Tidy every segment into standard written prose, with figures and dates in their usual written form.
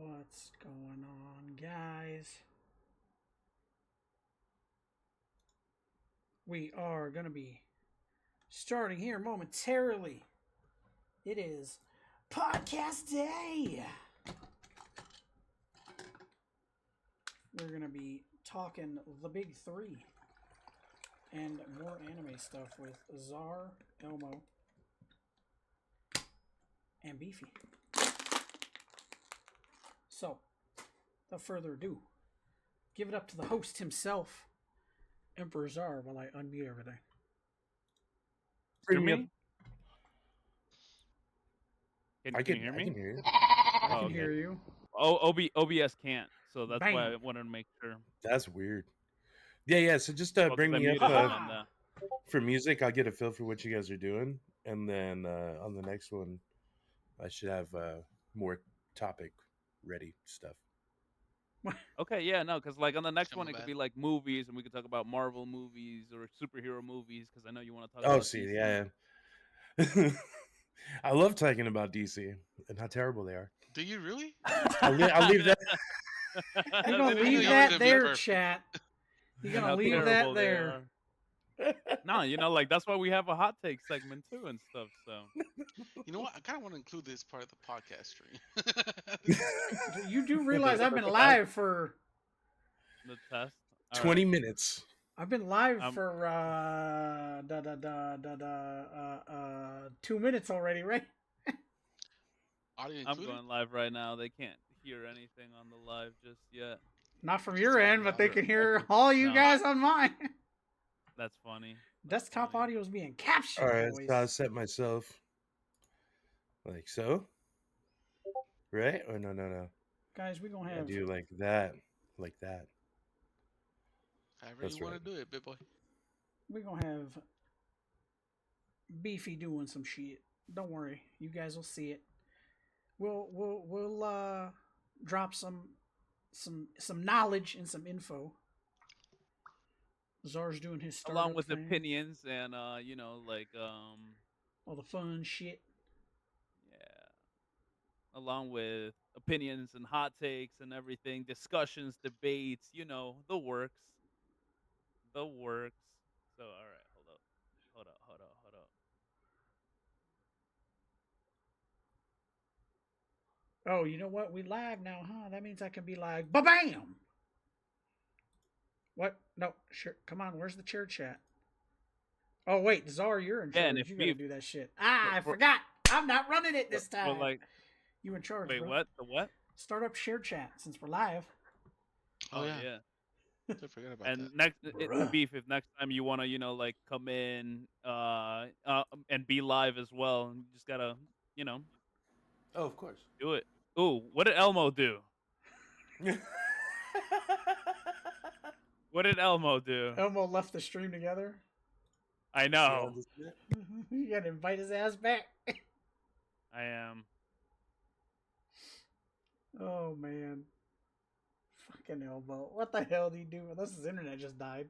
What's going on, guys? We are going to be starting here momentarily. It is podcast day. We're going to be talking the big three and more anime stuff with Czar, Elmo, and Beefy. So, without further ado, give it up to the host himself, Emperor Czar, while I unmute everything. Bring me up. Can you hear me? I can hear you. I can okay. hear you. OBS can't, so that's why I Bam. wanted to make sure. That's weird. Yeah. So just bring me up Aha! on the. for music. I'll get a feel for what you guys are doing, and then on the next one, I should have more topic ready stuff. Okay, yeah, no, because like on the next Come one on, it could man. be like movies, and we could talk about Marvel movies or superhero movies. Because I know you want to talk Oh, about see, DC. yeah. I love talking about DC and how terrible they are. Do you really? I'll leave that. You're gonna They leave really that gonna be there, perfect. chat. You're and gonna how leave that terrible they there. are. No, like that's why we have a hot take segment too and stuff. So You know what? I kind of want to include this part of the podcast stream. You do realize I've been live for the test. All 20 right. minutes. I've been live Um, for 2 minutes already, right? Audio I'm included. going live right now. They can't hear anything on the live just yet. Not from Just your end, audio. but they can hear all you No. guys on mine. That's funny. That's Desktop funny. audio is being captured. All right, boys. so I'll set myself like so. Right? Or no. Guys, we're gonna I have do like that. Like that. However That's you want right. to do it, big boy. we're gonna have Beefy doing some shit. Don't worry, you guys will see it. We'll drop some knowledge and some info. Czar's doing his startup Along with thing, opinions and like all the fun shit. yeah, along with opinions and hot takes and everything, discussions, debates, the works. So all right, hold up. Oh, you know what? We live now, huh? That means I can be like, ba-bam! What? No, sure. Come on, where's the chair chat? Oh, wait, Czar, you're in Yeah, and charge. if You gotta we do that shit. I for, forgot. I'm not running it this for time. like You in charge, wait, bro. what? The what? Start up share chat since we're live. Oh, yeah. yeah. I forgot about And that. next Bruh. Beef, if next time you want to like come in and be live as well, you just gotta Oh, of course. do it. Ooh, what did Elmo do? What did Elmo do? Elmo left the stream together. I know. You gotta invite his ass back. I am. Oh man. Fucking Elmo. What the hell did he do? Unless his internet just died.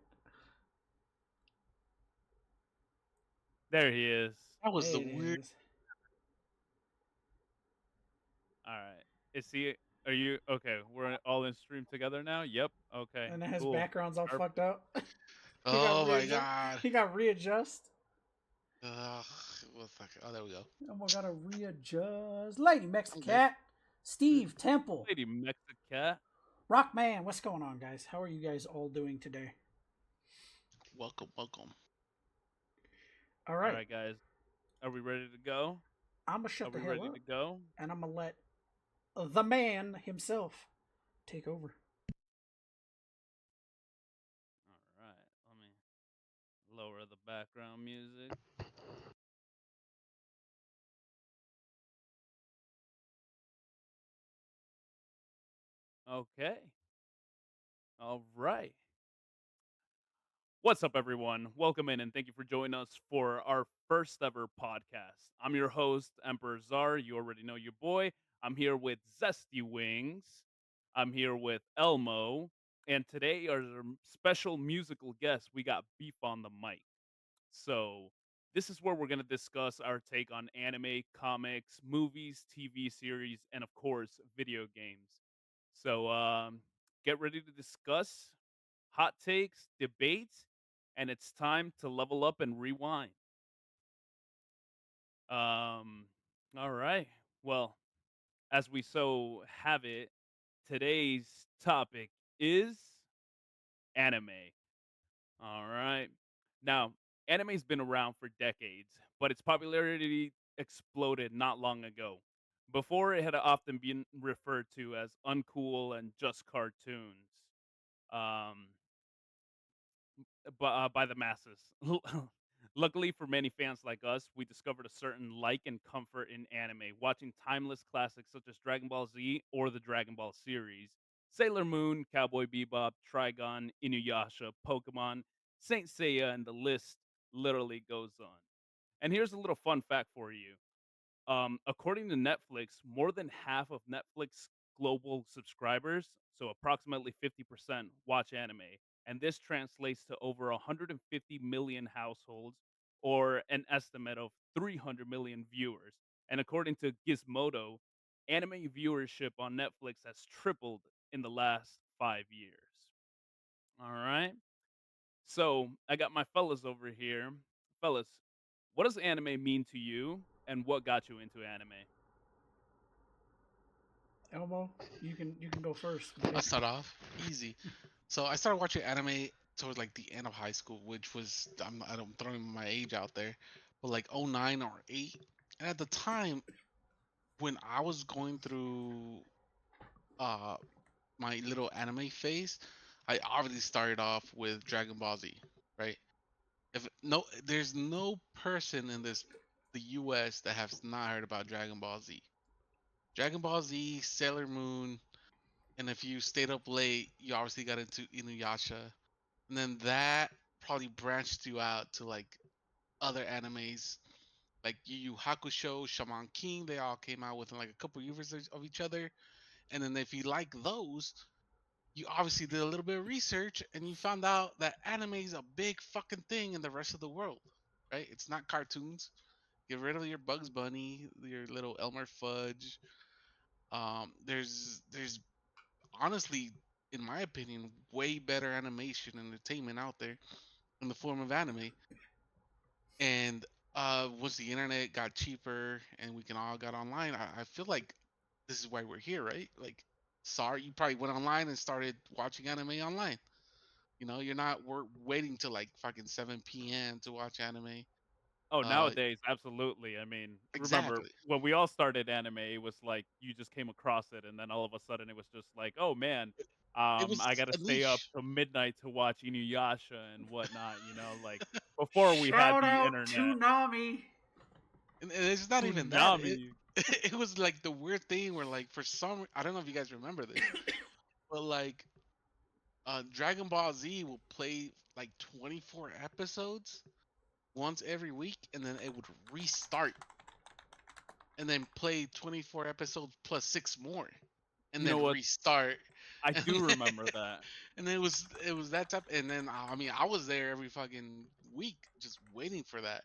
There he is. That was There the it weird. is. All right. Is he? Are you okay? We're all in stream together now. Yep. Okay. And then his cool. background's all fucked up. Oh my god. He got readjust. Well, fuck it. Oh, there we go. Elmo gotta readjust. Lady Mexicat. Steve Temple. Lady Mexicat. Rockman, what's going on, guys? How are you guys all doing today? Welcome. All All right. right, guys. Are we ready to go? I'm gonna shut Are the we hell ready up, to go? and I'm gonna let the man himself take over. All right. Let me lower the background music. Okay. All right. What's up, everyone? Welcome in and thank you for joining us for our first ever podcast. I'm your host, Emperor Czar. You already know your boy. I'm here with Zesty Wings. I'm here with Elmo. And today, our special musical guest, we got Beef on the mic. So This is where we're going to discuss our take on anime, comics, movies, TV series, and of course, video games. So get ready to discuss hot takes, debates, and it's time to level up and rewind. Um, all right. Well, as we so have it, today's topic is anime. All right. Now, anime's been around for decades, but its popularity exploded not long ago. Before, it had often been referred to as uncool and just cartoons. Um, by the masses. Luckily for many fans like us, we discovered a certain like and comfort in anime, watching timeless classics such as Dragon Ball Z or the Dragon Ball series, Sailor Moon, Cowboy Bebop, Trigun, Inuyasha, Pokemon, Saint Seiya, and the list literally goes on. And here's a little fun fact for you. According to Netflix, more than half of Netflix global subscribers, so approximately 50%, watch anime. And this translates to over 150 million households, or an estimate of 300 million viewers. And according to Gizmodo, anime viewership on Netflix has tripled in the last 5 years. All right. So I got my fellas over here. Fellas, what does anime mean to you, and what got you into anime? Elmo, you can go first, I'll buddy. start off easy. So I started watching anime towards like the end of high school, which was I don't throwing my age out there, but like '09 or 8. And at the time when I was going through uh my little anime phase, I obviously started off with Dragon Ball Z, right? If no, there's no person in the U.S. that has not heard about Dragon Ball Z. Dragon Ball Z, Sailor Moon, and if you stayed up late, you obviously got into Inuyasha, and then that probably branched you out to like other animes like Yu Yu Hakusho, Shaman King. They all came out within like a couple years of each other, and then if you like those, you obviously did a little bit of research and you found out that anime is a big fucking thing in the rest of the world, right? It's not cartoons. Get rid of your Bugs Bunny, your little Elmer Fudge. There's honestly, in my opinion, way better animation entertainment out there in the form of anime. And once the internet got cheaper and we can all got online, I feel like this is why we're here, right? Like, sorry, you probably went online and started watching anime online. You know, you're not waiting till like fucking 7 p.m. to watch anime. Oh, Uh, nowadays, absolutely. I mean, remember exactly. when we all started anime, it was like you just came across it, and then all of a sudden it was just like, oh man, It was I got to a stay up niche. till midnight to watch Inuyasha and whatnot. Like before we had Shout the out to internet. Nami. And it's not even that. Tsunami. It was like the weird thing where like for some I don't know if you guys remember this, but like Dragon Ball Z will play like 24 episodes once every week, and then it would restart and then play 24 episodes plus six more, and You know then what? restart, I and do then, remember that. and then it was that type. And then I mean I was there every fucking week just waiting for that.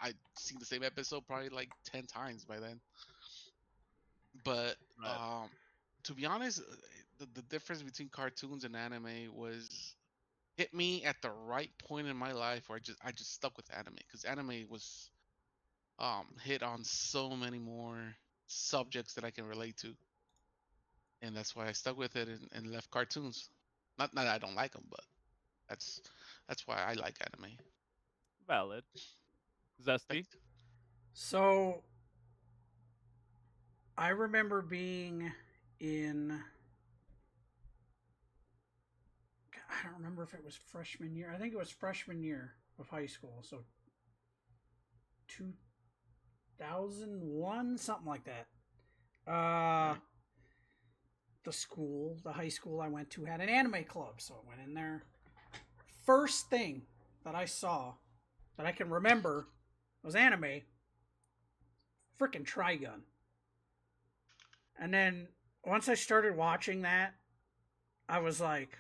I seen the same episode probably like 10 times by then. But Right. to be honest, the difference between cartoons and anime was hit me at the right point in my life where I just stuck with anime because anime was hit on so many more subjects that I can relate to, and that's why I stuck with it and left cartoons. Not that I don't like them, but that's that's why I like anime. Valid. Zesty. Thanks. So I remember being in. I don't remember if it was freshman year. I think it was freshman year of high school. So 2001, something like that. All right. The high school I went to had an anime club, so I went in there. First thing that I saw that I can remember was anime, freaking Trigun. And then once I started watching that, I was like,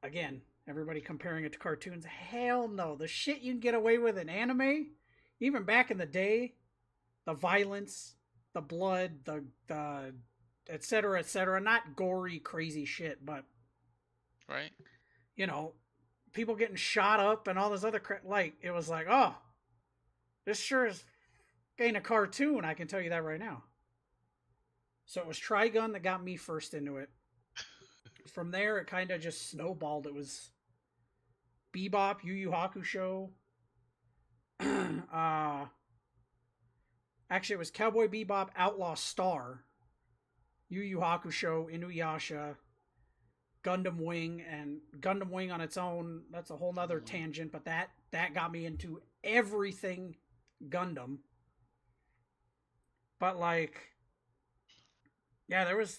again, Everybody comparing it to cartoons. Hell no. The shit you can get away with in anime, even back in the day, the violence, the blood, the et cetera, not gory, crazy shit, but, Right? you know, people getting shot up and all this other crap. Like, it was like, oh, this sure is ain't a cartoon, I can tell you that right now. So it was Trigun that got me first into it. From there, it kind of just snowballed. It was Bebop, Yu Yu Hakusho. Actually, it was Cowboy Bebop, Outlaw Star, Yu Yu Hakusho, Inuyasha, Gundam Wing, and Gundam Wing on its own. That's a whole nother tangent, but that got me into everything Gundam. But like, yeah, there was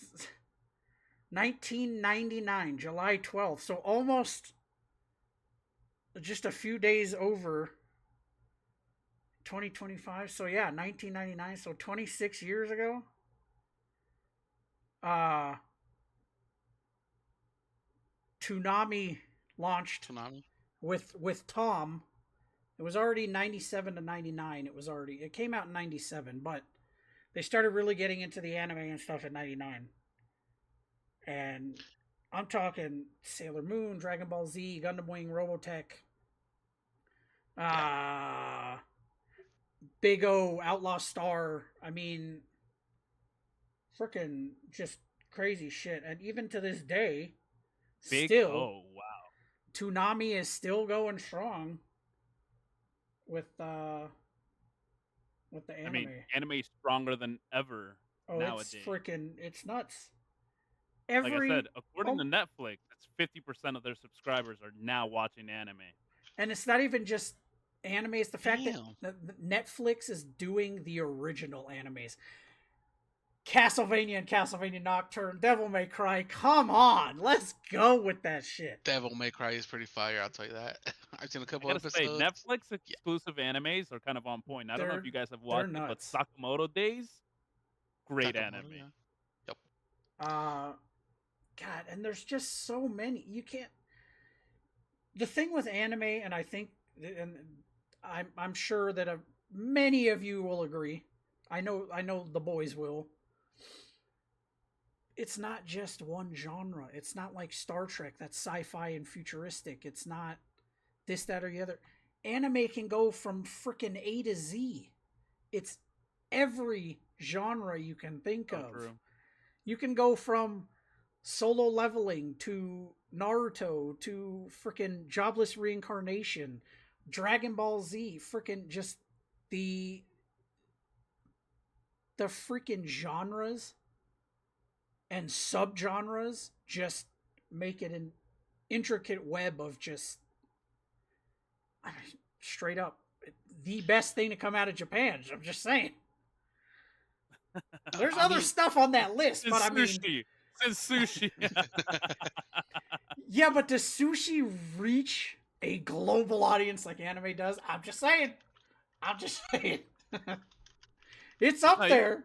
1999, July 12th. So almost just a few days over 2025. So yeah, 1999. So 26 years ago. Toonami launched Toonami. with Tom. It was already 97 to 99. It came out in 97, but they started really getting into the anime and stuff in 99. And I'm talking Sailor Moon, Dragon Ball Z, Gundam Wing, Robotech, Big O, Outlaw Star. I mean, freaking just crazy shit. And even to this day, Oh wow. Toonami is still going strong with the anime. I mean, anime is stronger than ever nowadays. It's nuts. Like I said, according to Netflix, it's 50% of their subscribers are now watching anime. And it's not even just anime, it's the fact that Netflix is doing the original animes. Castlevania and Castlevania Nocturne, Devil May Cry, come on, let's go with that shit. Devil May Cry is pretty fire, I'll tell you that. I've seen a couple I gotta episodes. say, Netflix exclusive animes are kind of on point. I don't know if you guys have watched it, but Sakamoto Days, great anime. Yep. God, and there's just so many. You can't. The thing with anime, and I think, and I'm sure that many of you will agree. I know the boys will. It's not just one genre. It's not like Star Trek, that's sci-fi and futuristic. It's not this, that, or the other. Anime can go from frickin' A to Z. It's every genre you can think of. True. You can go from Solo Leveling to Naruto to frickin' Jobless Reincarnation, Dragon Ball Z, frickin' just the freaking genres and subgenres just make it an intricate web of just, I mean, straight up the best thing to come out of Japan. I'm just saying. There's other stuff on that list, but I mean, since sushi. Yeah, but does sushi reach a global audience like anime does? I'm just saying. It's up there,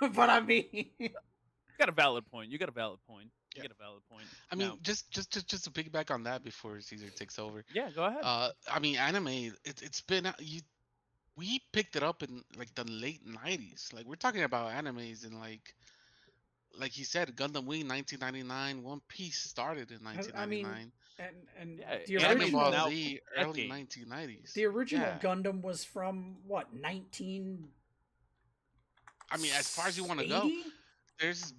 but I mean, you got a valid point. I mean, just to piggyback on that before Caesar takes over. Yeah, go ahead. I mean, anime. It's been we picked it up in like the late '90s. Like we're talking about animes in like he said, Gundam Wing 1999. One Piece started in 1999. And the Dragon original Ball Z early 1990s. The original Gundam was from what, 19? I mean, as far as you want to go, there's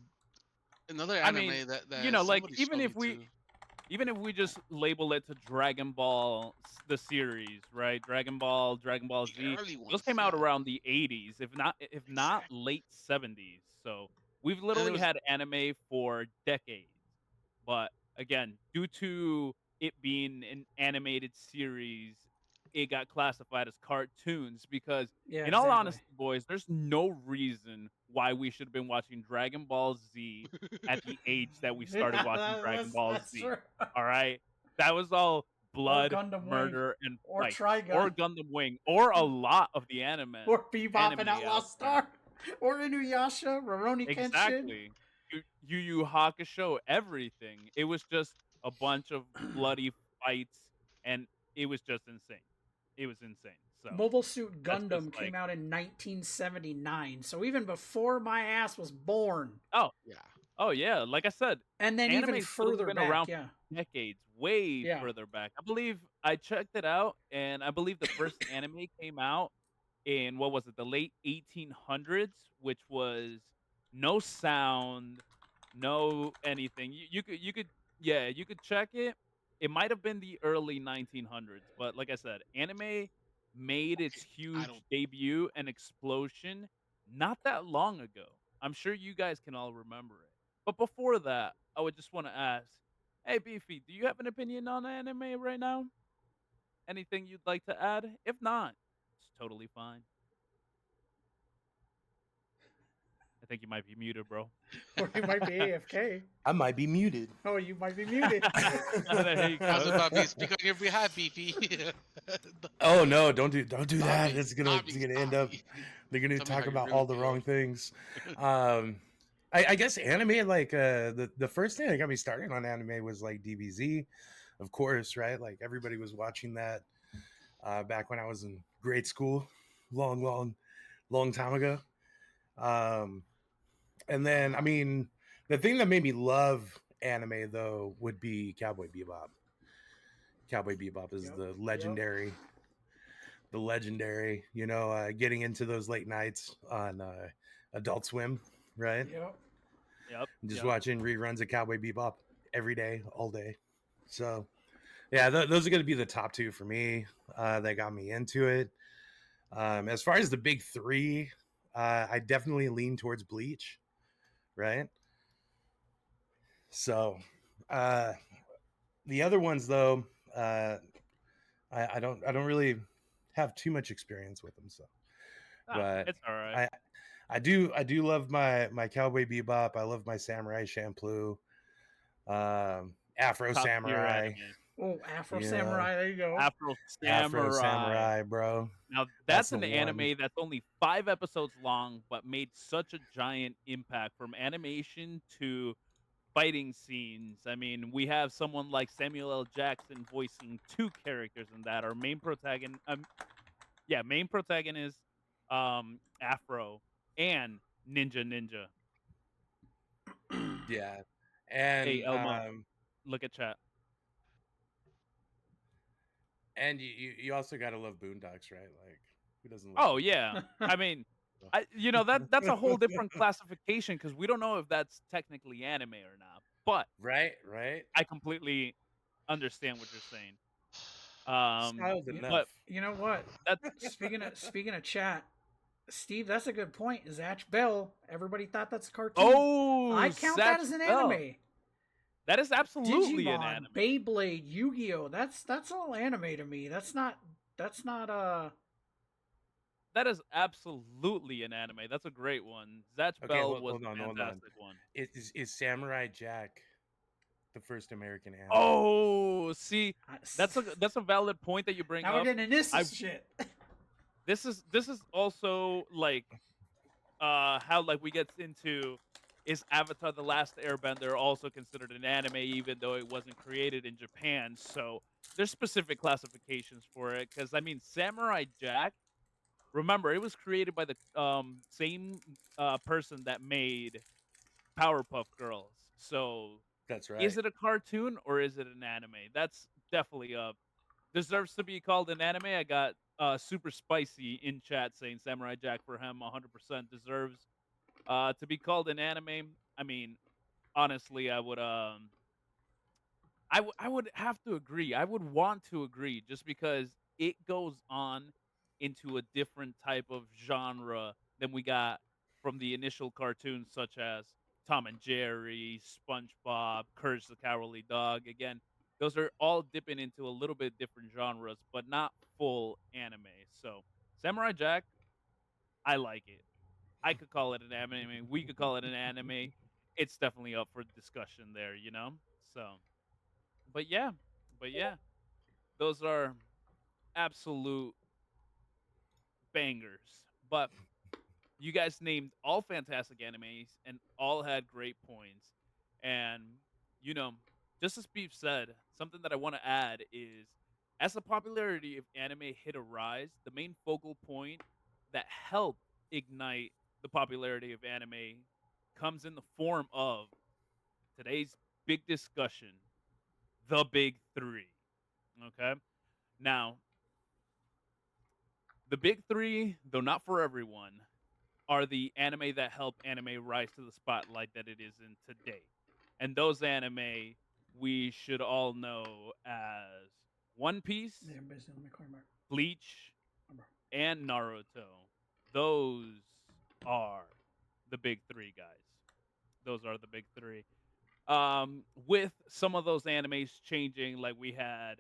another anime that you know, like even if we just label it to Dragon Ball the series, right? Dragon Ball Z. Those came out around the 80s, if not late 70s. So we've literally had anime for decades. But again, due to it being an animated series, it got classified as cartoons because, in all honesty, boys, there's no reason why we should have been watching Dragon Ball Z at the age that we started watching Dragon Ball Z. True. All right? That was all blood, murder, and or fight. Or Gundam Wing, or a lot of the anime. Or Bebop and Outlaw Star. Or Inuyasha, Rurouni Kenshin. Exactly. Yu Yu Hakusho, everything. It was just a bunch of bloody fights, and it was just insane. It was insane. So Mobile Suit that's just Gundam like, came out in 1979, so even before my ass was born. oh, Yeah. oh yeah, like I said, And then even anime's literally further been back, around yeah. for decades, way Yeah. further back. I believe I checked it out, and I believe the first anime came out in, what was it, the late 1800s, which was no sound, no anything. You could yeah, you could check it. It might have been the early 1900s, but like I said, anime made its Okay. I huge don't. debut and explosion not that long ago. I'm sure you guys can all remember it. But before that, I would just want to ask, hey Beefy, do you have an opinion on anime right now? Anything you'd like to add? If not, it's totally fine. I think you might be muted, bro. Or you might be AFK. I might be muted. Oh, you might be muted. There you I was go. about to speak on your behalf, Beefy. Oh no, don't do Stop that. me. It's Stop me. gonna Stop end up me. they're gonna Tell me how talk you about really all the feel. wrong things. Um I guess anime, like the first thing that got me started on anime was like DBZ, of course, right? Like everybody was watching that back when I was in grade school, long time ago. Um and then I mean the thing that made me love anime though would be Cowboy Bebop. Cowboy Bebop is Yep, the yep. legendary, getting into those late nights on Adult Swim, right? Yep. Yep. And just Yep. watching reruns of Cowboy Bebop every day, all day. So, yeah, those are going to be the top two for me. That got me into it. As far as the big three, I definitely lean towards Bleach, right? So, uh, the other ones though, I don't really have too much experience with them. So, Ah, but it's all right. I do love my Cowboy Bebop. I love my Samurai Champloo, Afro Top tier Samurai, anime. Oh, Afro yeah, Samurai. There you go. Afro Afro Samurai. Samurai, bro. Now That's that's the an one. anime that's only 5 episodes long, but made such a giant impact from animation to fighting scenes. I mean, we have someone like Samuel L. Jackson voicing two characters in that. Our main protagonist, main protagonist, Afro and Ninja. Yeah, Hey and Elmo, look at chat. you also gotta love Boondocks, right? Like, who doesn't love Oh yeah, Boondocks? I mean, that's a whole different classification because we don't know if that's technically anime or not. But Right. I completely understand what you're saying. Styled You, enough. But you know what? that Speaking of chat, Steve, that's a good point. Zatch Bell. Everybody thought that's a cartoon. oh, I count that Zatch as an Bell. anime. That is absolutely an Digimon, anime. Beyblade, Yu-Gi-Oh. That's all anime to me. That's not. That is absolutely an anime. That's a great one. Zatch Okay, Bell hold, was hold a on, hold on. fantastic one. Is Samurai Jack the first American anime? Oh, see, I- that's a valid point that you bring Now we're up. getting into this I shit. this is also like how like we get into, is Avatar the Last Airbender also considered an anime even though it wasn't created in Japan? So there's specific classifications for it because I mean Samurai Jack, remember it was created by the same person that made Powerpuff Girls. So That's is right. it a cartoon or is it an anime? That's definitely deserves to be called an anime. I got super spicy in chat saying Samurai Jack for him 100% deserves to be called an anime. I mean, honestly, I would have to agree. I would want to agree just because it goes on into a different type of genre than we got from the initial cartoons such as Tom and Jerry, SpongeBob, Courage the Cowardly Dog. Again, those are all dipping into a little bit different genres, but not full anime. So, Samurai Jack, I like it. I could call it an anime. We could call it an anime. It's definitely up for discussion there, you know? So, but yeah, but yeah, those are absolute bangers. But you guys named all fantastic animes and all had great points. And, you know, just as Beef said, something that I want to add is as the popularity of anime hit a rise, the main focal point that helped ignite the popularity of anime comes in the form of today's big discussion, the big three. Okay. Now, the big three, though not for everyone, are the anime that help anime rise to the spotlight that it is in today. And those anime we should all know as One Piece, Yeah, basically, let me clear my. Bleach, Remember. and Naruto. Those are the big three, guys. Those are the big three. With some of those animes changing, like we had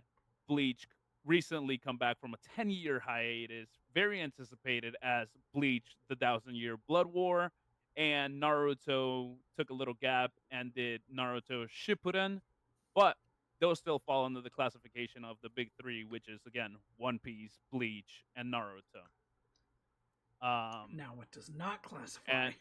Bleach recently come back from a 10-year hiatus, very anticipated as Bleach, the Thousand Year Blood War, and Naruto took a little gap and did Naruto Shippuden, but those still fall under the classification of the big three, which is again One Piece, Bleach, and Naruto. Now, what does not classify? And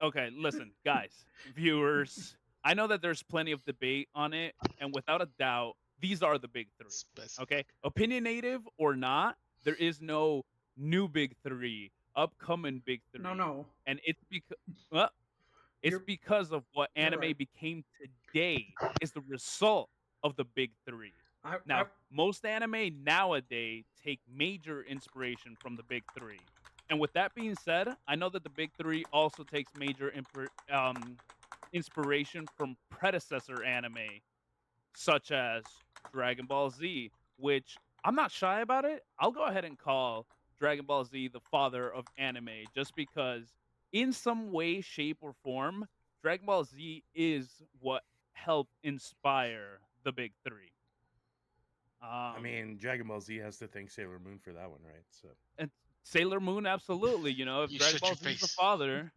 okay, listen, guys, viewers, I know that there's plenty of debate on it, and without a doubt, these are the big three. Specific. Okay, opinionative or not, there is no new big three, upcoming big three. No. And it's because well, it's You're- because of what you're anime right. became today is the result of the big three. Now, most anime nowadays take major inspiration from the big three. And with that being said, I know that the big three also takes major inspiration from predecessor anime, such as Dragon Ball Z, which I'm not shy about it. I'll go ahead and call Dragon Ball Z the father of anime just because, in some way, shape, or form, Dragon Ball Z is what helped inspire the big three. I mean, Dragon Ball Z has to thank Sailor Moon for that one, right? So And Sailor Moon, absolutely. You know, if You Dragon shut Ball your Z is the face. father,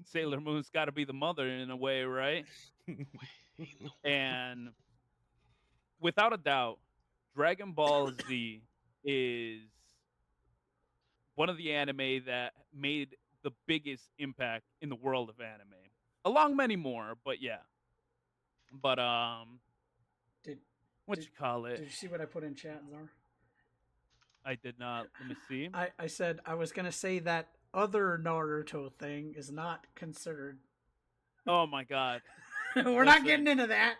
Sailor Moon's got to be the mother in a way, right? And without a doubt, Dragon Ball Z is one of the anime that made the biggest impact in the world of anime. Along many more, but yeah. But Did what did, you call it? did you see what I put in chat, Zar? I did not. Let me see. I said I was gonna say that other Naruto thing is not considered. Oh my god. We're not Listen. getting into that.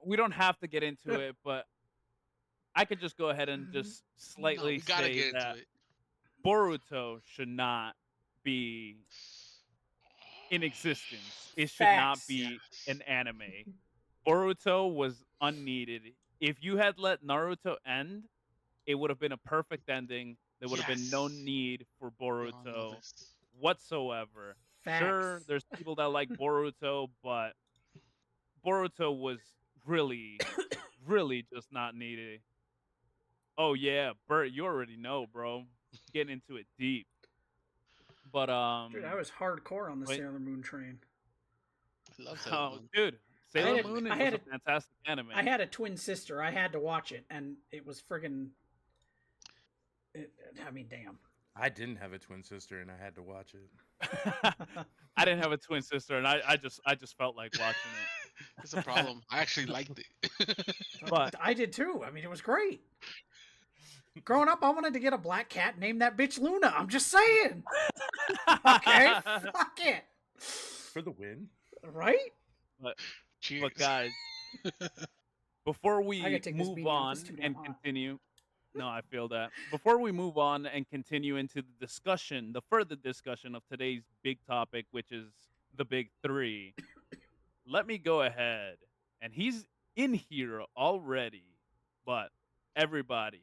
We don't have to get into it, but I could just go ahead and just No, slightly we gotta say get into that it. Boruto should not be in existence. It should not Facts. be an anime. Boruto was unneeded. If you had let Naruto end, it would have been a perfect ending. There would have been no Yes. need for We all know Boruto this. whatsoever. Sure, Facts. there's people that like Boruto, but Boruto was really, really just not needed. Oh yeah, Bert, you already know, bro. Getting into it deep. But Dude, I was hardcore on the wait, Sailor Moon train. I love Sailor oh Moon. dude, I Sailor had, Moon I was had a a, fantastic anime. I had a twin sister. I had to watch it, and it was friggin'. I mean, damn. I didn't have a twin sister and I had to watch it. I didn't have a twin sister, and I just felt like watching it. That's a problem. I actually liked it. But I did too. I mean, it was great. Growing up, I wanted to get a black cat named that bitch Luna. I'm just saying. Okay, fuck it. For the win. Right? Cheers. but guys, before I gotta we take this move beanie off. on It's too damn and hot. continue, no, I feel that. Before we move on and continue into the discussion, the further discussion of today's big topic, which is the big three, let me go ahead. And he's in here already. But everybody,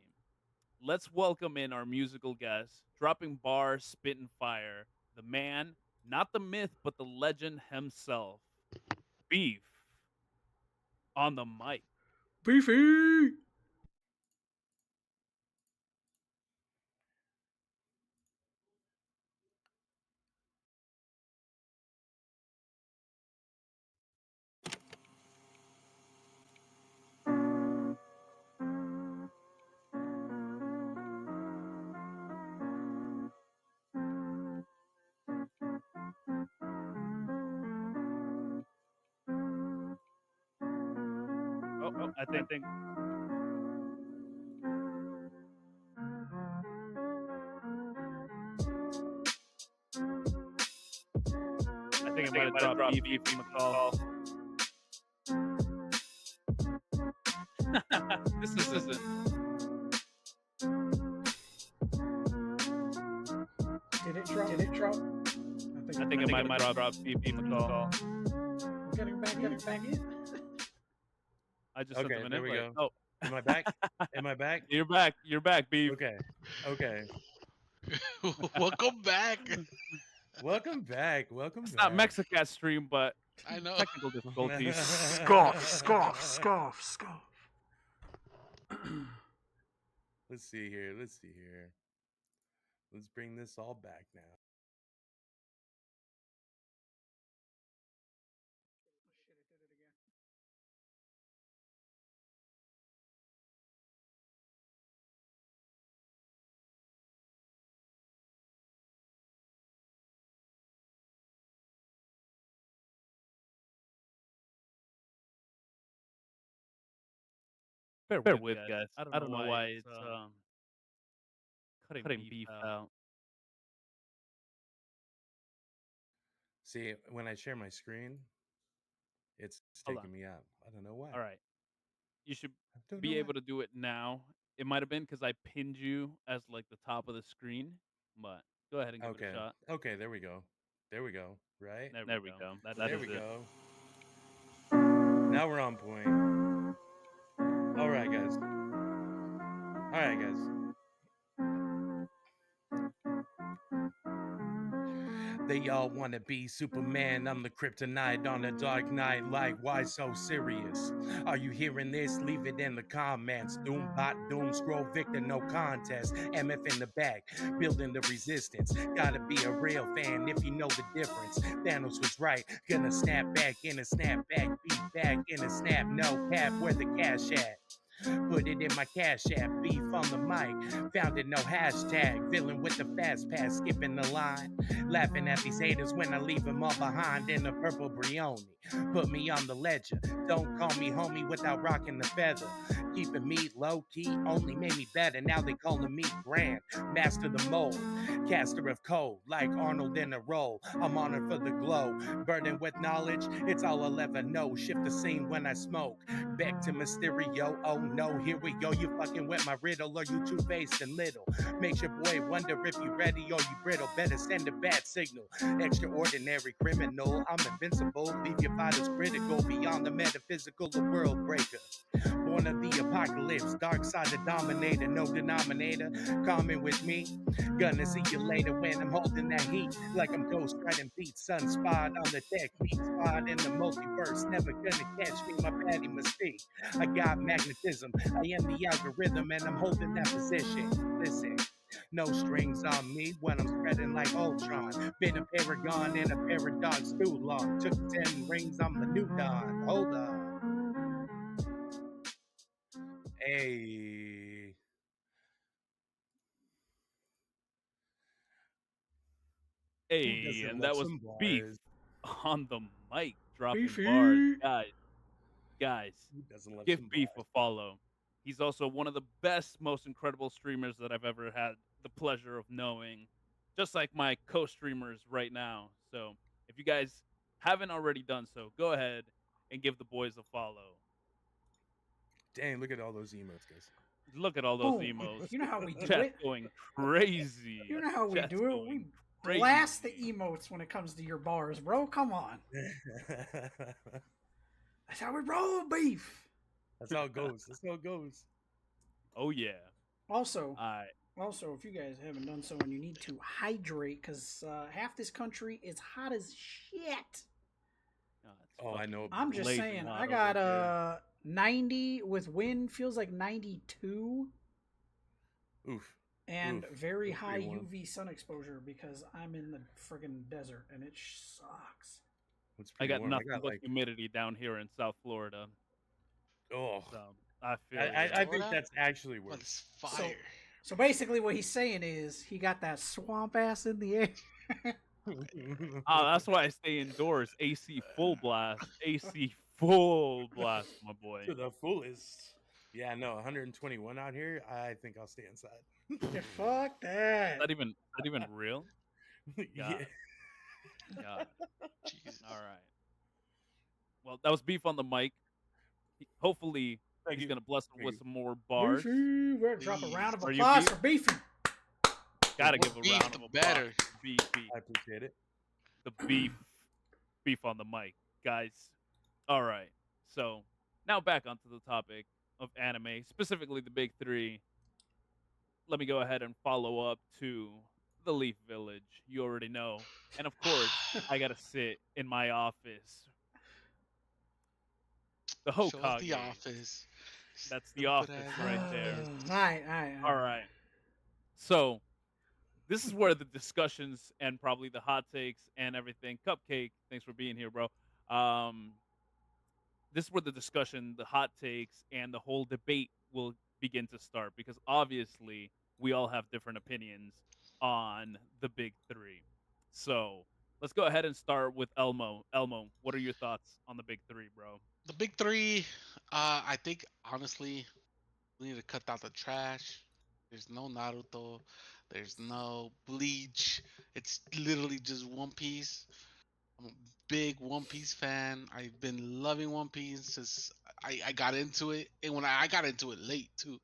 let's welcome in our musical guest, dropping bars, spitting fire, the man, not the myth, but the legend himself, Beef, on the mic. Beefy. Oh, I think. I think it might have dropped Beef McCall. This isn't. Did it drop? Did it drop? I think it might have dropped Beef McCall. Getting back in. I just sent Okay, them an there we invite. go. Am I back? Am I back? You're back. You're back, Beef. Okay. Okay. Welcome back. Welcome back. Welcome It's back. not Mexicat stream, but I know. technical difficulties. Scoff. Let's see here. Let's bring this all back now. Bear with, guys. I don't know why it's cutting Beef out. See, when I share my screen, it's Hold taking me out. I don't know why. All right. You should I don't be know able to do it now. It might have been because I pinned you as like the top of the screen, but go ahead and why. give it a shot. Okay, there we go. Right? There we go. That There is we it. go. Now we're on point. All right, guys. They all want to be Superman. I'm the kryptonite on a dark night. Like, why so serious? Are you hearing this? Leave it in the comments. Doombot, doom scroll, victor, no contest. MF in the back, building the resistance. Gotta be a real fan if you know the difference. Thanos was right. Gonna snap back in a snap back. Be back in a snap. No cap, where the cash at? Put it in my cash app, beef on the mic. Found it, no hashtag. Villain with the fast pass, skipping the line. Laughing at these haters when I leave them all behind in a purple Brioni. Put me on the ledger. Don't call me homie without rocking the feather. Keeping me low key only made me better. Now they calling me Grand, master the mold, caster of cold, like Arnold in a role. I'm honored for the glow, burdened with knowledge. It's all I'll ever know. Shift the scene when I smoke. Back to Mysterio. Oh no, here we go. You fucking with my riddle, or you two-faced and little. Makes your boy wonder if you ready or you brittle. Better send a bad signal. Extraordinary criminal. I'm invincible. Leave your fighters critical. Beyond the metaphysical, the world breaker. Born of the apocalypse. Dark side the dominator. No denominator. Common with me. Gonna see you later when I'm holding that heat. Like I'm Ghost riding beat. Sunspot on the technique. Spot in the multiverse. Never gonna catch me. My Patty Mystique. I got magnetism. I am the algorithm and I'm holding that position. Listen. No strings on me when I'm spreading like Ultron. Been a paragon and a paradox too long. Took 10 rings, I'm the new Don. Hold on. Hey. Hey, and that was Beef bars? on the mic dropping Beefy. bars. Guys, Who doesn't love give some Beef bars? a follow. He's also one of the best, most incredible streamers that I've ever had the pleasure of knowing, just like my co-streamers right now. So if you guys haven't already done so, go ahead and give the boys a follow. Dang, look at all those emotes, guys. Look at all those Boom. emotes. You know how we do Chat it? going crazy. You know how we Chat's do it? going We blast the crazy. emotes when it comes to your bars, bro. Come on. That's how we roll, Beef. That's how it goes. That's how it goes. Oh yeah. Also, Alright. if you guys haven't done so and you need to hydrate, because half this country is hot as shit. Oh, I know. I'm just blazing saying, hot I over got here. 90 with wind, feels like 92, Oof. and Oof. very That's high pretty warm. UV sun exposure because I'm in the friggin' desert and it sucks. It's I pretty got warm. nothing I got but like, humidity down here in South Florida. oh, So I feel I think Florida? that's actually But worse. it's fire. So basically, what he's saying is he got that swamp ass in the air. Oh, that's why I stay indoors. AC full blast. AC full blast, my boy. To the fullest. Yeah, no, 121 out here. I think I'll stay inside. Yeah, fuck that. Not even real. Yeah. God. Jesus. All right. Well, that was beef on the mic. Hopefully, Thank he's you. gonna bless us Thank with you. some more bars. Beefy. We're gonna drop a Please. round of Are you applause beef? for Beefy. Gotta More give a beef, round the of applause better. for beef. I appreciate it. The beef on the mic, guys. All right. So now back onto the topic of anime, specifically the big three. Let me go ahead and follow up to the Leaf Village. You already know, and of course, I gotta sit in my office. The Show us the Hokage. office. That's the Stupid office ass right All there. right. All right. So this is where the discussions and probably the hot takes and everything. Cupcake, thanks for being here, bro. Um, this is where the discussion, the hot takes, and the whole debate will begin to start because obviously we all have different opinions on the big three. So let's go ahead and start with Elmo. Elmo, what are your thoughts on the big three, bro? The big three, I think honestly, we need to cut out the trash. There's no Naruto. There's no Bleach. It's literally just One Piece. I'm a big One Piece fan. I've been loving One Piece since I got into it. And when I got into it late too.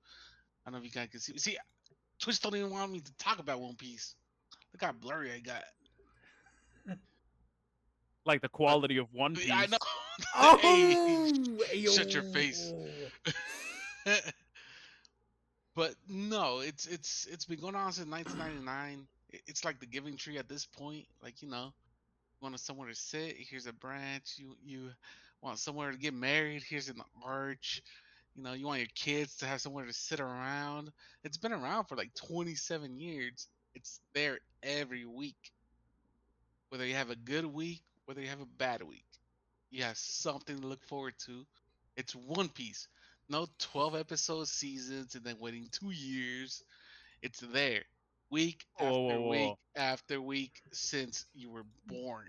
I don't know if you guys can see. See, Twitch don't even want me to talk about One Piece. Look how blurry I got. Like the But quality of One I Piece. know. Hey, Oh, shut your face. But no, it's been going on since 1999. It's like the Giving Tree at this point. Like you want somewhere to sit. Here's a branch. You want somewhere to get married. Here's an arch. You want your kids to have somewhere to sit around. It's been around for like 27 years. It's there every week. Whether you have a good week, whether you have a bad week, you have something to look forward to. It's One Piece. No 12 episode seasons and then waiting 2 years. It's there week Whoa, after whoa, week whoa. after week since you were born.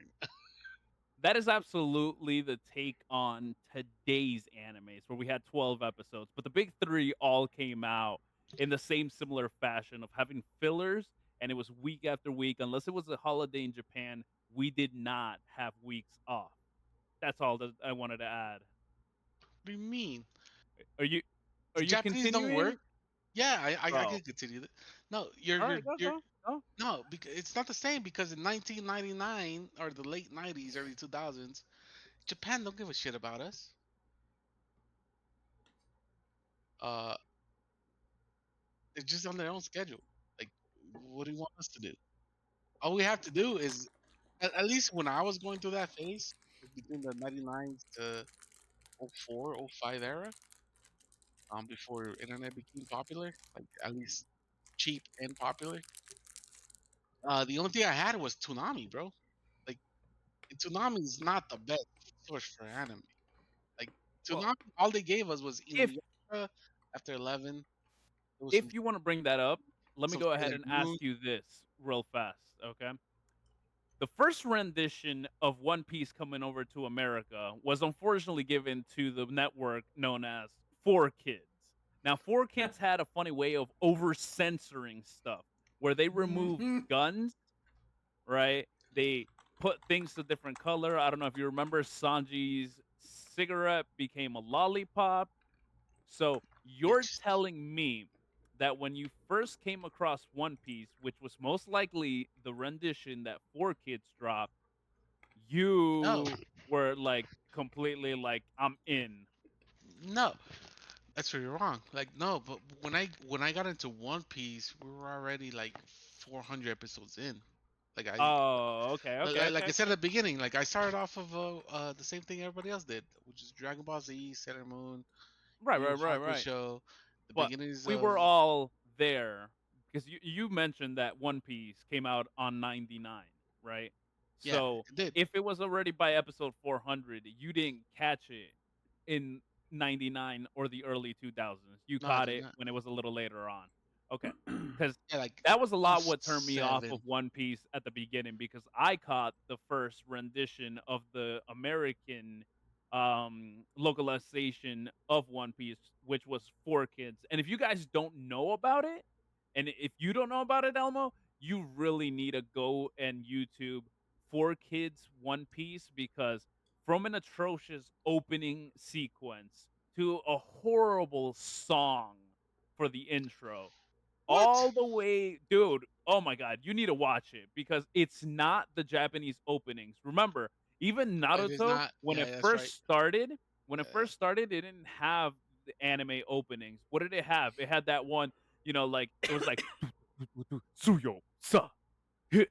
That is absolutely the take on today's animes, where we had 12 episodes, but the big three all came out in the same similar fashion of having fillers, and it was week after week. Unless it was a holiday in Japan, we did not have weeks off. That's all that I wanted to add. What do you mean? Are you are The you Japanese don't work? continuing, Yeah, I bro? can continue that. No, you're All you're right, go, you're go, go. no, because it's not the same because in 1999 or the late 90s, early 2000s, Japan don't give a shit about us. Uh, they're just on their own schedule. Like, what do you want us to do? All we have to do is, at least when I was going through that phase between the 99s to '04, '05 era, before internet became popular, like at least cheap and popular. The only thing I had was Toonami, bro. Like, and Toonami is not the best source for anime. Like, Well, Toonami, all they gave us was if Inuyasha after 11. There was if you want to bring that up, let me some go ahead Sailor and ask Moon. you this real fast, okay? The first rendition of One Piece coming over to America was unfortunately given to the network known as 4Kids. Now, 4Kids had a funny way of over censoring stuff where they removed Mhm. guns, right? They put things to different color. I don't know if you remember Sanji's cigarette became a lollipop. So you're Bitch. telling me that when you first came across One Piece, which was most likely the rendition that 4Kids dropped, No, you were like completely like, I'm in. no, that's where you're wrong. Like, no, but when I got into One Piece, we were already like 400 episodes in. Like Oh, okay, okay, like okay, I said okay. at the beginning, like I started off of the same thing everybody else did, which is Dragon Ball Z, Sailor Moon, Right, Yu Yu right, right, right. Hakusho, the But beginnings we of were all there because you mentioned that One Piece came out on 99, right? yeah, So it did. if it was already by episode 400, you didn't catch it in 99 or the early 2000s. You No, I caught did it not. when it was a little later on. Okay. Because Yeah, like that was a lot what turned me off of 07. One Piece at the beginning because I caught the first rendition of the American localization of One Piece, which was for kids. And if you guys don't know about it, and if you don't know about it, Elmo, you really need to go and YouTube for kids One Piece, because from an atrocious opening sequence to a horrible song for the intro, What? all the way, dude. Oh my god, you need to watch it because it's not the Japanese openings. Remember, even It is Naruto, not. when Yeah, it that's right. first started, Yeah. it didn't have the anime openings. What did it have? It had that one, like it was like Suyo sa hit,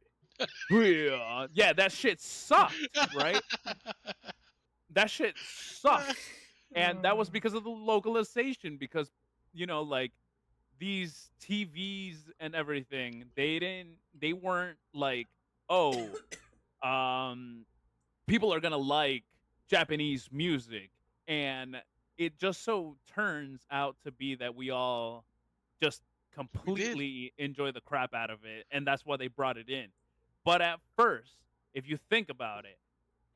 yeah, that shit sucked, right? That shit sucked. And that was because of the localization, because like these TVs and everything, they weren't like, oh, um people are going to like Japanese music, and it just so turns out to be that we all just We did. completely enjoy the crap out of it, and that's why they brought it in. But at first, if you think about it,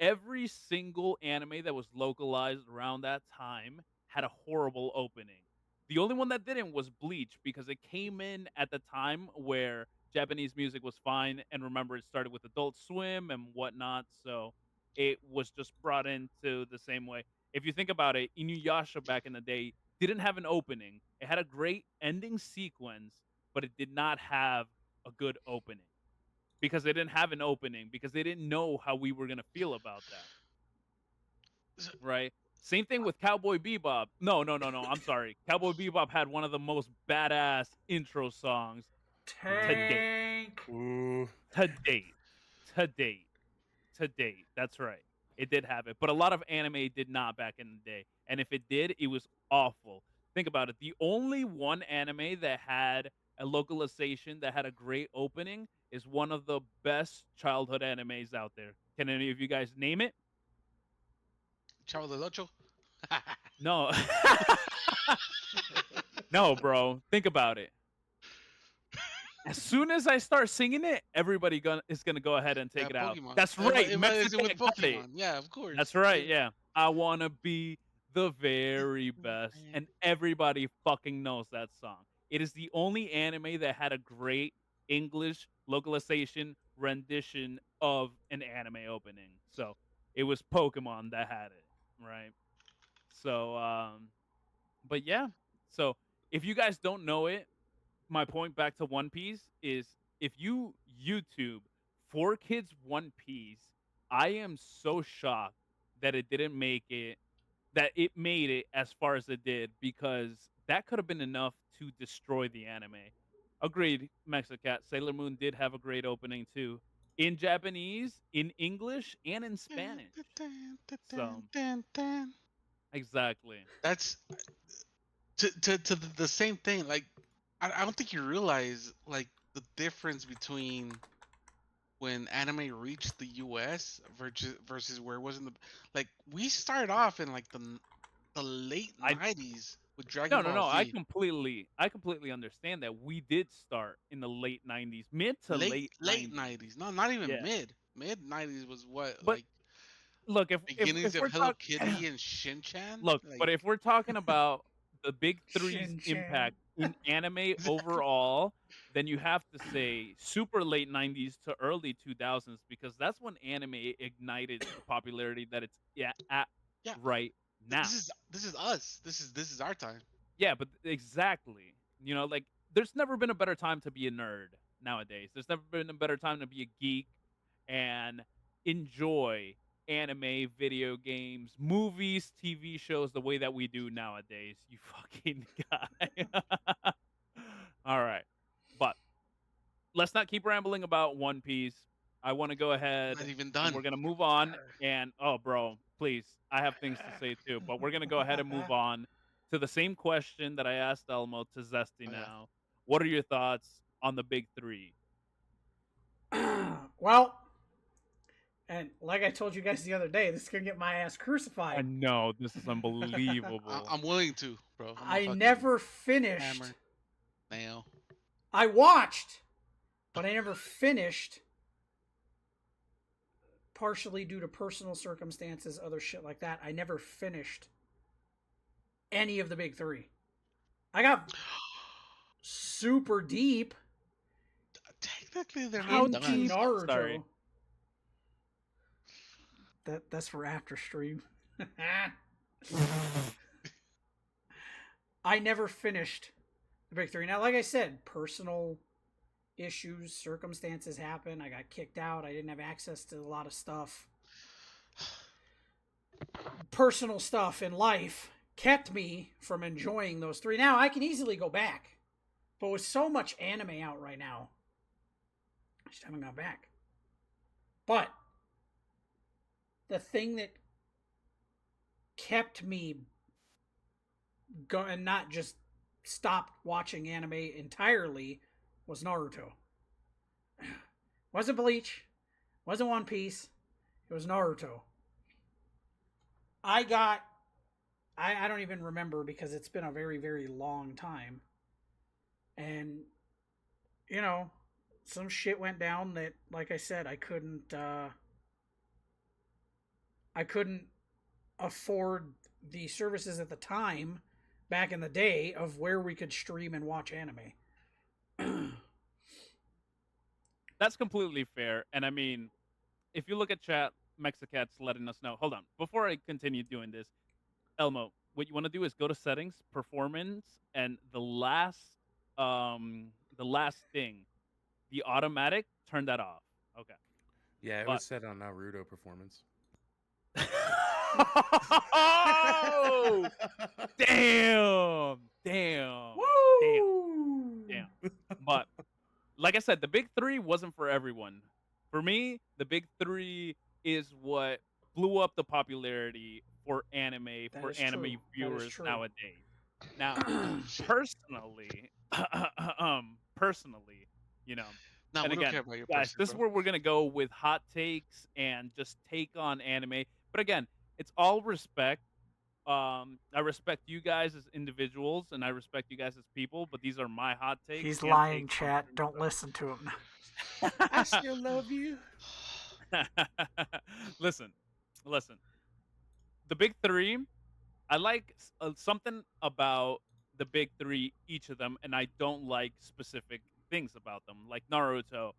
every single anime that was localized around that time had a horrible opening. The only one that didn't was Bleach, because it came in at the time where Japanese music was fine. And remember, it started with Adult Swim and whatnot. So it was just brought into the same way. If you think about it, Inuyasha back in the day didn't have an opening. It had a great ending sequence, but it did not have a good opening because they didn't have an opening, because they didn't know how we were gonna feel about that, S- right? Same thing with Cowboy Bebop. No, no, no, no. I'm sorry. Cowboy Bebop had one of the most badass intro songs to date. Tank. Ooh. To date. To date. To date. That's right. It did have it, but a lot of anime did not back in the day. And if it did, it was awful. Think about it. The only one anime that had a localization that had a great opening is one of the best childhood animes out there. Can any of you guys name it? Chavo del Ocho. No. No, bro. Think about it. As soon as I start singing it, everybody is gonna go ahead and take Yeah, it out. Pokemon. That's right, It is with Mexican got it. Pokemon. Yeah, of course. That's right, yeah. I wanna be the very best, and everybody fucking knows that song. It is the only anime that had a great English localization rendition of an anime opening. So it was Pokemon that had it, right? So, but yeah. So if you guys don't know it, my point back to One Piece is, if you YouTube For Kids One Piece, I am so shocked that it didn't make it, that it made it as far as it did, because that could have been enough to destroy the anime. Agreed, Mexicat. Sailor Moon did have a great opening too, in Japanese, in English, and in Spanish. So, exactly. That's to the same thing. Like, I don't think you realize like the difference between when anime reached the U.S. versus where it was in the, like, we started off in like the late I '90s with No, Dragon no, Ball no. Z. I completely understand that we did start in the late '90s, mid to late Late '90s. '90s. No, not even Yeah, mid '90s was what, but like look, beginnings if of we're Hello talking, Kitty and Shin Chan. look, Like but if we're talking about the big three's Shin Chan. impact in anime exactly. overall, then you have to say super late '90s to early 2000s, because that's when anime ignited the popularity that it's, yeah, at Yeah, right now. this is us. This is our time. Yeah, but exactly. Like, there's never been a better time to be a nerd nowadays. There's never been a better time to be a geek and enjoy anime, video games, movies, TV shows the way that we do nowadays. You fucking guy. All right. But let's not keep rambling about One Piece. I want to go Not ahead even and done. we're going to move on. And, oh, bro, please, I have things to say too. But we're going to go ahead and move on to the same question that I asked Elmo to Zesty Oh yeah. now. What are your thoughts on the big three? Well, and like I told you guys the other day, this is gonna get my ass I crucified. know this is unbelievable. I'm willing to, bro. I'm a I fucking never finished. hammer nail. I watched, but I never finished partially due to personal circumstances, other shit like that, I never finished any of the big three. I got super deep Technically, they're How not into done. deep? Naruto. Sorry. That's for after stream. I never finished the big three. Now, like I said, personal issues, circumstances happen. I got kicked out. I didn't have access to a lot of stuff. Personal stuff in life kept me from enjoying those three. Now, I can easily go back. But with so much anime out right now, I just haven't gone back. But the thing that kept me and not just stopped watching anime entirely was Naruto. Wasn't Bleach, wasn't One Piece, it was Naruto. I don't even remember because it's been a very, very long time. And, you know, some shit went down that, like I said, I couldn't afford the services at the time, back in the day, of where we could stream and watch anime. That's completely fair. And I mean, if you look at chat, Mexicat's letting us know. Hold on. Before I continue doing this, Elmo, what you want to do is go to settings, performance, and the last thing, the automatic, turn that off. Okay. Yeah, it But was set on Naruto performance. oh, damn. Damn. Woo! Damn. But like I said, the big three wasn't for everyone. For me, the big three is what blew up the popularity for anime, That for is anime true. That is viewers true. nowadays. Now, Oh shit. personally, personally, you know, No, and we don't again, care about your guys, personal, this is bro. where we're gonna go with hot takes and just take on anime. But again, it's all respect. I respect you guys as individuals, and I respect you guys as people. But these are my hot takes. He's and lying, takes on chat. certain Don't stuff. listen to him. I still love you. listen, listen. The big three, I like something about the big three, each of them, and I don't like specific things about them. Like Naruto,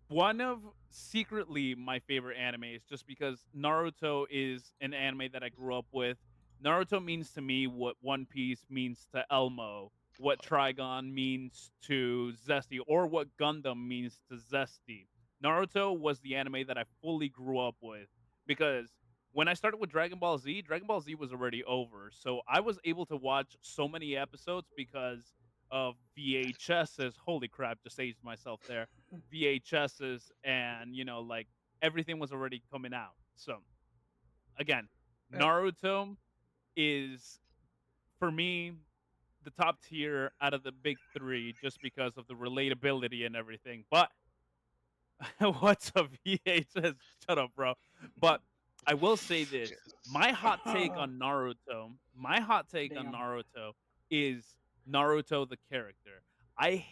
one of secretly my favorite animes, just because Naruto is an anime that I grew up with. Naruto means to me what One Piece means to Elmo, what Trigon means to Zesty, or what Gundam means to Zesty. Naruto was the anime that I fully grew up with because when I started with Dragon Ball Z was already over. So I was able to watch so many episodes because of VHSs. Holy crap, just aged myself there. VHSs, and like everything was already coming out. So again, Naruto is for me the top tier out of the big three just because of the relatability and everything. But what's a VHS? Shut up, bro. But I will say this. My hot take on Naruto, Damn. is Naruto the character. I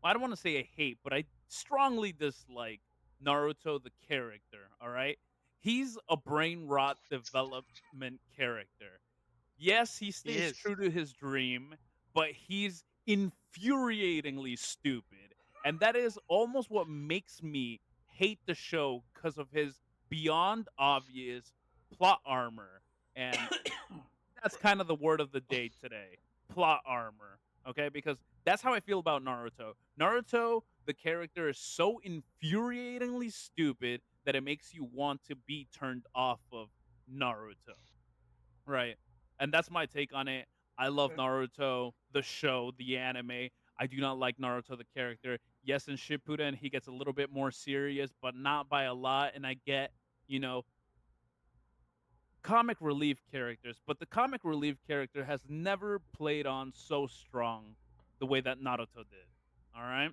don't want to say I hate, but I strongly dislike Naruto the character, all right? He's a brain rot development character. Yes, he He stays is. true to his dream, but he's infuriatingly stupid. And that is almost what makes me hate the show because of his beyond obvious plot armor. And that's kind of the word of the day today, plot armor. Okay, because that's how I feel about Naruto. Naruto, the character, is so infuriatingly stupid that it makes you want to be turned off of Naruto. Right. And that's my take on it. I love Naruto, the show, the anime. I do not like Naruto, the character. Yes, in Shippuden, he gets a little bit more serious, but not by a lot. And I get, you know, comic relief characters, but the comic relief character has never played on so strong the way that Naruto did. All right.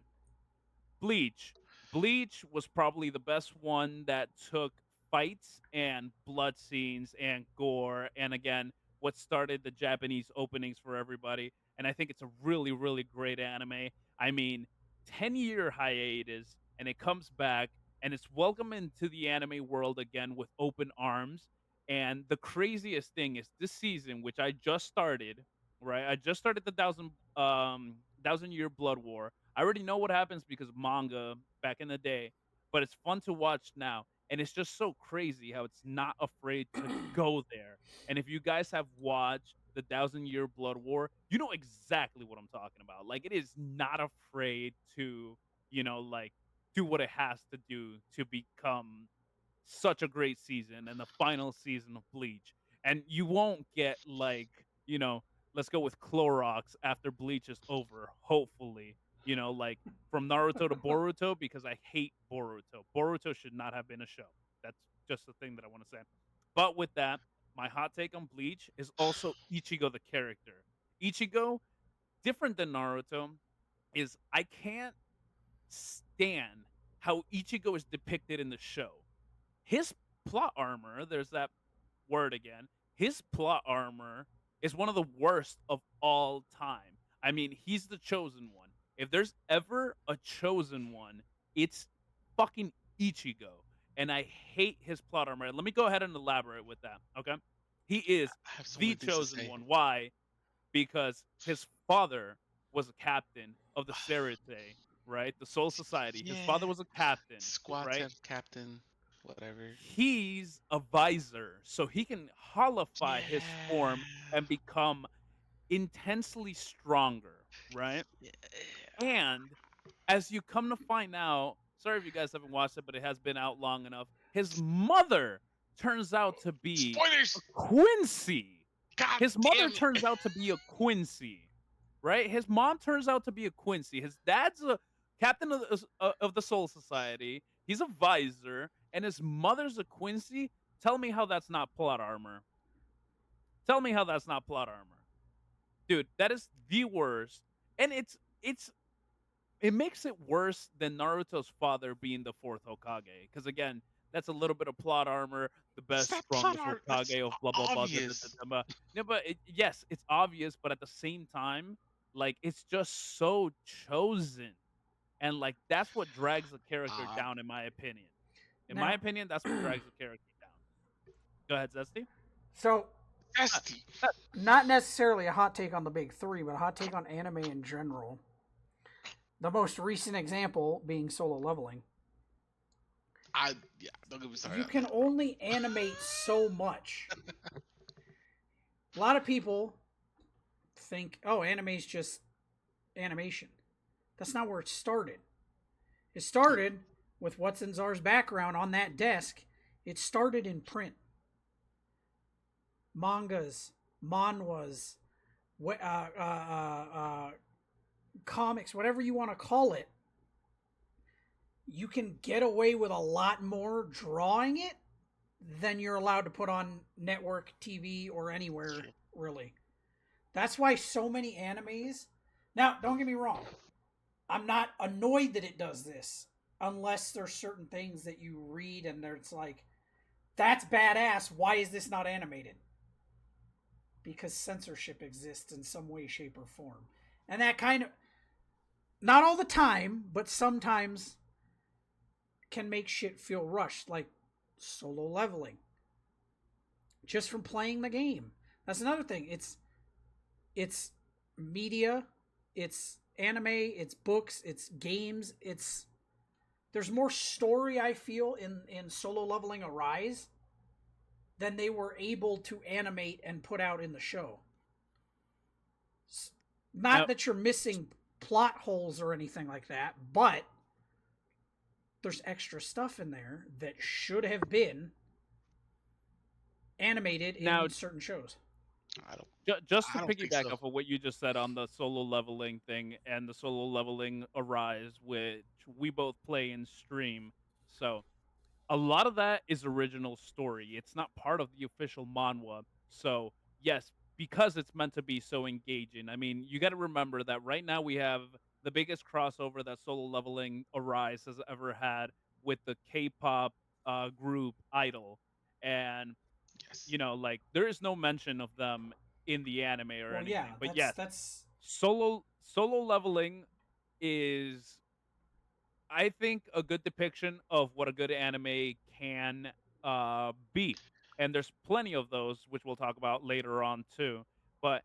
Bleach. Bleach was probably the best one that took fights and blood scenes and gore, and again, what started the Japanese openings for everybody. And I think it's a really, really great anime. I mean, 10-year hiatus, and it comes back, and it's welcome into the anime world again with open arms. And the craziest thing is this season, which I just started, right? I just started the thousand year blood war. I already know what happens because of manga back in the day, but it's fun to watch now. And it's just so crazy how it's not afraid to go there. And if you guys have watched the Thousand Year Blood War, you know exactly what I'm talking about. Like, it is not afraid to, like, do what it has to do to become such a great season and the final season of Bleach. And you won't get, like, let's go with Clorox after Bleach is over, hopefully. Like, from Naruto to Boruto, because I hate Boruto. Boruto should not have been a show. That's just the thing that I want to say. But with that, my hot take on Bleach is also Ichigo the character. Ichigo, different than Naruto, is I can't stand how Ichigo is depicted in the show. His plot armor, there's that word again. His plot armor is one of the worst of all time. I mean, he's the chosen one. If there's ever a chosen one, it's fucking Ichigo. And I hate his plot armor. Let me go ahead and elaborate with that, okay? He is I have so the many things to chosen say. one. Why? Because his father was a captain of the Serite, right? The Soul Society. His father Yeah, was a captain, squad right? captain, whatever. He's a visor, so he can holify his Yeah. form and become intensely stronger, right? Yeah. And as you come to find out, sorry if you guys haven't watched it, but it has been out long enough. His mother turns out to be a Spoilers! Quincy. God His mother damn it! turns out to be a Quincy, right? His mom turns out to be a Quincy. His dad's a captain of the Soul Society. He's a visor, and his mother's a Quincy. Tell me how that's not plot armor. Tell me how that's not plot armor, dude. That is the worst, and it makes it worse than Naruto's father being the fourth Hokage. Because again, that's a little bit of plot armor. The It's best, not plot strongest art. That's Hokage of blah blah blah. Da, da, da, obvious. da, blah. No, but yes, it's obvious. But at the same time, like, it's just so chosen, and like that's what drags the character Uh, down, in my opinion. In my Now, opinion, that's what drags the character down. Go ahead, Zesty. so uh, Zesty. not necessarily a hot take on the big three, but a hot take on anime in general. The most recent example being Solo Leveling. Yeah, don't get me started. You on can that. only animate so much. A lot of people think, oh, anime's just animation. That's not where it started. It started with what's in Czar's background on that desk. It started in print. Mangas, manhwas, comics, whatever you want to call it. You can get away with a lot more drawing it than you're allowed to put on network TV or anywhere, really. That's why so many animes. Now, don't get me wrong. I'm not annoyed that it does this, unless there's certain things that you read and it's like, that's badass. Why is this not animated? Because censorship exists in some way, shape, or form. And that kind of, not all the time, but sometimes can make shit feel rushed, like Solo Leveling. Just from playing the game. That's another thing. It's media, it's anime, it's books, it's games, there's more story, I feel, in Solo Leveling Arise than they were able to animate and put out in the show. Not Now, that you're missing plot holes or anything like that, but there's extra stuff in there that should have been animated now, in certain shows. I don't. just to I don't think piggyback so. off of what you just said on the solo leveling thing and the solo leveling Arise, which we both play and stream. So a lot of that is original story. It's not part of the official manhwa. So yes, because it's meant to be so engaging. I mean, you got to remember that right now we have the biggest crossover that solo leveling Arise has ever had with the K-pop group Idol, and Yes. like, there is no mention of them in the anime or Well, yeah, anything. But yes, that's solo leveling is I think a good depiction of what a good anime can be, and there's plenty of those, which we'll talk about later on too. But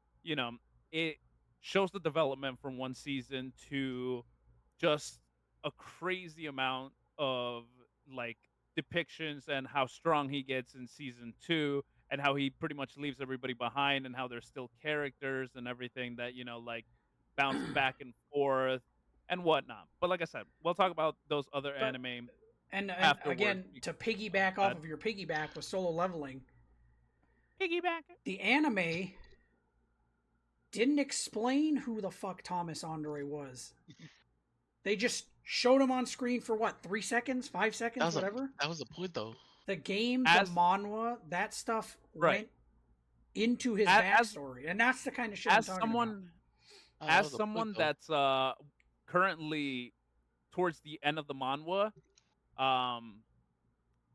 it shows the development from one season to just a crazy amount of like depictions and how strong he gets in season two and how he pretty much leaves everybody behind and how there's still characters and everything that like bounce back and forth and whatnot. But like I said, we'll talk about those other But anime and afterwards. again, to piggyback off of your piggyback with Solo Leveling, Piggyback. the anime didn't explain who the fuck Thomas Andre was. They just showed him on screen for what, 3 seconds, 5 seconds, whatever. That was the point, though. The game, As- the manhwa, that stuff Right. went into his As- backstory, and that's the kind of shit I'm as talking someone Oh, that as was the point, someone though. that's currently towards the end of the manhwa,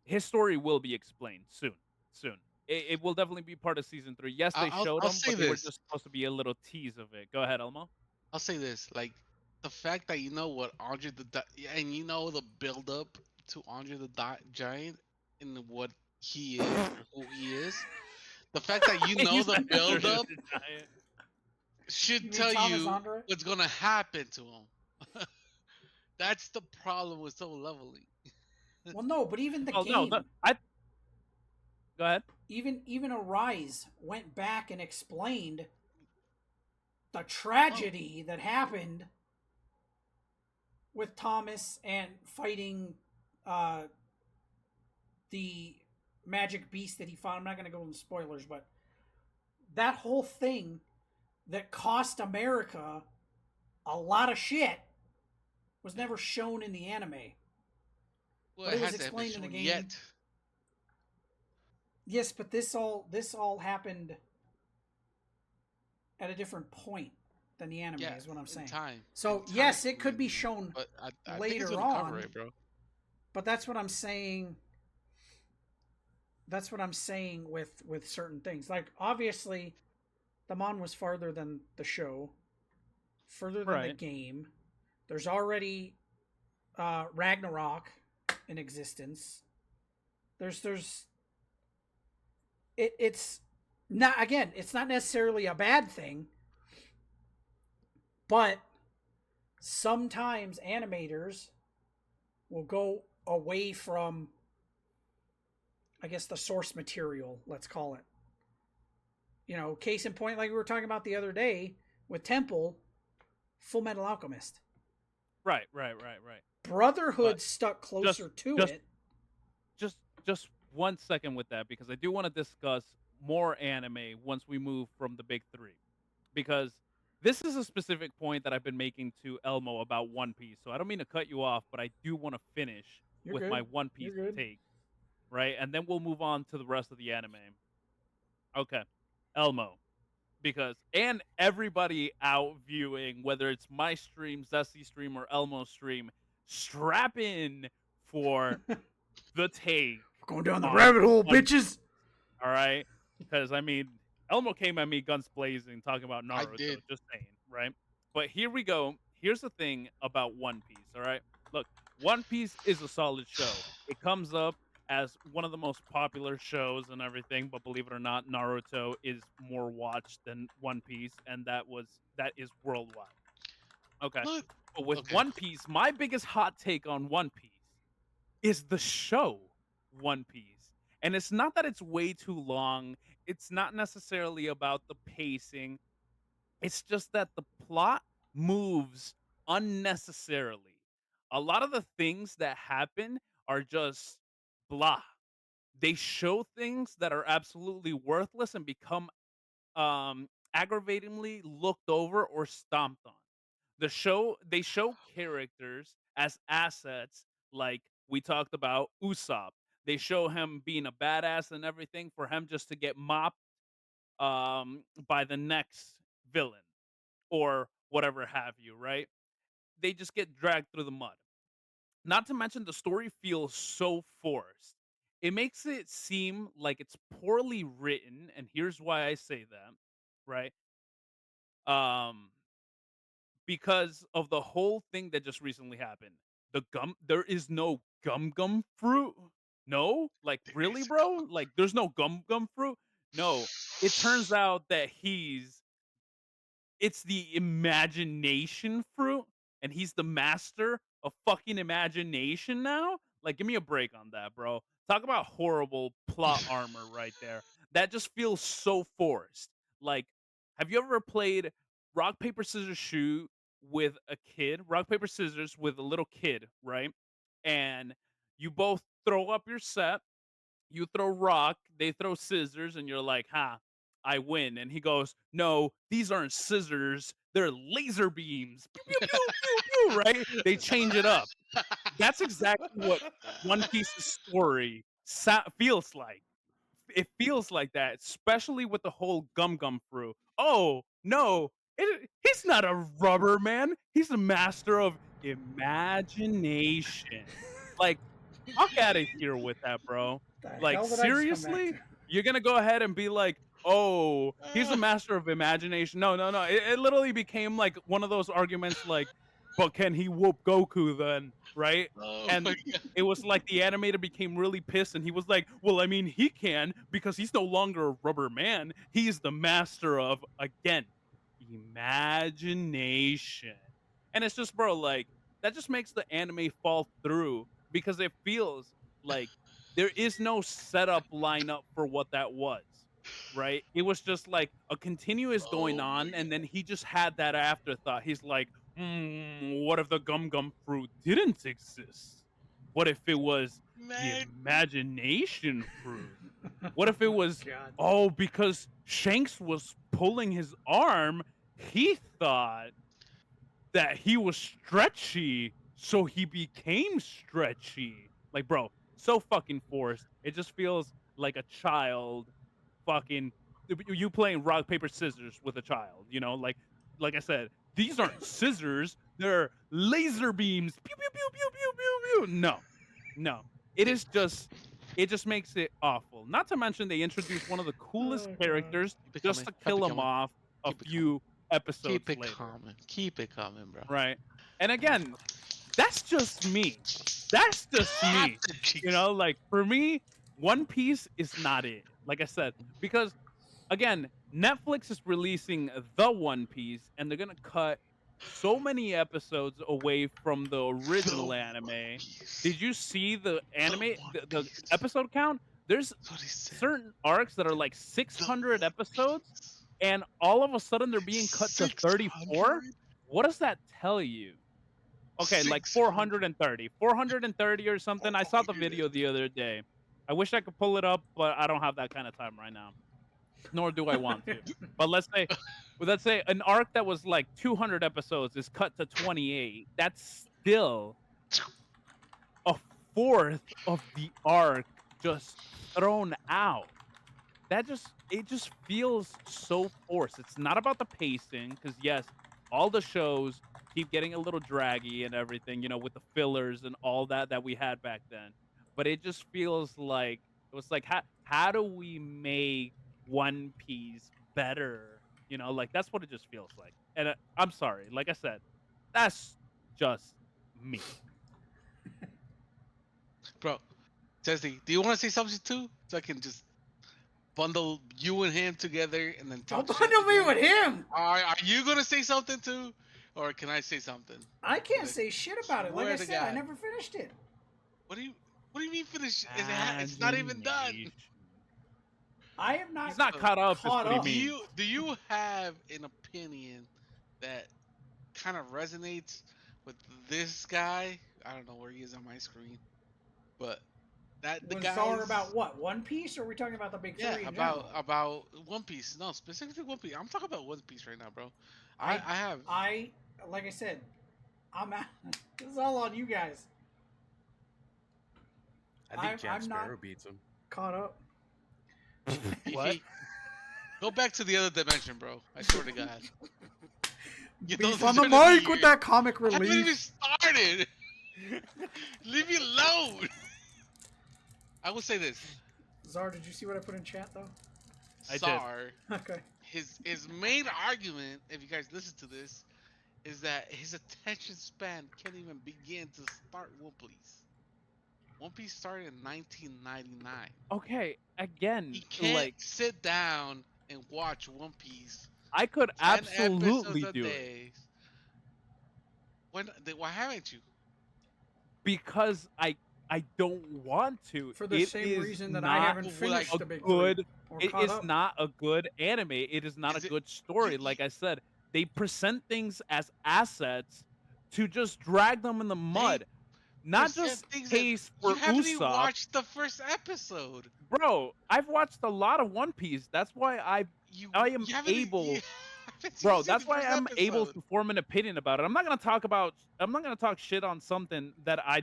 his story will be explained soon. It will definitely be part of season 3. Yes, they I'll- showed I'll him, say but they were this. just supposed to be a little tease of it. Go ahead, Elmo. I'll say this: like the fact that you know what Andre and you know the build up to Andre the Giant and what he is, or who he is. The fact that you know You the said build Andre up the Giant. should You mean tell Thomas you Andre? what's gonna happen to him. That's the problem with Soul Leveling. Well, no, but even the Oh no, game, go ahead. even Arise went back and explained the tragedy that happened with Thomas and fighting the magic beast that he found. I'm not going to go into spoilers, but that whole thing that cost America a lot of shit was never shown in the anime. Well, But it it was hasn't been explained in the shown game. yet. Yes, but this all happened at a different point than the anime, Yeah, is what I'm in saying. time. So In time, yes, it could be maybe, shown, but I think later it's gonna cover on. it, bro. but that's what I'm saying. That's what I'm saying with certain things. Like obviously, the mon was farther than the show, further than the Right. game. There's already Ragnarok in existence. It's not, again, it's not necessarily a bad thing, but sometimes animators will go away from, I guess, the source material, let's call it. Case in point, like we were talking about the other day with Temple, Full Metal Alchemist. Right. Brotherhood But stuck closer to just- it. Just 1 second with that because I do want to discuss more anime once we move from the big 3. Because this is a specific point that I've been making to Elmo about One Piece. So I don't mean to cut you off, but I do want to finish You're with good. my One Piece You're good. take, right? And then we'll move on to the rest of the anime. Okay. Elmo. And everybody out viewing, whether it's my stream, Zesty stream, or Elmo stream, strap in for the take. Going down the on rabbit hole, One bitches. All right, because I mean, Elmo came at me guns blazing, talking about I Naruto. did. Just saying, right? But here we go. Here's the thing about One Piece. All right, look, One Piece is a solid show. It comes up as one of the most popular shows and everything, but believe it or not, Naruto is more watched than One Piece, and that is worldwide. Okay, Look, but with okay. One Piece, my biggest hot take on One Piece is the show One Piece. And it's not that it's way too long. It's not necessarily about the pacing. It's just that the plot moves unnecessarily. A lot of the things that happen are just blah. They show things that are absolutely worthless and become aggravatingly looked over or stomped on. They show characters as assets, like we talked about Usopp. They show him being a badass and everything for him just to get mopped by the next villain or whatever have you, right? They just get dragged through the mud. Not to mention the story feels so forced. It makes it seem like it's poorly written, and here's why I say that, right? Um because of the whole thing that just recently happened. There is no gum fruit. No, like There really, is a bro? Like there's no gum fruit. No, it turns out that it's the imagination fruit, and he's the master of fucking imagination now. Like, give me a break on that, bro. Talk about horrible plot armor right there. That just feels so forced. Like, have you ever played rock paper scissors shoot with a kid? Rock paper scissors with a little kid, right? And you both throw up your set, you throw rock, they throw scissors, and you're like, "Ha, I win." And he goes, "No, these aren't scissors. They're laser beams." Pew pew pew pew pew. Right? They change it up. That's exactly what One Piece's story feels like. It feels like that, especially with the whole gum fruit. Oh no, he's not a rubber man. He's a master of imagination. Like, fuck out of here with that, bro. The Like, hell did I just come back seriously? to? You're gonna go ahead and be like, oh, he's a master of imagination. No, no, no. It literally became like one of those arguments like, but can he whoop Goku then? Right? Oh And my god. it was like the animator became really pissed and he was like, well, I mean, he can because he's no longer a rubber man. He's the master of, again, imagination. And it's just, bro, like, that just makes the anime fall through because it feels like there is no setup lineup for what that was, right? It was just like a continuous going Oh my on, and god. then he just had that afterthought. He's like, what if the gum fruit didn't exist? What if it was the Man. imagination fruit? What if it was, God. oh, because Shanks was pulling his arm, he thought that he was stretchy, so he became stretchy. Like, bro, so fucking forced. It just feels like a child fucking you playing rock paper scissors with a child, you know? Like I said, these aren't scissors, they're laser beams. Pew pew pew pew pew pew pew. No. No. It just makes it awful. Not to mention they introduced one of the coolest Oh, God. characters Keep it just coming. to Keep kill it him coming. off a Keep it coming. few episodes Keep it later. coming. Keep it coming, bro. Right. And again, that's just me. That's just me. You know, like for me, One Piece is not it. Like I said, because again, Netflix is releasing the One Piece and they're going to cut so many episodes away from the original The anime. One Piece. Did you see the anime, One the Piece. episode count? There's That's what he said. certain arcs that are like The 600 One episodes, Piece. and all of a sudden they're being cut to 34. 600? What does that tell you? Okay, like 600. 430 or something. I saw the 400. video the other day. I wish I could pull it up, but I don't have that kind of time right now. Nor do I want to. But let's say an arc that was like 200 episodes is cut to 28. That's still a fourth of the arc just thrown out. It just feels so forced. It's not about the pacing, because yes, all the shows keep getting a little draggy and everything, you know, with the fillers and all that we had back then. But it just feels like it was like how do we make One Piece better? You know, like that's what it just feels like. And I'm sorry, like I said, that's just me. Bro, Tessie, do you want to say something too? So I can just bundle you and him together and then talk Don't shit bundle me again? with him. Are you gonna say something too, or can I say something? I can't say shit about it. Like I Swear to said, I God. never finished it. What do you mean finish? It's not even done. Imagination. I am not. He's not caught up. Caught is what up. he means. Do you have an opinion that kind of resonates with this guy? I don't know where he is on my screen, but that the Was guy talking about what? One Piece, or are we talking about the big three? yeah in general? about One Piece. No, specifically One Piece. I'm talking about One Piece right now, bro. I have Like I said, I'm out. This is all on you guys. I think I'm Jack not- Sparrow beats him. Caught up. What? Go back to the other dimension, bro. I swear to God. You Beef don't on the deserve to be mic with here. that comic I haven't even relief. started. Leave me alone. I will say this. Zar, did you see what I put in chat though? I did. Sar, Okay. his main argument, if you guys listen to this, is that his attention span can't even begin to start One Piece. One Piece started in 1999. Okay, again, He can't like sit down and watch One Piece I could 10 episodes absolutely a do it day. Why haven't you? because I don't want to. For the It same is reason that I not haven't Well, like, finished a the big good. three or It caught is up. not a good anime. It is not Is a it? good story. You, Like I said, they present things as assets to just drag them in the mud. Not present just things that case you for haven't even Usopp, watched the first episode. bro. I've watched a lot of One Piece. That's why I am You haven't able, haven't bro. seen That's the why first I'm able episode. to form an opinion about it. I'm not gonna talk shit on something that I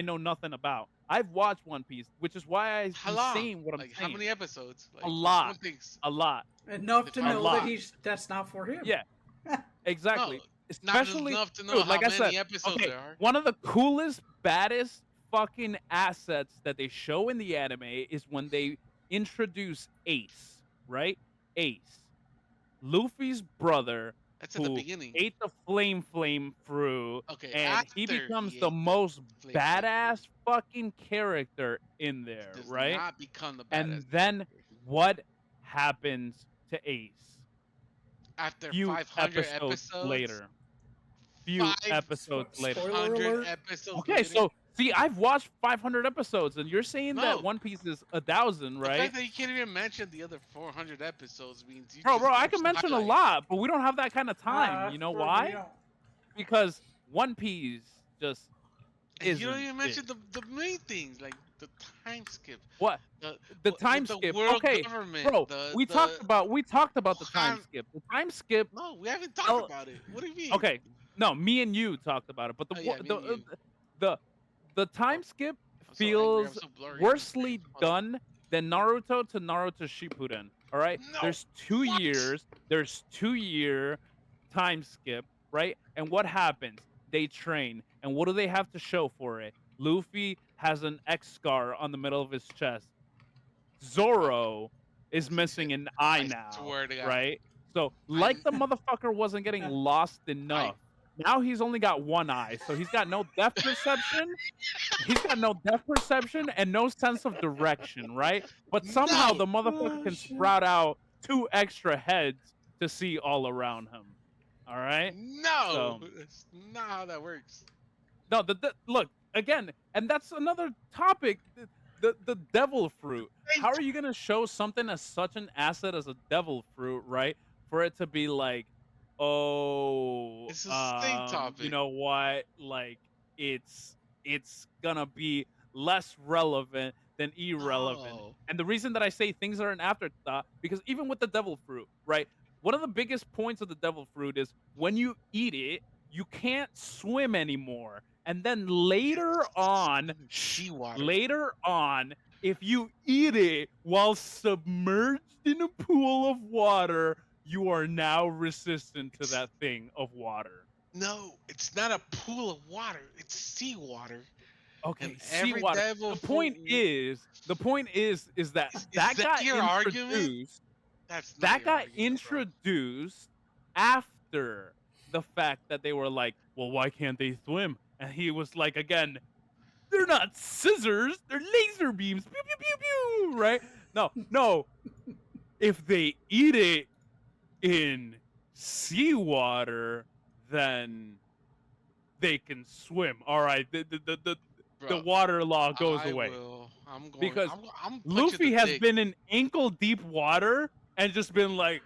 know nothing about. I've watched One Piece, which is why How I'm long? saying what I'm Like how saying. many episodes? A Like lot, one thing's a lot, Enough to a define know that lot. that's not for him. Yeah, no, exactly. not Especially, enough to know dude, how like I said, many episodes okay, there are. one of the coolest, baddest fucking assets that they show in the anime is when they introduce Ace, right? Ace, Luffy's brother, That's at the who beginning. ate the flame fruit, Okay, and he after becomes he the ate the most flame fruit, badass fucking character in he there, does right? not become the badass And then character. what happens to Ace? After Few 500 episodes episodes, later. Few episodes later. Spoiler 500 alert. episodes Okay, later. so see, I've watched 500 episodes, and you're saying that No, One Piece is 1,000, the right? fact that you can't even mention the other 400 episodes means you Bro, just I watched can the mention a highlights. lot, but we don't have that kind of time. You know Bro, we why? don't. Because One Piece just And you don't isn't even it. mention the main things like the time skip, What? the The with time the skip. world Okay, government, bro, we talked about the time Han- skip. The time skip. No, we haven't talked Well, about it. What do you mean? okay, no, me and you talked about it, but Oh yeah, me and you. the the Oh, time skip I'm so angry. I'm feels so blurry on the screen. worsely Hold on. done than Naruto to Naruto Shippuden. All right, No. there's 2 What? years. There's 2 year time skip, right? And what happens? They train, and what do they have to show for it? Luffy has an X scar on the middle of his chest. Zoro is missing an eye I now, swear to God. right? So, like the motherfucker wasn't getting lost enough. Now he's only got one eye, so he's got no depth perception. He's got no depth perception and no sense of direction, right? But somehow No. the motherfucker Oh, can shit. sprout out 2 extra heads to see all around him. All right? No, So- that's not how that works. No, look again, and that's another topic. The devil fruit. How are you gonna show something as such an asset as a devil fruit, right? For it to be like, oh, It's a same topic. you know what? Like, it's gonna be less relevant than irrelevant. No. And the reason that I say things are an afterthought, because even with the devil fruit, right? One of the biggest points of the devil fruit is when you eat it, you can't swim anymore. And then later on, Seawater. if you eat it while submerged in a pool of water, you are now resistant to that thing of water. No, it's not a pool of water. It's seawater. Okay, And every seawater. devil The point fruit- is that Is that that got your argument? introduced. That's not That your got argument, bro. introduced after the fact that they were like, well, why can't they swim? And he was like, again, they're not scissors, they're laser beams. Pew, pew, pew, pew, right? No. If they eat it in seawater, then they can swim. All right, the Bro, water law goes I away. will. I'm going. Because I'm punching Luffy the has dick. been in ankle deep water and just been like,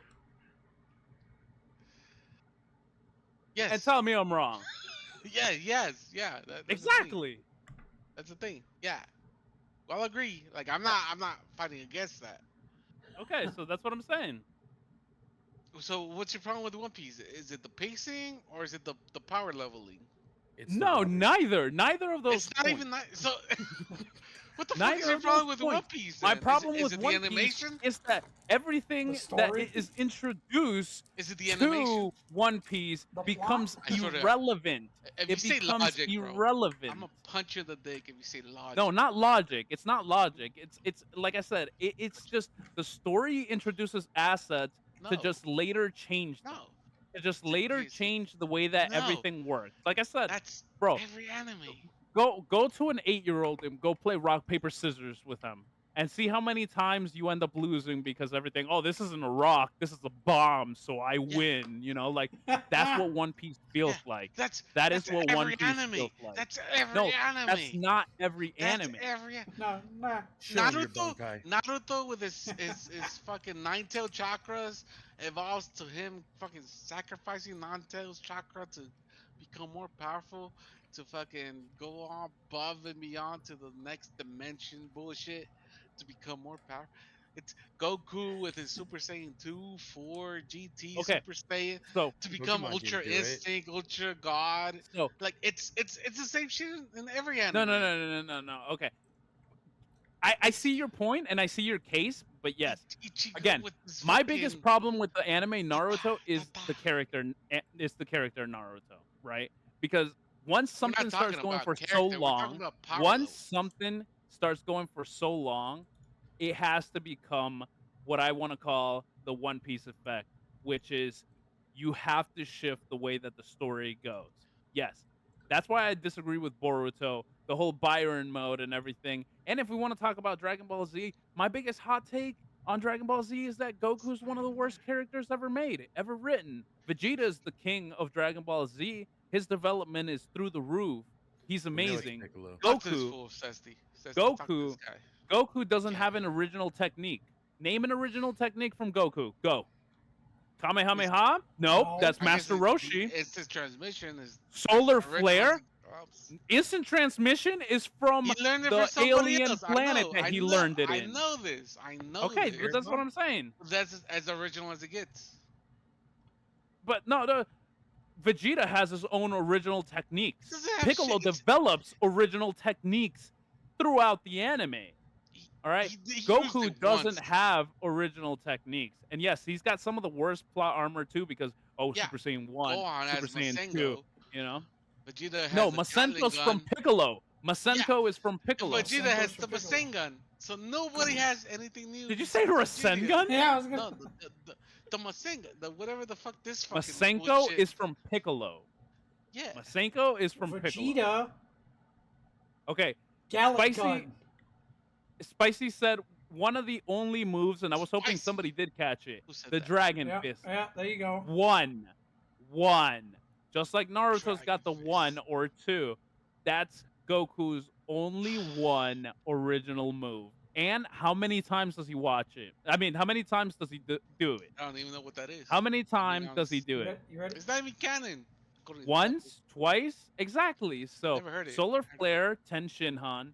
Yes. and tell me I'm wrong. Yeah. Yes. Yeah. That's the thing. Exactly. That's the thing. Yeah. I'll agree. Like I'm not fighting against that. Okay, so that's what I'm saying. So what's your problem with One Piece? Is it the pacing or is it the power leveling? It's the No, water. neither of those. It's not points. even that. So what the fuck Neither is your of problem those with One points. Piece? My then? problem is with it One the Piece animation? is that everything that story? is introduced Is it the animation? to One Piece The plot? becomes I swear to God. irrelevant. If you It say becomes logic, bro, irrelevant. I'm gonna punch you in the dick if you say logic. No, not logic. It's not logic. It's like I said. It's just the story introduces assets to No. just later change them. No. to just later Yes. change the way that No. everything works. Like I said, That's bro, every anime. go to an 8-year-old and go play rock paper scissors with them and see how many times you end up losing because everything, oh, this isn't a rock, this is a bomb, so I win. Like that's what One Piece feels like. That's That is what One every Piece anime. feels like. That's every No, anime. that's not every That's anime. every No, nah. Show 'em your Naruto. Bunkai. Naruto with his fucking nine-tailed chakras evolves to him fucking sacrificing nine-tailed chakra to become more powerful, to fucking go on above and beyond to the next dimension bullshit to become more powerful. It's Goku with his Super Saiyan 2, 4, GT, Okay, Super Saiyan so to become Pokemon Ultra didn't do it. Instinct, Ultra God. so Like it's the same shit in every no, anime. no, no, no, no, no, no. Okay, I see your point and I see your case, but yes, Ichigo again, with his my biggest fucking- problem with the anime Naruto is the character Naruto, right? Because once We're not something starts talking going about for so character, we're talking long, about power once levels. something starts going for so long, it has to become what I want to call the One Piece effect, which is you have to shift the way that the story goes. Yes, that's why I disagree with Boruto, the whole Byron mode and everything. And if we want to talk about Dragon Ball Z, my biggest hot take on Dragon Ball Z is that Goku's one of the worst characters ever made, ever written. Vegeta is the king of Dragon Ball Z. His development is through the roof. He's We know it's amazing. Piccolo. Talk to this Goku, fool, Cesty. Talk to this guy. Goku doesn't have an original technique. Name an original technique from Goku. Go. Kamehameha? Nope, No. that's I guess Master Roshi. It's his transmission. Is Solar original flare? drops. Instant transmission is from He learned it the from somebody alien else. planet that he learned it I in. know this. I know Okay, this. but that's what I'm saying. That's as original as it gets. But no, Vegeta has his own original techniques. Doesn't have Piccolo shit. develops original techniques throughout the anime. All right, He used Goku it doesn't once. have original techniques, and yes, he's got some of the worst plot armor too. Because Yeah, Super Saiyan 1, Gohan Super has Saiyan 2, Masengo. you know. Vegeta has No, a Gatling Masenko's from gun. Piccolo. Masenko is from Piccolo. Vegeta Masenko's has from the Piccolo. Rasengan. So nobody has anything new. Did you say besides Vegeta. Rasengan? Yeah, I was gonna. No, the Masenga, the whatever the fuck this fucking Masenko bullshit. is from Piccolo. Yeah. Masenko is from Piccolo. Vegeta, Okay, Gallic Spicy- Gun. Spicy said one of the only moves, and I was hoping Spicy. somebody did catch it. Who said The that? Dragon Yeah, Fist. yeah, there you go. One. Just like Naruto's got the Dragon one Fist. or two. That's Goku's only one original move. And how many times does he watch it? I mean, how many times does he do it? I don't even know what that is. How many times does he honest. do You it? ready? You ready? It's not even canon. according to Once, twice, exactly. So Never heard it. Solar Heard it. Flare, Ten Shinhan,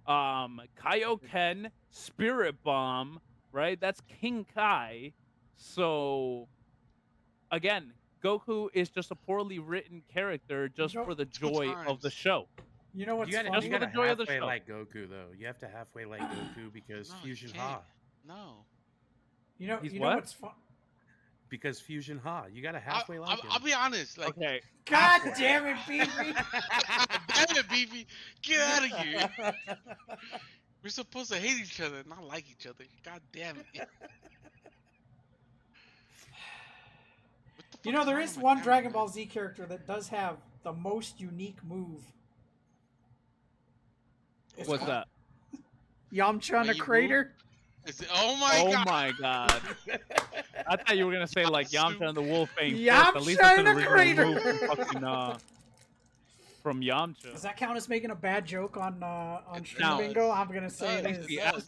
Kaioken, Spirit Bomb, right? That's King Kai. So again, Goku is just a poorly written character just know, for the two joy of the times. show. You know what's You gotta, funny? you for the gotta joy of the halfway show. like Goku though. You have to halfway like Goku because No, you Fusion can't. Ha. No. You know, He's you know what? what's fun? Because Fusion Ha. You gotta halfway like him. I'll be honest. Like, Okay. God halfway. damn it, Beefy! damn it, Beefy, get out of here. We're supposed to hate each other, not like each other. God damn it. What the You fuck know, there wrong is with one my Dragon camera, Ball Z character that does have the most unique move. It's What's called that? Yamcha in When a you crater. Is it, oh my Oh god. my god. I thought you were gonna say like Yamcha and the Wolfang Fist. Yamcha At least that's in an a original move crater. from fucking from Yamcha. Does that count as making a bad joke on Stream does. Bingo? I'm gonna say It it does, is. Yeah. does.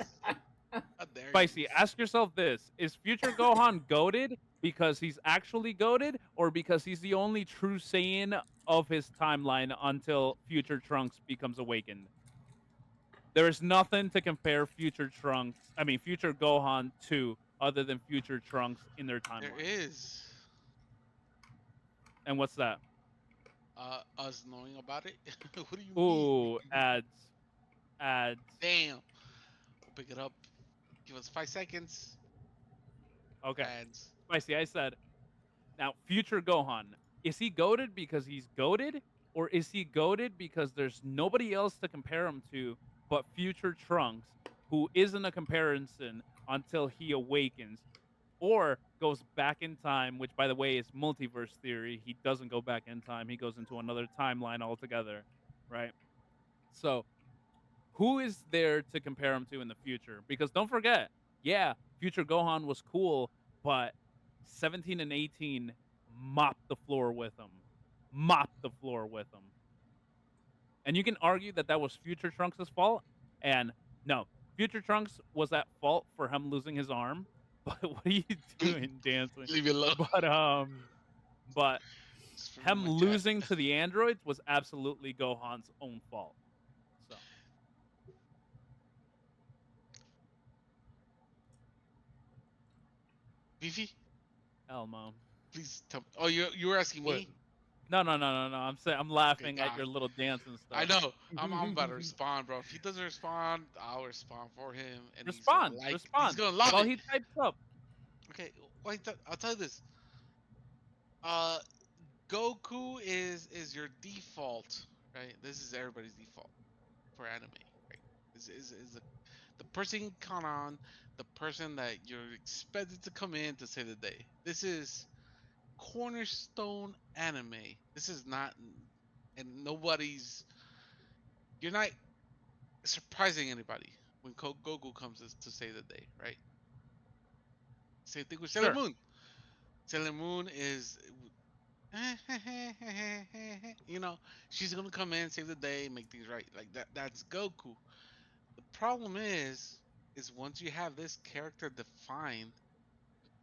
How dare you. Spicy, ask yourself this. Is future Gohan goated because he's actually goated, or because he's the only true Saiyan of his timeline until future Trunks becomes awakened? There is nothing to compare future Gohan to other than future Trunks in their There timeline. is. And what's that? Us knowing about it. What do you Ooh, mean? ads. Damn. We'll pick it up. Give us 5 seconds. Okay. Ads. Spicy, I said. Now, future Gohan, is he goaded because he's goaded, or is he goaded because there's nobody else to compare him to but future Trunks, who isn't a comparison until he awakens? or goes back in time, which by the way is multiverse theory. He doesn't go back in time. He goes into another timeline altogether, right? So, who is there to compare him to in the future? Because don't forget, yeah, future Gohan was cool, but 17 and 18 mopped the floor with him. Mopped the floor with him. And you can argue that that was Future Trunks' fault. And no, Future Trunks was at fault for him losing his arm. But what are you doing, dancing? Leave it alone. But Just remove him my cat. losing to the androids was absolutely Gohan's own fault. So Vivi, Elmo. please tell me. Oh, you were asking What? me? No. I'm saying I'm Okay, laughing at God. your little dance and I stuff. know. I'm about to respond, bro. If he doesn't respond, I'll respond for him, and Respond. he's Respond. gonna love While it. he types up. Okay, wait. I'll tell you this. Uh, Goku is your default, right? This is everybody's default for anime, right? Is the person you count on, the person that you're expected to come in to save the day. This is cornerstone anime. This is not, and nobody's. You're not surprising anybody when Goku comes to save the day, right? Same thing with Sailor Sure. Moon. Sailor Moon is, you know, she's gonna come in, save the day, make things right. Like that. That's Goku. The problem is once you have this character defined,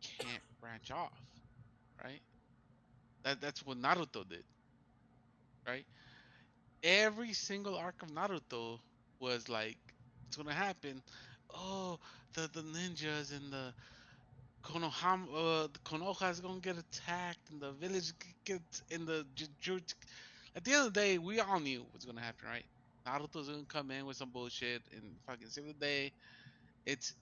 you can't branch off, right? That's what Naruto did, right? Every single arc of Naruto was like, what's gonna happen? Oh, the ninjas and the the Konoha is gonna get attacked, and the village get in the At the end of the day, we all knew what's gonna happen, right? Naruto's gonna come in with some bullshit and fucking save the day. It's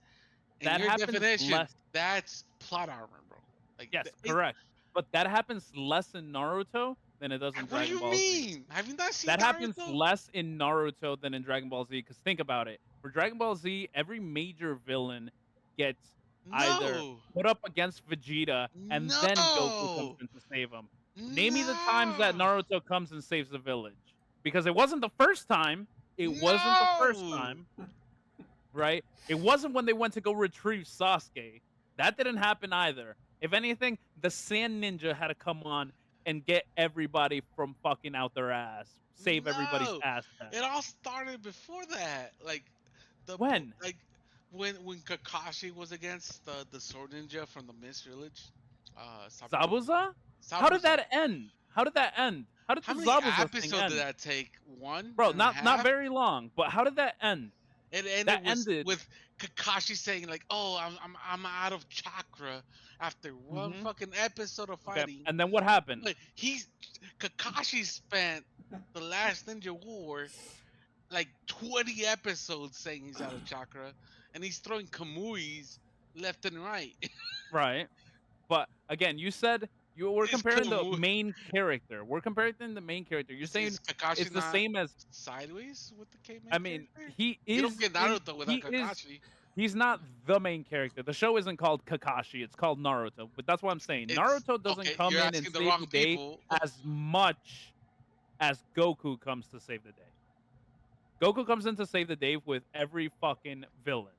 in That your happens definition, less. that's plot armor, bro. Like Yes, correct. But that happens less in Naruto than it does in what do Dragon you Ball Z. mean? Have you not seen That happens Naruto? less in Naruto than in Dragon Ball Z. Because think about it. For Dragon Ball Z, every major villain gets either No, put up against Vegeta and then Goku comes no, in to save him. Name me the times that no, Naruto comes and saves the village. Because it wasn't the first time. It wasn't the first no. time, right? It wasn't when they went to go retrieve Sasuke. That didn't happen either. If anything, the Sand Ninja had to come on and get everybody from fucking out their ass, save everybody's No, ass back. it all started before that. Like When? like when Kakashi was against the Sword Ninja from the Mist Village, Sabuto, Zabuza? How did Sabuza. that end? How did that end? How did How the many Zabuza thing episodes did end? that take? One Bro, and a not half. very long, but how did that end? It ended That ended. with Kakashi saying like, "Oh, I'm out of chakra after one Hmm. fucking episode of Okay, fighting." and then what happened? Like Kakashi spent the last Ninja War like 20 episodes saying he's out of chakra, and he's throwing Kamuis left and right. Right. But again, you said you were Is comparing the Kamui main character. We're comparing the main character. You're saying is Kakashi it's the not same as. sideways with the I main mean, character? he You don't is get in. Naruto without He is. Kakashi. He's not the main character. The show isn't called Kakashi. It's called Naruto. But that's what I'm saying. It's Naruto doesn't okay. come You're in and asking the save wrong the day people. as much as Goku comes to save the day. Goku comes in to save the day with every fucking villain.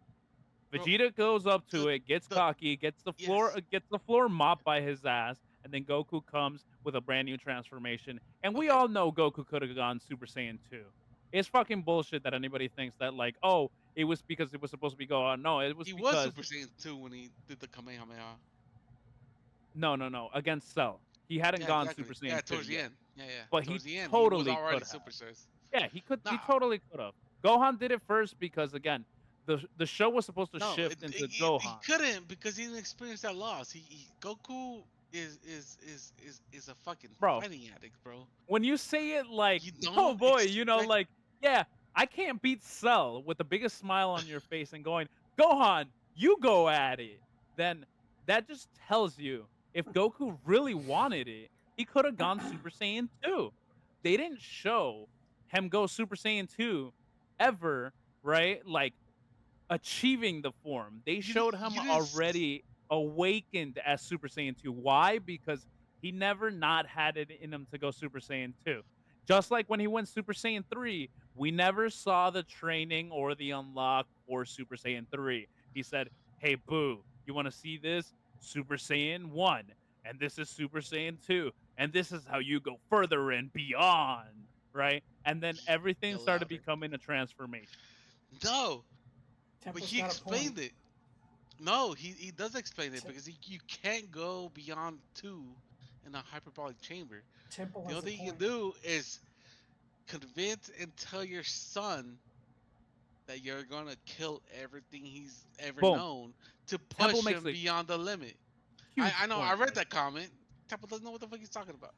Bro, Vegeta goes up the to it, gets the cocky, yes. gets the floor mopped by his ass, and then Goku comes with a brand new transformation. And we Okay. all know Goku could have gone Super Saiyan 2. It's fucking bullshit that anybody thinks that like, oh, it was because it was supposed to be Gohan. No, it was He was because Super Saiyan 2 when he did the Kamehameha. no, against Cell. He hadn't Yeah, gone exactly. Super Yeah, Saiyan 2 towards the yet. end. Yeah. But he Towards the end, he was totally already could have. Super Saiyan. Yeah, he Nah, totally could have. Gohan did it first because again, the show was supposed to no, shift into he Gohan. couldn't because he didn't experience that loss. Goku is a fucking Bro, fighting addict, bro. when you say it like, You oh don't boy, expect. like, yeah, I can't beat Cell with the biggest smile on your face and going, Gohan, you go at it, then that just tells you if Goku really wanted it, he could have gone Super Saiyan 2. They didn't show him go Super Saiyan 2 ever, right? Like achieving the form. They showed him You didn't. already awakened as Super Saiyan 2. Why? Because he never not had it in him to go Super Saiyan 2. Just like when he went Super Saiyan 3, we never saw the training or the unlock for Super Saiyan 3. He said, "Hey, Boo, you want to see this? Super Saiyan 1, and this is Super Saiyan 2, and this is how you go further and beyond." Right? And then everything Yell started louder. becoming a transformation. No, but Temple's he got a point. explained it. No, he does explain it Te- because you can't go beyond 2 in a hyperbolic chamber. Temple The has only a thing you can point. do is convince and tell your son that you're gonna kill everything he's ever Boom. known to Temple push makes him a beyond the limit. huge I know, I point read right that there. comment. Temple doesn't know what the fuck he's talking about.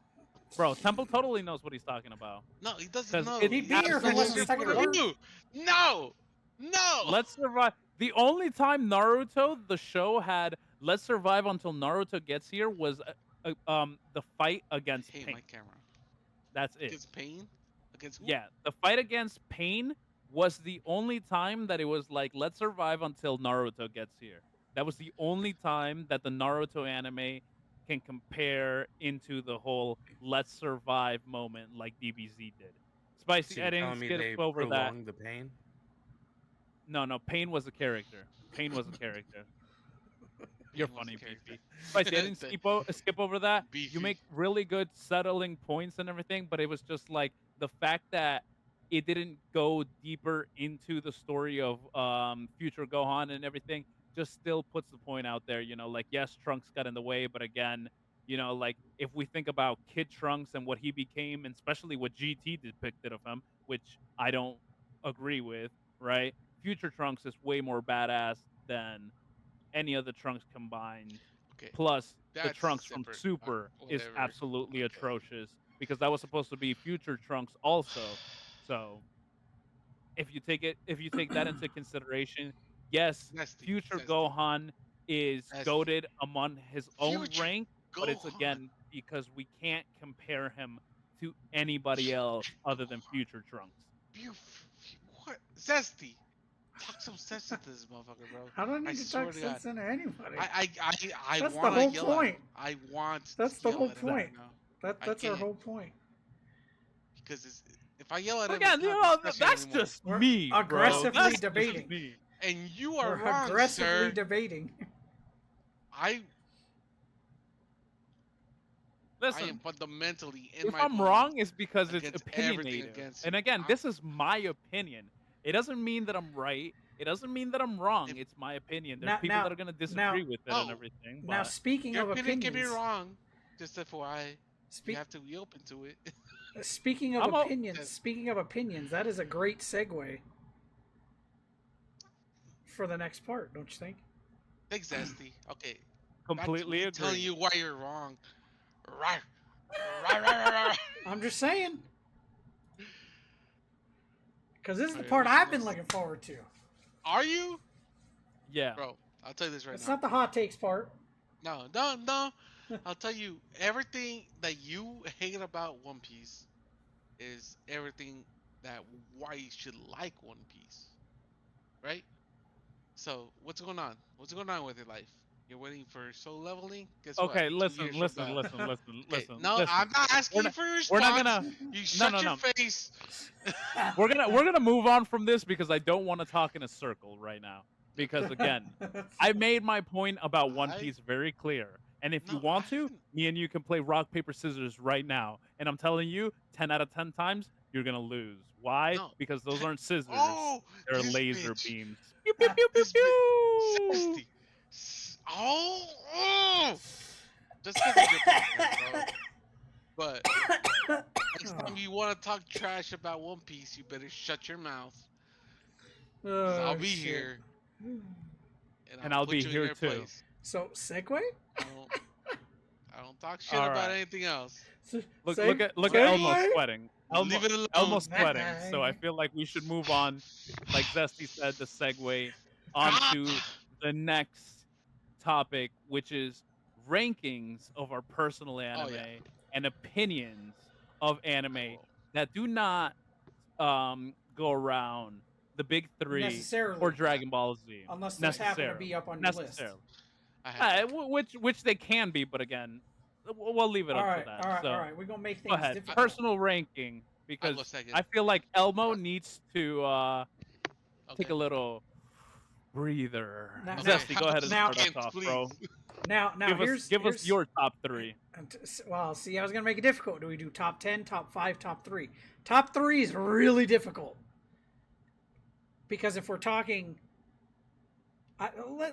Bro, Temple totally knows what he's talking about. No, he doesn't 'Cause know. it He'd He be here just if he knows wasn't his absolutely stuck in point of Earth. view. No, no. Let's Survive. The only time Naruto, the show, had Let's Survive Until Naruto Gets Here was the fight against Hey, Pain. my camera. That's it. Against Pain? Against who? Yeah, the fight against Pain was the only time that it was like Let's Survive Until Naruto Gets Here. That was the only time that the Naruto anime can compare into the whole Let's Survive moment like DBZ did. Spicy, So I you're didn't telling me skip they over that. prolonged the pain? No, Pain was a character. Pain was a character. You're Pain was the funny, character. BP. Spicy, I didn't The skip over that. You Beefy. make really good settling points and everything, but it was just like the fact that it didn't go deeper into the story of future Gohan and everything just still puts the point out there, like yes, Trunks got in the way, but again, like if we think about Kid Trunks and what he became, and especially what GT depicted of him, which I don't agree with, right? Future Trunks is way more badass than any of the Trunks combined. Okay, Plus, the that's Trunks from separate. Super is Whatever. absolutely Okay. atrocious because that was supposed to be Future Trunks also. So if you take that into consideration, yes, Nasty. Future Nasty. Gohan is Nasty. goaded among his own Future rank, but it's Gohan. again because we can't compare him to anybody else other than Future Trunks. What? Zesty. Talk some sense into this motherfucker, bro. How do I I need to swear talk to God. sense into anybody? I That's the want to whole yell at him. point. I want That's to the yell whole at him point. right now. I That's our can't. whole point. Because if I yell at him, Again, it's not discussion that's anymore. just We're me, bro. aggressively That's just debating. me. And you are We're wrong, aggressively sir. debating. I Listen, am fundamentally in if my I'm mind wrong, it's because it's against everything opinionated. against And you. again, this is my opinion. It doesn't mean that I'm right. It doesn't mean that I'm wrong. If- It's my opinion. There's people that are gonna disagree with it and Oh, everything. Now, But speaking Your of opinion can be opinions, wrong. Just FYI, you speak, have to be open to it. speaking of I'm a- opinions, that is a great segue for the next part, don't you think? Thanks, Zesty. Okay. completely Back to me telling agree. you why you're wrong. Right. Right. I'm just saying. Because this is the Alright, part what's- I've been what's- looking forward to. Are you? Yeah. Bro, I'll tell you this right It's now. not the hot takes part. No. I'll tell you, everything that you hate about One Piece is everything that why you should like One Piece. Right? So, what's going on? What's going on with your life? You're waiting for soul leveling? Guess what? Okay, 2 listen, years from listen, now. listen, listen, Okay, listen. no, listen. I'm not asking not- for your we're response. not gonna. You shut no, your no. face. We're gonna move on from this because I don't want to talk in a circle right now. Because again, I made my point about One I- Piece very clear. And if you No, want I to, haven't- me and you can play rock, paper, scissors right now. And I'm telling you, 10 out of 10 times, you're going to lose. Why? No. Because those aren't scissors. Oh, They're this laser bitch. beams. Pew, pew, pew, pew, This pew. Zesty. Oh. Just because of your podcast, bro. But next time you want to talk trash about One Piece, you better shut your mouth. 'Cause I'll be shit. here. And I'll put be you in here your too. place. So, segue? I don't talk shit All about right. anything else. Look Seg- at segue? Elmo sweating. Leave it alone. Elmo's sweating. So I feel like we should move on, like Zesty said, the segue onto the next topic, which is rankings of our personal anime and opinions of anime Cool. that do not go around the big three Necessarily. or Dragon Ball Z. Unless those happen to be up on your list. Necessarily. I had that. which they can be, but again, we'll leave it All up to right, that. all right, So all right. We're gonna make go things ahead, difficult. personal ranking, I'll go because second. I feel like Elmo Uh, needs to take Okay. a little breather. Now- Zesty, go ahead and now- start us off, bro. Now, Give us here's your top three. well. See, I was gonna make it difficult. Do we do top 10, top 5, top 3? Top 3 is really difficult because if we're talking,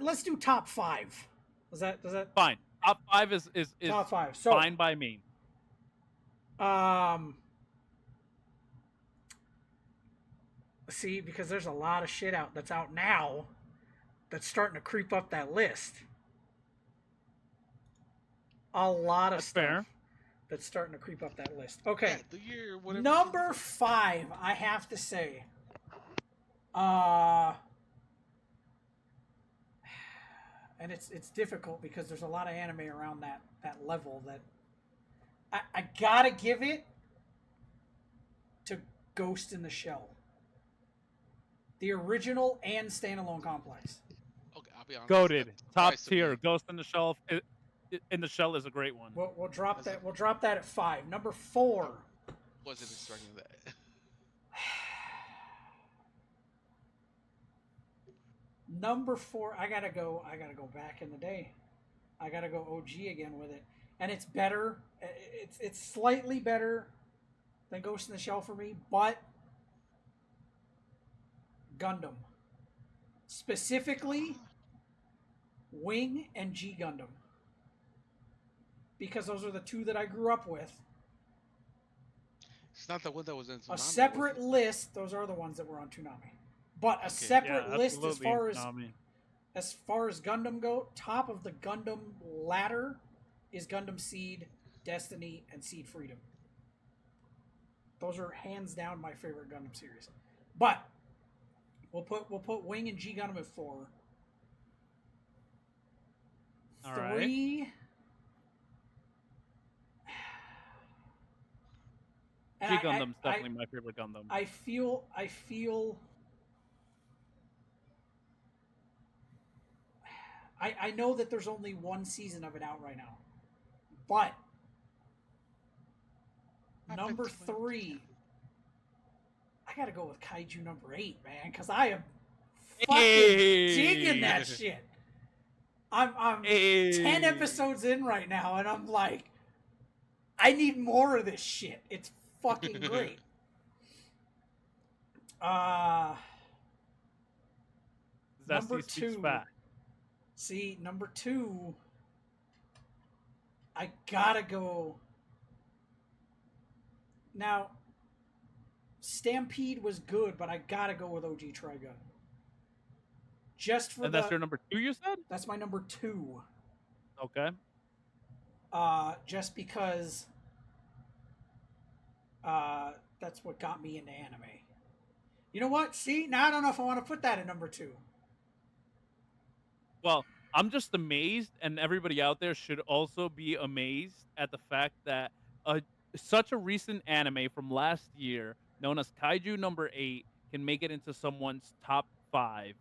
let's do top 5. Does that Fine. Top 5 is top 5? So fine by me. See, because there's a lot of shit out that's out now that's starting to creep up that list. A lot of That's stuff fair. that's starting to creep up that list. Okay. Yeah, the year, whatever. Number 5, I have to say. And it's difficult because there's a lot of anime around that level that I gotta give it to Ghost in the Shell. The original and standalone complex. Okay, I'll be honest. Goated. that's Top surprise to me. tier. Ghost in the Shelf. In the Shell is a great one. We'll drop That's that. We'll drop that at 5. Number 4. Wasn't expecting that. Number 4. I gotta go back in the day. I gotta go OG again with it, and it's better. It's slightly better than Ghost in the Shell for me, but Gundam, specifically Wing and G Gundam, because those are the two that I grew up with. It's not the one that was in Tsunami, A was separate it? list. Those are the ones that were on Toonami, but a Okay. separate Yeah, list absolutely, as far as Gundam go. Top of the Gundam ladder is Gundam Seed, Destiny, and Seed Freedom. Those are hands down my favorite Gundam series. But we'll put Wing and G Gundam at 4. All right. 3. G And Gundam's definitely my favorite Gundam. I feel I know that there's only one season of it out right now. But I number bet 3, I gotta go with Kaiju number 8, man, because I am fucking Hey! digging that shit. I'm Hey! 10 episodes in right now, and I'm like, I need more of this shit. It's fucking great. Zesty number speaks 2. fast. See, number 2, I gotta go. Now, Stampede was good, but I gotta go with OG Trigun. Just for And that's your number 2, you said? that's my number 2. Okay. Just because that's what got me into anime. You know what? See, now I don't know if I want to put that at number 2. Well, I'm just amazed, and everybody out there should also be amazed at the fact that such a recent anime from last year, known as Kaiju number 8, can make it into someone's top 5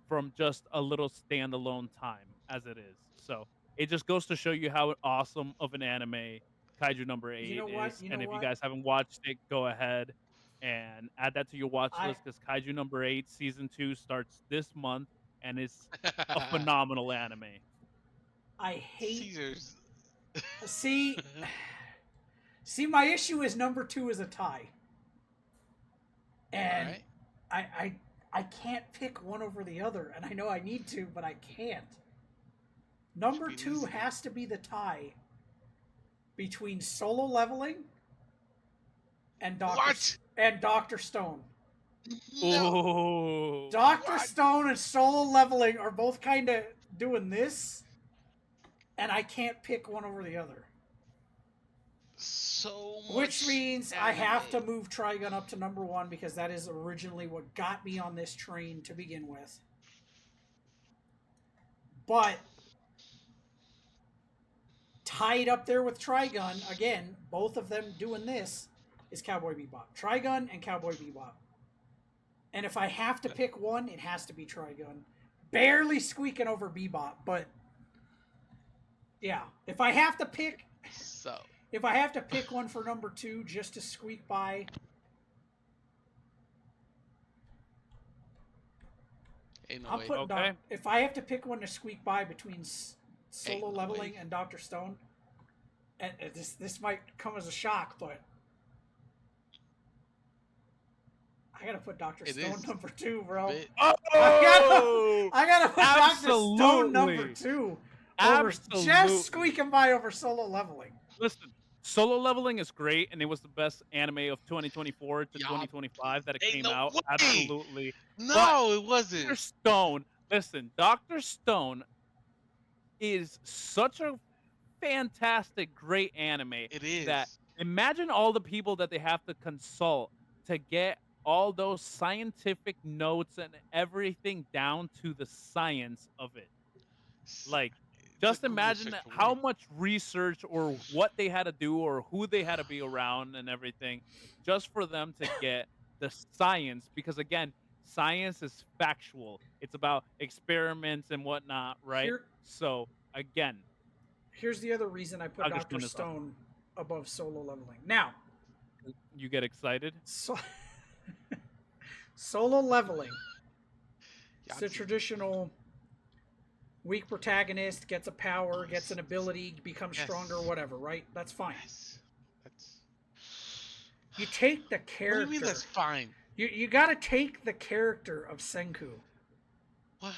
from just a little standalone time as it is. So it just goes to show you how awesome of an anime Kaiju number 8 You know what? is. You And know if what? you guys haven't watched it, go ahead and add that to your watch I- list, because Kaiju number 8 season 2 starts this month, and it's a phenomenal anime. I hate. Caesars. See, my issue is number 2 is a tie, and Alright. I can't pick one over the other, and I know I need to, but I can't. Number Should be 2 easy. has to be the tie between Solo Leveling and What? Dr. Stone. Oh, Dr. What? Stone and Solo Leveling are both kind of doing this, and I can't pick one over the other. So much. Which means I have to anime. move Trigun up to number 1 because that is originally what got me on this train to begin with. But tied up there with Trigun, again, both of them doing this, is Cowboy Bebop. Trigun and Cowboy Bebop. And if I have to pick one, it has to be Trigun. Barely squeaking over Bebop, but Yeah. If I have to pick So one for number 2 just to squeak by, ain't no I'm way. putting Okay. if I have to pick one to squeak by between Ain't Solo no Leveling way. and Doctor Stone, and this might come as a shock, but I gotta put Doctor It Stone is number 2, a bro. bit. Oh, I gotta put Doctor Stone number absolutely. 2 over just Absolutely. squeaking by over Solo Leveling. Listen, Solo Leveling is great, and it was the best anime of 2024 to Yeah, 2025 that it ain't came no out. way. Absolutely. But No, it Dr. wasn't. Stone, listen, Dr. Stone is such a fantastic, great anime It that is. imagine all the people that they have to consult to get all those scientific notes and everything down to the science of it. S- Like, It's a just Google imagine search how away. much research or what they had to do or who they had to be around and everything just for them to get the science. Because again, science is factual. It's about experiments and whatnot, right? Here, So again, here's the other reason I put Dr. Doctor Stone is awesome. Stone above Solo Leveling. Now, You get excited? so, Solo Leveling. It's a Yahtzee. traditional weak protagonist gets a power, gets an Yes. ability, becomes Yes. stronger, whatever, right? That's fine. Yes. That's. You take the What do you mean character. that's fine? You got to take the character of Senku, What?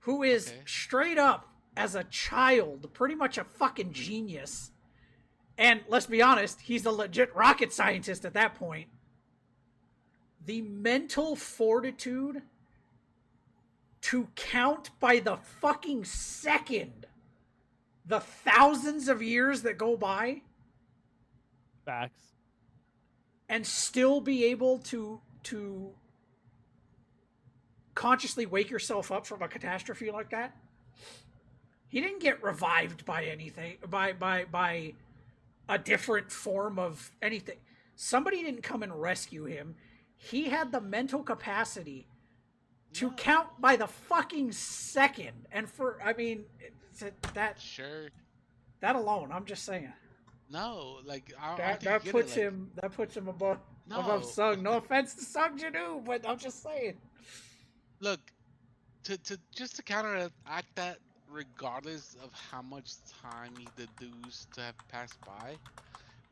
who is Okay. straight up as a child pretty much a fucking genius. And let's be honest, he's a legit rocket scientist at that point. The mental fortitude to count by the fucking second the thousands of years that go by Facts. and still be able to consciously wake yourself up from a catastrophe like that. He didn't get revived by anything by a different form of anything. Somebody didn't come and rescue him. He had the mental capacity to No. count by the fucking second. And that Sure. that alone, I'm just saying. No. Like I don't That think you that get puts it. Like him above no. Sung. No offense to Sung Jinu, but I'm just saying. Look, to just to counteract that, regardless of how much time he deduced to have passed by,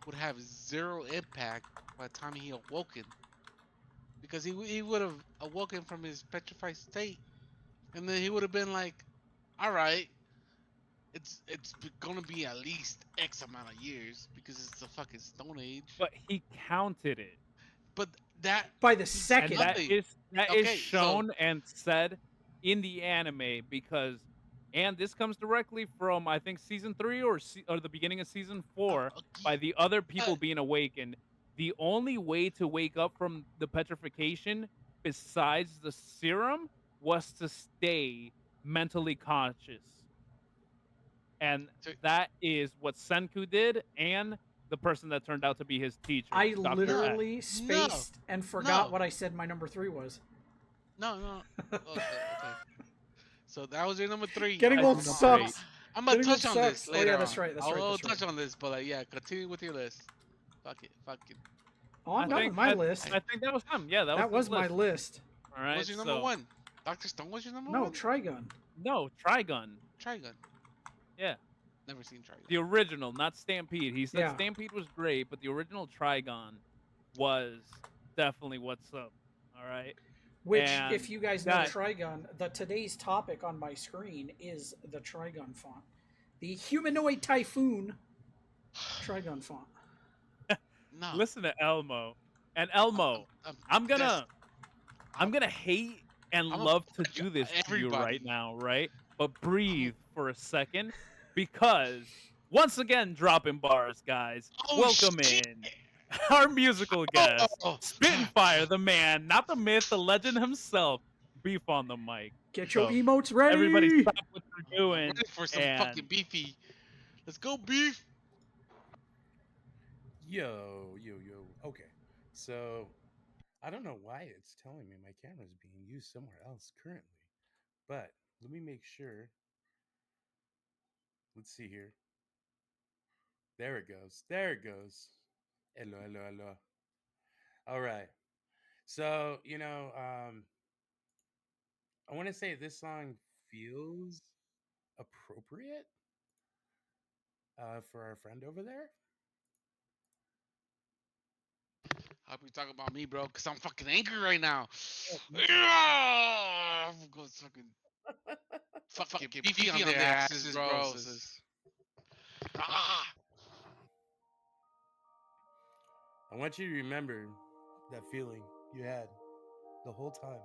would have zero impact by the time he awoken, because he would have awoken from his petrified state, and then he would have been like, all right, gonna be at least X amount of years because it's the fucking Stone Age. But he counted it. But that By the means second. And nothing. that is Okay, so shown and said in the anime because and this comes directly from I think season 3 or the beginning of season 4 by the other people being awakened. The only way to wake up from the petrification besides the serum was to stay mentally conscious. And so- that is what Senku did and the person that turned out to be his teacher. I Dr. X. literally spaced and forgot No. what I said my number 3 was. no. Okay. So that was your number 3. Getting I old think that's sucks. great. I'm gonna Getting old touch on sucks. this Oh, later yeah, that's on. right, that's I'll right, that's touch right. on this, but yeah, continue with your list. Fuck it. Oh, I'm done with my list. I think that was him. Yeah, that That was was my list. list. All right. What's your number 1? Dr. Stone was your number No, 1? Trigun. No, Trigun. Trigun. Yeah, Never seen Trigun. the original, not Stampede. He said Yeah. Stampede was great, but the original Trigon was definitely what's up. All right. Which, And if you guys know that- Trigun, today's topic on my screen is the Trigun font. The humanoid typhoon Trigun font. No. Listen to Elmo. And Elmo, I'm that's- gonna hate and I'm a love to judge do this to you everybody. right now, right? But breathe for a second, because once again, dropping bars, guys. Oh, Welcome shit. in our musical guest, Oh. Spitfire, the man, not the myth, the legend himself. Beef on the mic. Get your So, emotes ready. Everybody, stop what you're I'm doing. ready for some and- fucking beefy. Let's go, beef. Yo. Okay. So I don't know why it's telling me my camera's being used somewhere else currently, but let me make sure Let's see here. There it goes. There it goes. Hello, hello, hello. All right. So, I want to say this song feels appropriate for our friend over there. How you talking about me, bro? Cause I'm fucking angry right now. I'm going fucking beefy on their asses, bro. Ah, I want you to remember that feeling you had the whole time.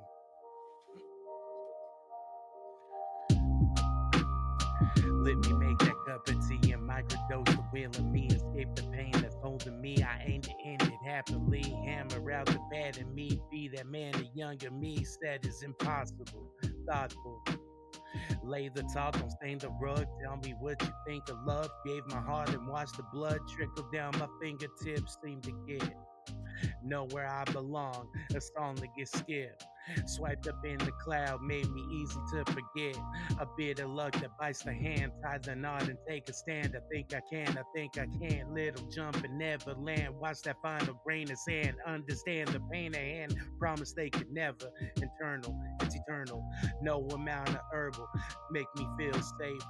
Let me make that cup of tea and microdose the will of me. Escape the pain that's holding me. I aim to end it happily. Hammer out the bad in me. Be that man the younger me said is impossible. Thoughtful. Lay the talk, don't stain the rug. Tell me what you think of love. Gave my heart and watched the blood trickle down my fingertips. Seem to get know where I belong. A song that gets skipped. Swiped up in the cloud made me easy to forget. A bit of luck that bites the hand, ties the knot and take a stand. I think I can, I think I can. Little jump and never land. Watch that final grain of sand. Understand the pain at hand. Promise they could never. Internal, it's eternal. No amount of herbal make me feel safe.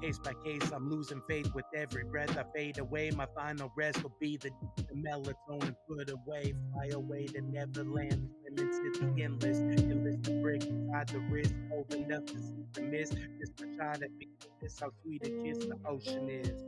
Case by case, I'm losing faith with every breath I fade away. My final rest will be the melatonin put away. Fly away to Neverland, swimming to the endless. Endless the brick inside the wrist, cold enough to see the mist. Just to try to be this, how sweet a kiss the ocean is.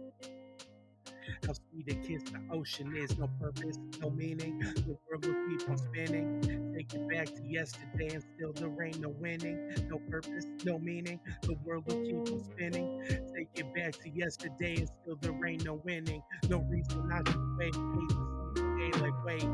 How sweet a kiss the ocean is. No purpose, no meaning. The world will keep on spinning. Take it back to yesterday and still there ain't no winning. No purpose, no meaning. The world will keep on spinning. Take it back to yesterday and still there ain't no winning. No reason I should wait. Hate to see the daylight wait.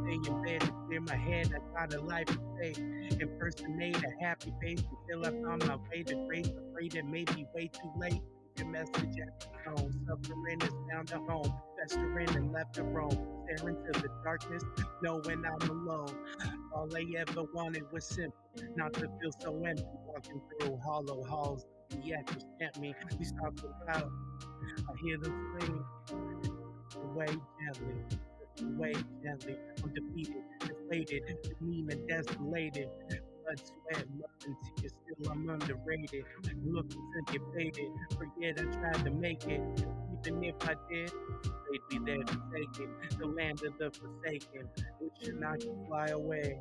Stay in bed to clear my head. I got a life to take. Impersonate a happy face until I found my way to grace. Afraid it may be way too late. Your message at the tone. Suffering is found a home. Festering and left to roam. Staring to the darkness, knowing I'm alone. All I ever wanted was simple. Not to feel so empty. Walking through hollow halls. The echoes tempt me. These thoughts are loud. I hear them scream. Away gently. Away gently. I'm defeated, deflated, demeanor desolated. Blood, sweat, love, and tears. Still I'm underrated. Looking to get faded. Forget I tried to make it. Even if I did, they'd be there to take it. The land of the forsaken. Which should not fly away.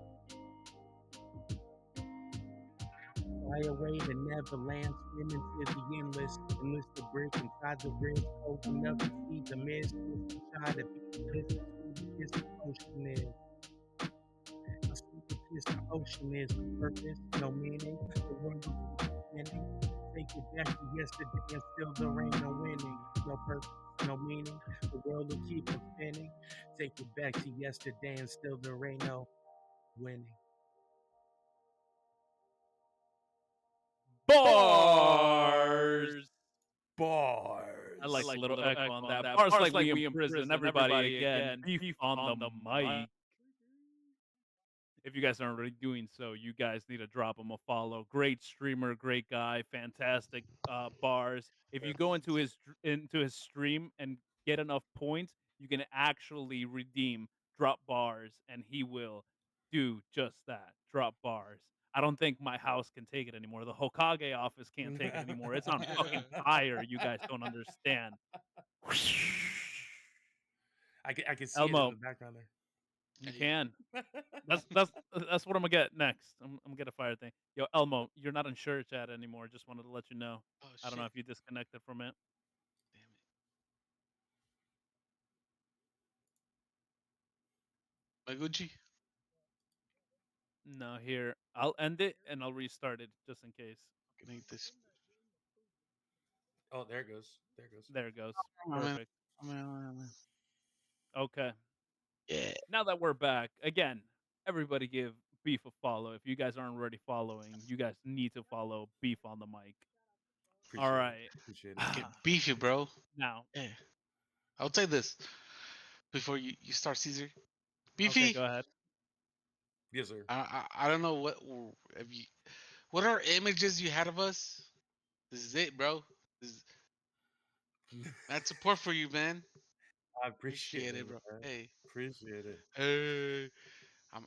Fly away to Neverland, swimming to the endless, endless the brick inside the risk, cold enough to see the mist, just to try to be the kiss, kiss the ocean is. A sweet kiss the ocean is, no purpose, no meaning, the world is ending. Take it back to yesterday and still there ain't no winning, no purpose, no meaning, the world will keep on spinning. Take it back to yesterday and still there ain't no winning. Bars. Bars. I like a little echo on that. Bars like we in prison. Everybody again. Beef on the mic. If you guys aren't already doing so, you guys need to drop him a follow. Great streamer, great guy, fantastic bars. If you go into his stream and get enough points, you can actually redeem drop bars, and he will do just that. Drop bars. I don't think my house can take it anymore. The Hokage office can't take it anymore. It's on fucking fire. You guys don't understand. I can see it in Elmo, the background there. you Hey. can. That's what I'm gonna get next. I'm gonna get a fire thing. Yo, Elmo, you're not in Sure Chat anymore. Just wanted to let you know. Oh I don't know shit! if you disconnected from it. Damn it, my Gucci. No, here. I'll end it and I'll restart it just in case. Can eat this. Oh, there it goes. There it goes. There it goes. Oh, man. Perfect. Oh, man, oh, man. Okay. Yeah. Now that we're back, again, everybody give Beef a follow. If you guys aren't already following, you guys need to follow Beef on the mic. Appreciate All it. right. Appreciate it. Get beefy, bro. Now, Yeah. I'll say this before you start, Caesar. Beefy. okay, go ahead. Yes, sir. I don't know have you. What are images you had of us? This is it, bro. This is, That's support for you, man. I appreciate Appreciate it, it, bro. man. Hey, Appreciate it. hey. I'm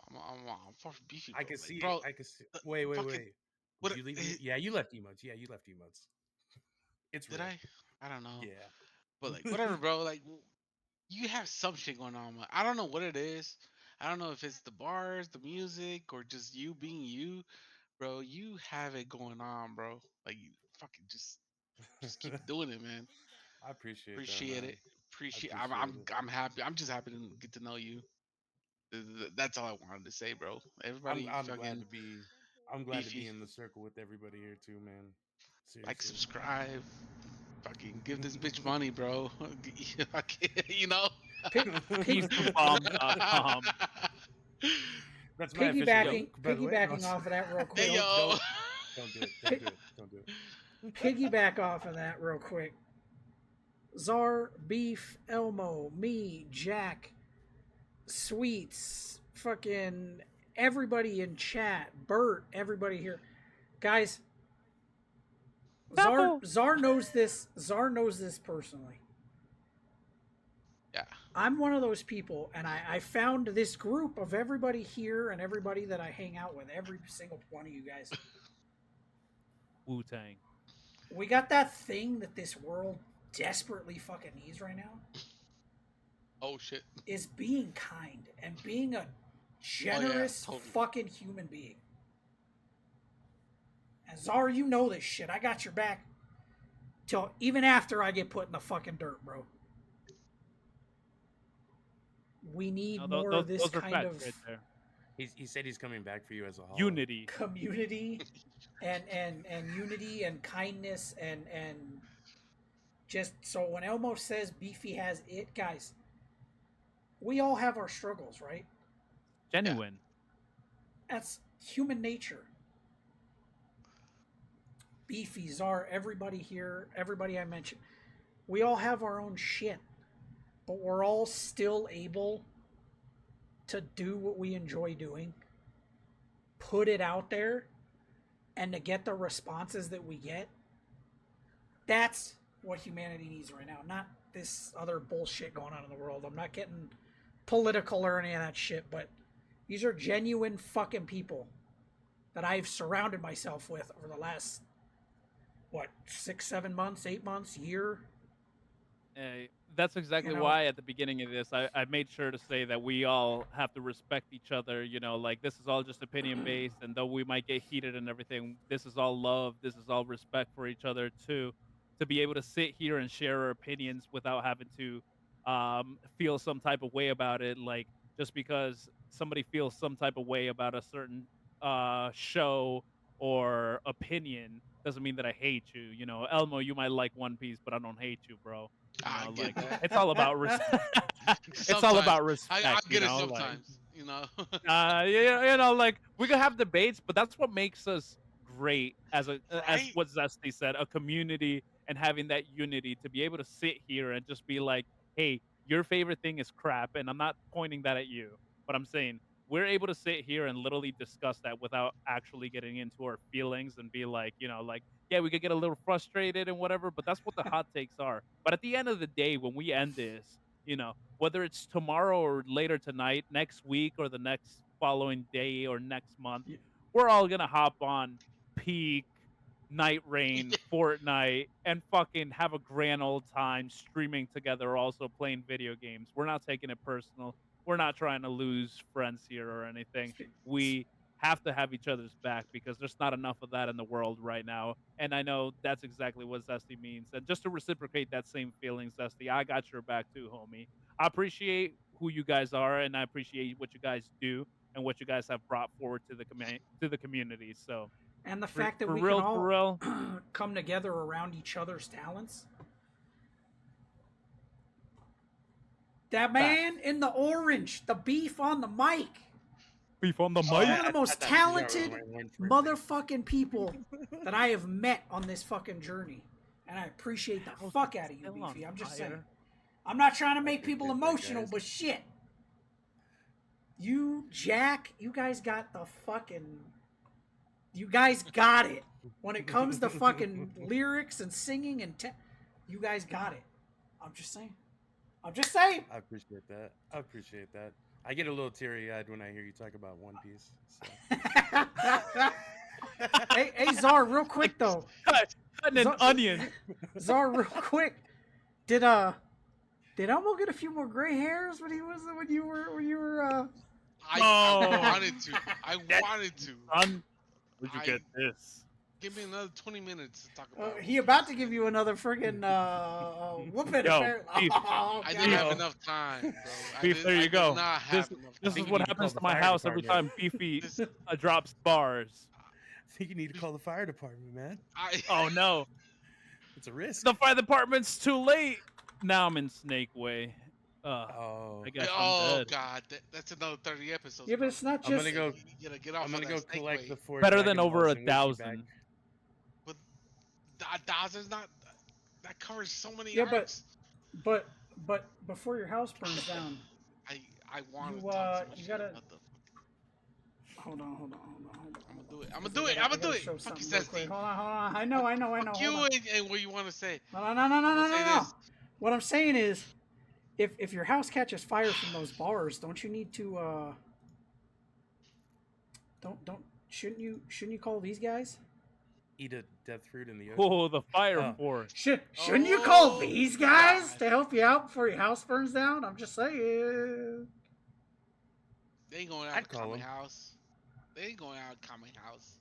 far from beefy, I bro. can Like, see it. bro, I can see. Wait, fucking Did what? you leave? Yeah, you left emotes. Yeah, you left emotes. It's Did real. I? I don't know. Yeah. But like, whatever, bro. Like, you have some shit going on. Man. I don't know what it is. I don't know if it's the bars, the music, or just you being you, bro. You have it going on, bro. Like, you fucking just keep doing it, man. I appreciate that, Appreciate man. it. I Appreciate. appreciate it. I'm happy. I'm just happy to get to know you. That's all I wanted to say, bro. Everybody, I'm glad fucking to be. I'm glad to be beefy. in the circle with everybody here too, man. Like, Seriously. subscribe. Fucking give this bitch money, bro. you know. Pig, pig, Beefthebomb.com. That's my official Yo, piggybacking, link, by the way. No, piggybacking off of that real hey, quick. yo. don't do it. Don't Pig, do it. Don't do it. piggyback off of that real quick. Czar, Beef, Elmo, me, Jack, Sweets, fucking everybody in chat, Bert, everybody here, guys. Czar knows this. Czar knows this personally. Yeah. I'm one of those people, and I found this group of everybody here and everybody that I hang out with, every single one of you guys. Wu Tang. We got that thing that this world desperately fucking needs right now, Oh shit. is being kind and being a Oh yeah. generous Totally. fucking human being. And Czar, you know this shit. I got your back till even after I get put in the fucking dirt, bro. We need No, more of this those are kind facts of right there. He said he's coming back for you as a whole. Unity. community and unity and kindness and just so when Elmo says Beefy has it, guys, we all have our struggles, right? Genuine. That's human nature. Beefy, Czar, everybody here, everybody I mentioned, we all have our own shit, but we're all still able to do what we enjoy doing, put it out there, and to get the responses that we get. That's what humanity needs right now, not this other bullshit going on in the world. I'm not getting political or any of that shit, but these are genuine fucking people that I've surrounded myself with over the last, what, 6, 7 months, 8 months, year. That's exactly You know? why at the beginning of this, I made sure to say that we all have to respect each other. You know, like this is all just opinion based, and though we might get heated and everything, this is all love. This is all respect for each other too. To be able to sit here and share our opinions without having to feel some type of way about it, like just because somebody feels some type of way about a certain show or opinion doesn't mean that I hate you. You know, Elmo, you might like One Piece, but I don't hate you, bro. You I know, get like that. it's all about it's all Sometimes about respect. I You get it. know, like Sometimes, you know. yeah, you know, like we can have debates, but that's what makes us great as as Right? what Zesty said, a community and having that unity to be able to sit here and just be like, hey, your favorite thing is crap, and I'm not pointing that at you, but I'm saying we're able to sit here and literally discuss that without actually getting into our feelings and be like, you know, like yeah, we could get a little frustrated and whatever, but that's what the hot takes are. But at the end of the day, when we end this, you know, whether it's tomorrow or later tonight, next week or the next following day or next month, we're all gonna hop on Peak, Night Rain, Fortnite, and fucking have a grand old time streaming together, also playing video games. We're not taking it personal. We're not trying to lose friends here or anything. We have to have each other's back because there's not enough of that in the world right now. And I know that's exactly what Zesty means. And just to reciprocate that same feeling, Zesty, I got your back too, homie. I appreciate who you guys are, and I appreciate what you guys do and what you guys have brought forward to the community. So And the fact that for we can real, for all real, come together around each other's talents. That man in the orange, the beef on the mic. beef on the He's mic. one of the most Yeah, talented right. motherfucking people that I have met on this fucking journey. And I appreciate the fuck out of you, Still on Beefy. I'm just fire. saying. I'm not trying to make appreciate people that, emotional, guys. but shit. You, Jack, you guys got the fucking. You guys got it. When it comes to fucking lyrics and singing and. You guys got it. I'm just saying. I'm just saying. I appreciate that. I appreciate that. I get a little teary-eyed when I hear you talk about One Piece. So. Hey, Czar, real quick though. Cutting an Zo- onion. Czar, real quick. Did Elmo get a few more gray hairs when you were I Oh. wanted to. I wanted to. Son, where'd you I- get this? Give me another 20 minutes to talk about. he about to give you another friggin' whooping. Yo, apparently. Beef. Oh, I God. didn't have Yo. enough time, bro. Beef, there you go. Not This, have enough this time. is you what need to happens call to the my fire house every department. time Beefy This- drops bars. I think you need to call the fire department, man. Oh no, It's a risk. the fire department's too late. Now I'm in Snake Way. Oh, I guess Oh I'm dead. God, that's another 30 episodes. Yeah, but bro. it's not I'm just. gonna go. You gotta get off. I'm gonna of go that snake collect way. the 4 Better Dragon than over Balls a and wish you back. 1,000. Thousands not. That covers so many Yeah, arcs. but before your house burns down, I want You, to talk so much you shit gotta- about the. hold on. I'm gonna do it. I'm Because gonna do I it. gotta- I'm I gonna do gotta it. show Fuck something you, real Zesty. quick. Hold on. I know. Fuck Hold you on. and what you want to say. No. I'm gonna say this. What I'm saying is, if your house catches fire from those bars, don't you need to shouldn't you call these guys? Eat a death fruit in the ocean. Oh, the fire Oh. force. Shouldn't you call Oh, these guys God. to help you out before your house burns down? I'm just saying. They ain't going out I'd of call Kame 'em. House. They ain't going out of Kame House.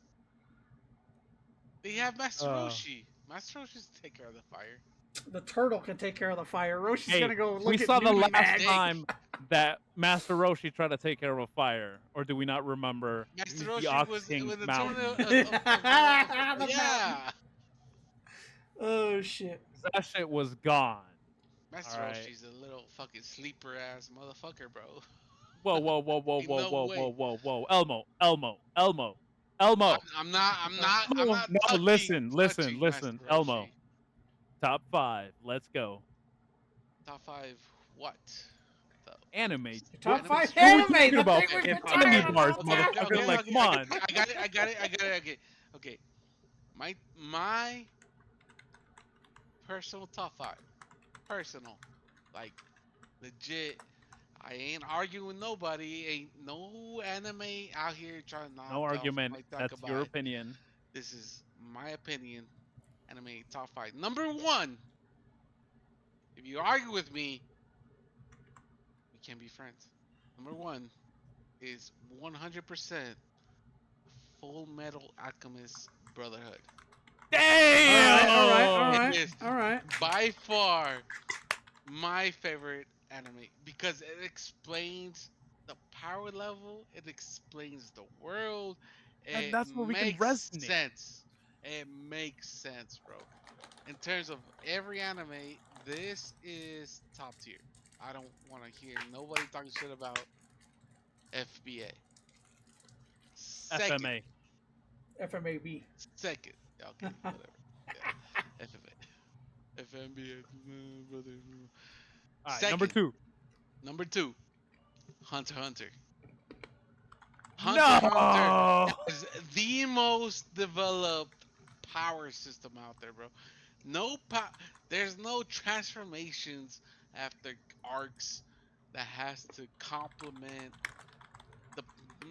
They have Master Uh. Roshi. Master Roshi's take care of the fire. The turtle can take care of the fire. Roshi's Hey, gonna go look we at saw the Newton last Mag. time that Master Roshi tried to take care of a fire, or do we not remember Master the Roshi Ox was King's in the mountain? tornado. The Yeah. Oh shit. That shit was gone. Master Alright. Roshi's a little fucking sleeper ass motherfucker, bro. Whoa, Ain't no way. whoa. Elmo. I'm not No, touching listen, Master Elmo. Roshi. Top 5. Let's go. Top 5 what? The Anime. Top Anime 5 stuff. What are you anime. talking The about? thing we've been Hip-hop. talking Anime about. bars, all motherfucker. time. Fucking like, come on. I got it. Okay. My personal top 5. Personal. Like legit. I ain't arguing with nobody. Ain't no anime out here trying to knock No off argument. my That's your Takabite. opinion. This is my opinion. Anime top 5. Number 1. If you argue with me, we can't be friends. Number 1 is 100% Full Metal Alchemist Brotherhood. Damn! All It is. right. By far my favorite anime because it explains the power level, it explains the world, And it that's where we can makes resonate. sense. It makes sense, bro. In terms of every anime, this is top tier. I don't want to hear nobody talking shit about FBA. Second, FMA. FMAB. second. Okay, whatever. Yeah. FMA. FMBA, brother. All right, number Second. 2. Number 2, Hunter x Hunter. No! Hunter is the most developed power system out there, bro. There's no transformations after arcs that has to complement the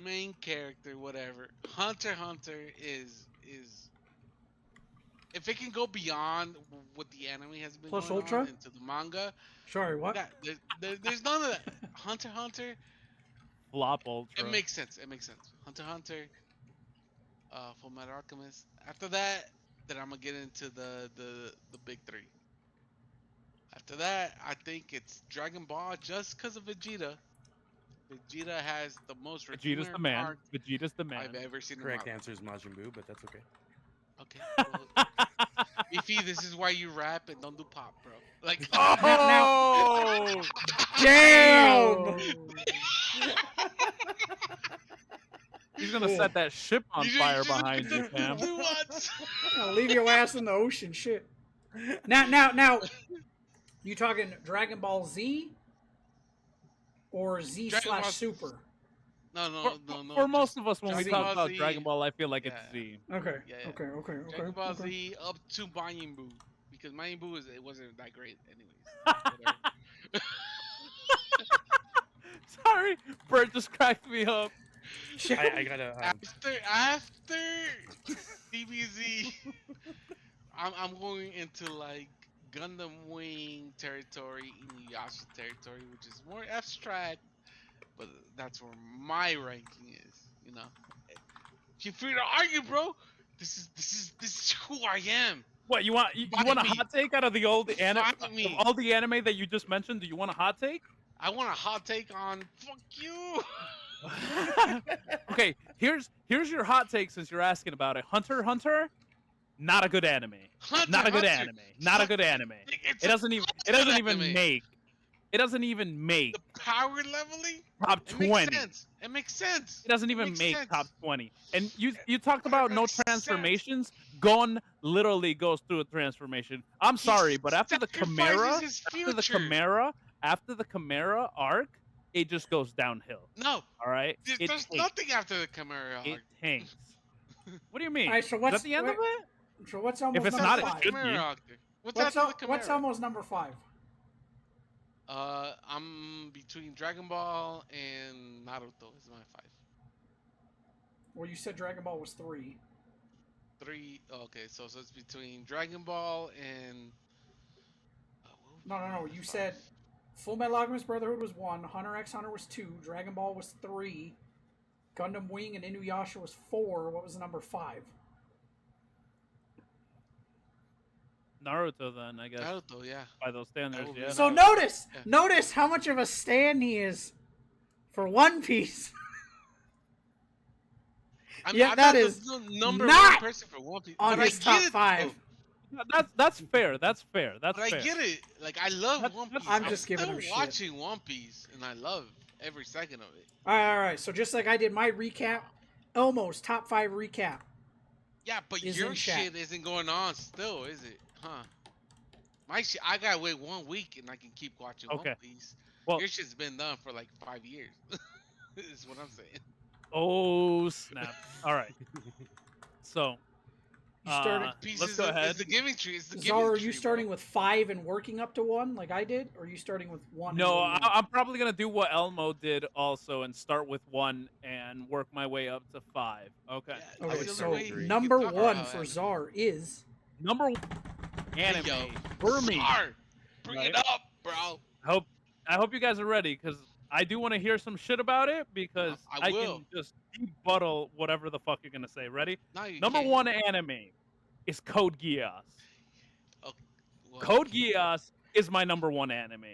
main character, whatever. Hunter x Hunter is if it can go beyond what the anime has been Plus going Ultra? on into the manga, Sorry, what? there's none of that. Hunter x Hunter, Flop Ultra. it makes sense. Hunter x Hunter, Full Metal Alchemist. After that, then I'm gonna get into the big 3. After that, I think it's Dragon Ball just because of Vegeta. Vegeta has the most Vegeta's redeeming the man. arc Vegeta's the man. I've ever seen Correct in my life. answer is Majin Buu, but that's okay. Okay. Well, Beefy, this is why you rap and don't do pop, bro. Like, Oh! Damn! He's gonna set that ship on You fire just behind did you, the fam. nuance. I'll leave your ass in the ocean. Shit. Now, you talking Dragon Ball Z or Z Dragon Ball- slash Super? No. For most just of us, when we Dragon talk Ball about Z. Dragon Ball, I feel like it's Yeah. Z. Okay. Yeah. Okay. Dragon Ball Z up to Majin Buu because Majin Buu it wasn't that great, anyways. Whatever. Sorry, Bert just cracked me up. I gotta. After DBZ, I'm going into like Gundam Wing territory, Inuyasha territory, which is more abstract, but that's where my ranking is. You know, feel free to argue, bro. This is who I am. What you want? You Fight want a me. hot take out of the old anime? Fight me. Of all the anime that you just mentioned, do you want a hot take? I want a hot take on fuck you. Okay, here's your hot take since you're asking about it. Hunter x Hunter, not a good anime. Hunter, Not a good Hunter. anime. Not a good anime. It's It a doesn't even anime. make. It doesn't even make The power leveling. top It makes 20. sense. It makes sense. It doesn't It even makes make sense. top 20. And you talked about no makes sense. transformations. Gon literally goes through a transformation. I'm sorry, but after the Chimera, Sacrifices his after the future. Chimera arc, it just goes downhill. No, All right, it there's tanks. nothing after the Chimera It arc. tanks. What do you mean? All right, so Is what's that the end of it? So what's almost it's number not, it five? should be. Chimera arc. What's What's, after the Chimera? what's almost number 5? I'm between Dragon Ball and Naruto is my 5. Well, you said Dragon Ball was 3. 3. Okay, so it's between Dragon Ball and. What would be No. number You 5? said Full Metal Alchemist Brotherhood was 1, Hunter x Hunter was 2, Dragon Ball was 3, Gundam Wing and Inuyasha was 4. What was number 5? Naruto, then I guess Naruto, yeah. by those standards, will be yeah. So Naruto. notice how much of a stan he is for One Piece. I'm, Yeah, I'm that not is the number not one person for One Piece. on but his I top get it, 5. though. That's fair. That's fair. That's But fair. I get it. Like I love That's- One that's- Piece. I'm just giving still him shit. watching One Piece, and I love every second of it. All right. So just like I did my recap, Elmo's top 5 recap. Yeah, but Is your in chat. shit isn't going on still, is it? Huh? My shit, I gotta wait 1 week and I can keep watching Okay. One Piece. Well- Your shit's been done for like 5 years. Is what I'm saying. Oh snap! All right. So You started. Uh, Piece let's is go the, ahead. It's the giving tree. It's the giving Zara, are tree. you starting with 5 and working up to 1 like I did, or are you starting with 1? no, and I'm probably gonna do what Elmo did also and start with 1 and work my way up to 5. Okay. Yeah, Okay, that's the so way you number talk 1 about for anime. Czar is Number 1 anime yo, for me. Czar, bring it Right? up, bro. I hope you guys are ready because I do want to hear some shit about it because I I will. can just debuttal whatever the fuck you're gonna say. Ready? Now you Number can't. 1 anime is Code Geass. Well, Code Geass is my number 1 anime. Code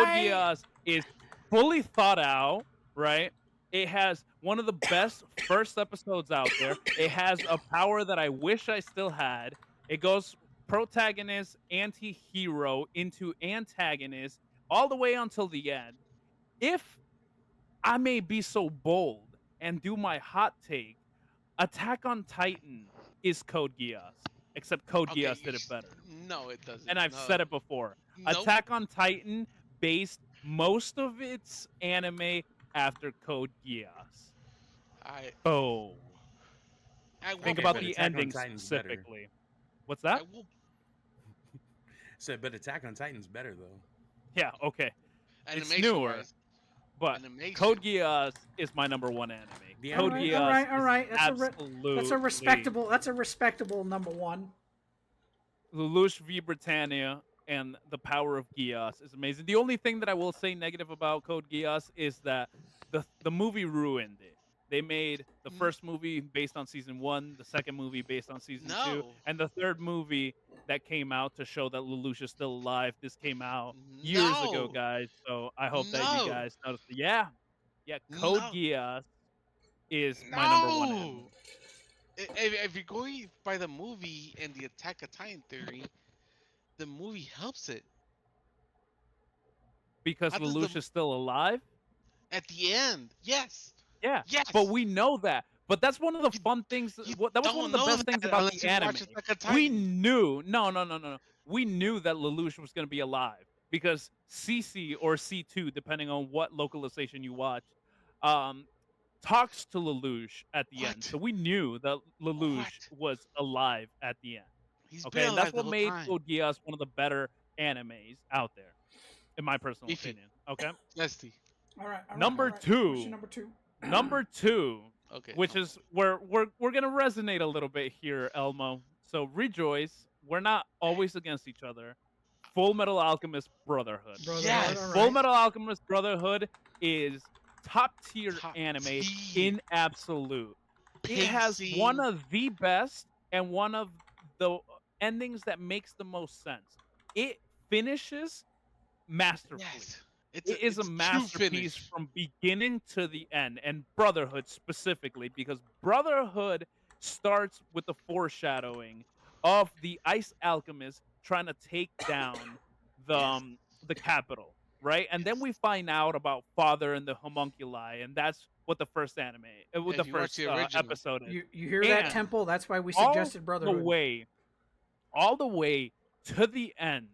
I- Geass is fully thought out, right? It has one of the best first episodes out there. It has a power that I wish I still had. It goes protagonist, anti-hero into antagonist all the way until the end. If I may be so bold and do my hot take, Attack on Titan is Code Geass. Except Code okay, Geass you did it s- better. No, it doesn't. And I've no. said it before. Nope. Attack on Titan based most of its anime after Code Geass. Oh. I will Think Okay, about but the Attack on ending Titan's better. specifically. What's I that? will. So, but Attack on Titan's better though. Yeah, okay. It's Animation newer, wise, but animation. Code Geass is my number 1 anime. The Code anime- Geass all right. is That's absolutely a respectable number 1. Lelouch v Britannia and the power of Geass is amazing. The only thing that I will say negative about Code Geass is that the movie ruined it. They made the first movie based on season 1, the second movie based on season 2, No. and the third movie that came out to show that Lelouch is still alive. This came out years ago, No. guys. So I hope that No. you guys noticed. Yeah, Code No. Geass is my number 1 anime. No. If you're going by the movie and the Attack of Titan theory, the movie helps it. Because How does Lelouch the- is still alive. At the end, yes. Yeah, Yes. but we know that. But that's one of the You- fun things. you That was don't one of the know best things that about unless the you anime. watch Attack of We Titan. knew. No. We knew that Lelouch was going to be alive because CC or C2, depending on what localization you watch, talks to Lelouch at the end. What? So we knew that Lelouch was alive at the end. He's Okay, been and that's alive the what whole made time. Code Geass one of the better animes out there, in my personal Beefy. opinion. Okay, Zesty. All right. All right. number all right. What's your two, number two? number two, Okay. which is where we're gonna resonate a little bit here, Elmo. So rejoice. We're not always against each other. Full Metal Alchemist Brotherhood. Brotherhood. Yes. All Full right. Metal Alchemist Brotherhood is top tier Top anime tier. in absolute. It has Pacing. one of the best and one of the endings that makes the most sense. It finishes masterfully. Yes. It is a It's true masterpiece finish. from beginning to the end, and Brotherhood specifically, because Brotherhood starts with the foreshadowing of the Ice Alchemist trying to take down Yes. the capital, right? And then Yes. we find out about Father and the homunculi, and that's what the first anime, what Yeah, the if you watch first the original, episode is. You hear that, And Temple? That's why we all suggested the Brotherhood. way, all the way to the end,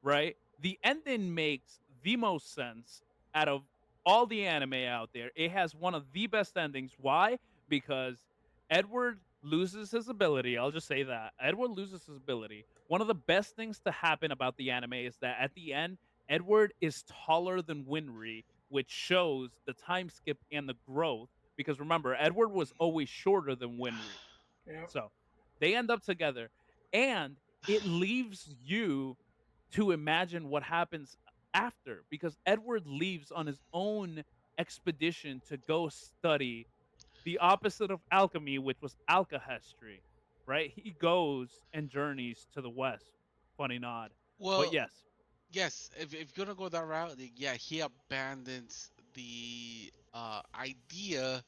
right? The ending makes the most sense out of all the anime out there. It has one of the best endings. Why? Because Edward loses his ability. I'll just say that. Edward loses his ability. One of the best things to happen about the anime is that at the end, Edward is taller than Winry, which shows the time skip and the growth. Because remember, Edward was always shorter than Winry. Yep. So they end up together. And it leaves you to imagine what happens after because Edward leaves on his own expedition to go study the opposite of alchemy, which was alkahestry, right? He goes and journeys to the west. Funny nod. But well, yes, yes, if you're gonna go that route, then yeah, he abandons the idea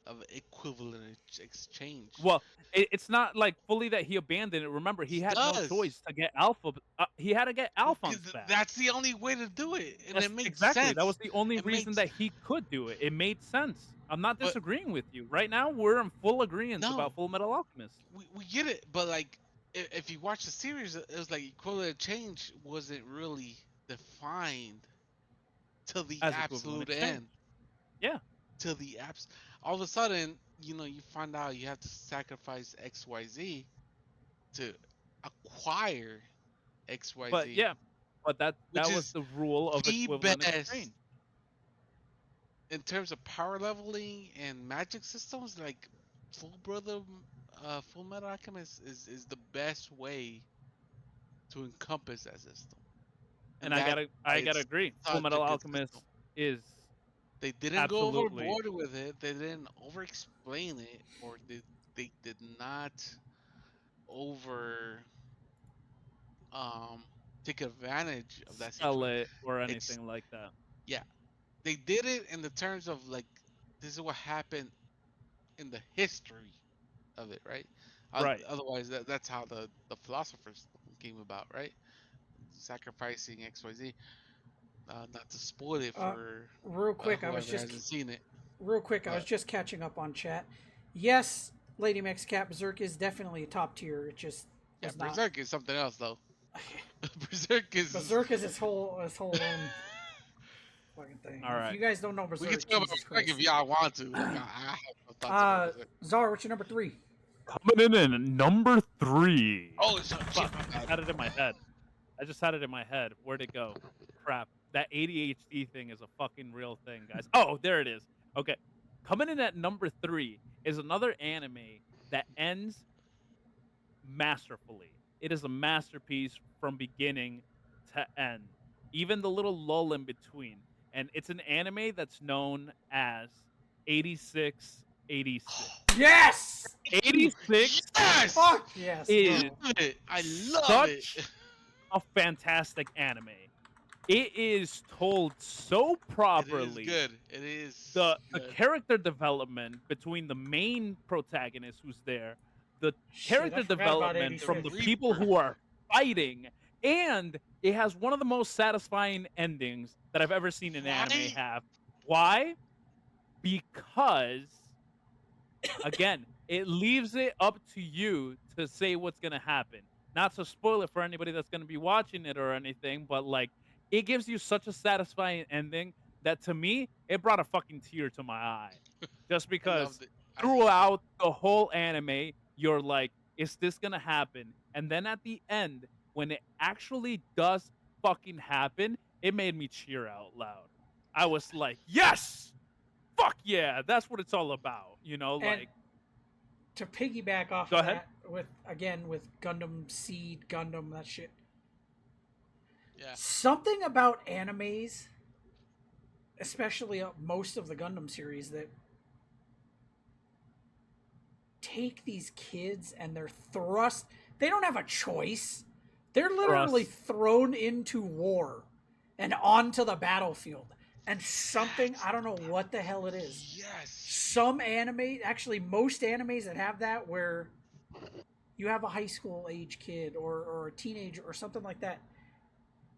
of equivalent exchange. well, it's not like fully that he abandoned it. Remember, he He had no does. choice to get Alpha. He had to get Because Alphonse back. that's the only way to do it, and That's it makes exactly. That was sense. the only It reason makes, that he could do it. It made sense. I'm not but disagreeing with you. Right now, we're in full agreement no, about Full Metal Alchemist we get it. But like, if you watch the series, it was like equivalent change wasn't really defined till the as equivalent absolute exchange. end. Yeah. Till the abs. All of a sudden, you find out you have to sacrifice XYZ to acquire But XYZ, yeah, but that which that was is the rule of the equivalent best exchange. in terms of power leveling and magic systems. Like Full Metal Alchemist is the best way to encompass that system, And and I that's gotta why I gotta it's agree. Full such a Metal good Alchemist system. is They didn't go absolutely overboard with it. They didn't over explain it, or they did not over um take advantage of that sell situation. it or Ex- anything like that. yeah, they did it in the terms of like this is what happened in the history of it, right? Right. Otherwise, that's how the philosophers came about, right? Sacrificing XYZ. Not to spoil it Uh, for real quick, whoever hasn't seen it, I was but just catching up on chat. Yes, Lady Max Cat Berserk is definitely a top tier. It just yeah, was not. Berserk is something else though. Berserk is Berserk is its whole own fucking thing. All If right. you guys don't know we can Berserk, talk about Jesus Berserk if Christ. y'all want to. Like, I have some thoughts about Berserk. Zar, what's your number 3? Coming in at number 3. Oh, so Fuck, I just had it in my head. I just had it in my head. Where'd it go? Crap. That ADHD thing is a fucking real thing, guys. Oh, there it is. Okay. Coming in at number 3 is another anime that ends masterfully. It is a masterpiece from beginning to end. Even the little lull in between. And it's an anime that's known as 8686. Yes! 86 yes, Fuck yes, is bro. I love such it. a fantastic anime. It is told so It is properly. good. It is The good. character development between the main protagonist who's there, the Shit, I character forgot about development from the 86. people who are fighting, and it has one of the most satisfying endings that I've ever seen an anime Right? have. Why? Because again, it leaves it up to you to say what's gonna happen. Not to spoil it for anybody that's gonna be watching it or anything, but like it gives you such a satisfying ending that to me it brought a fucking tear to my eye. Just I because loved it. I loved it. throughout the whole anime, you're like, is this gonna happen? And then at the end, when it actually does fucking happen, it made me cheer out loud. I was like, yes, fuck yeah, that's what it's all about. You know, And like, to piggyback off go of ahead. that, with again with Gundam Seed, Gundam, that shit. Yeah. Something about animes, especially most of the Gundam series, that take these kids and they're thrust. They don't have a choice. They're literally Thrust. thrown into war and onto the battlefield. And something, That's I don't know what the hell it is. yes. Some anime, actually, most animes that have that, where you have a high school age kid or a teenager or something like that,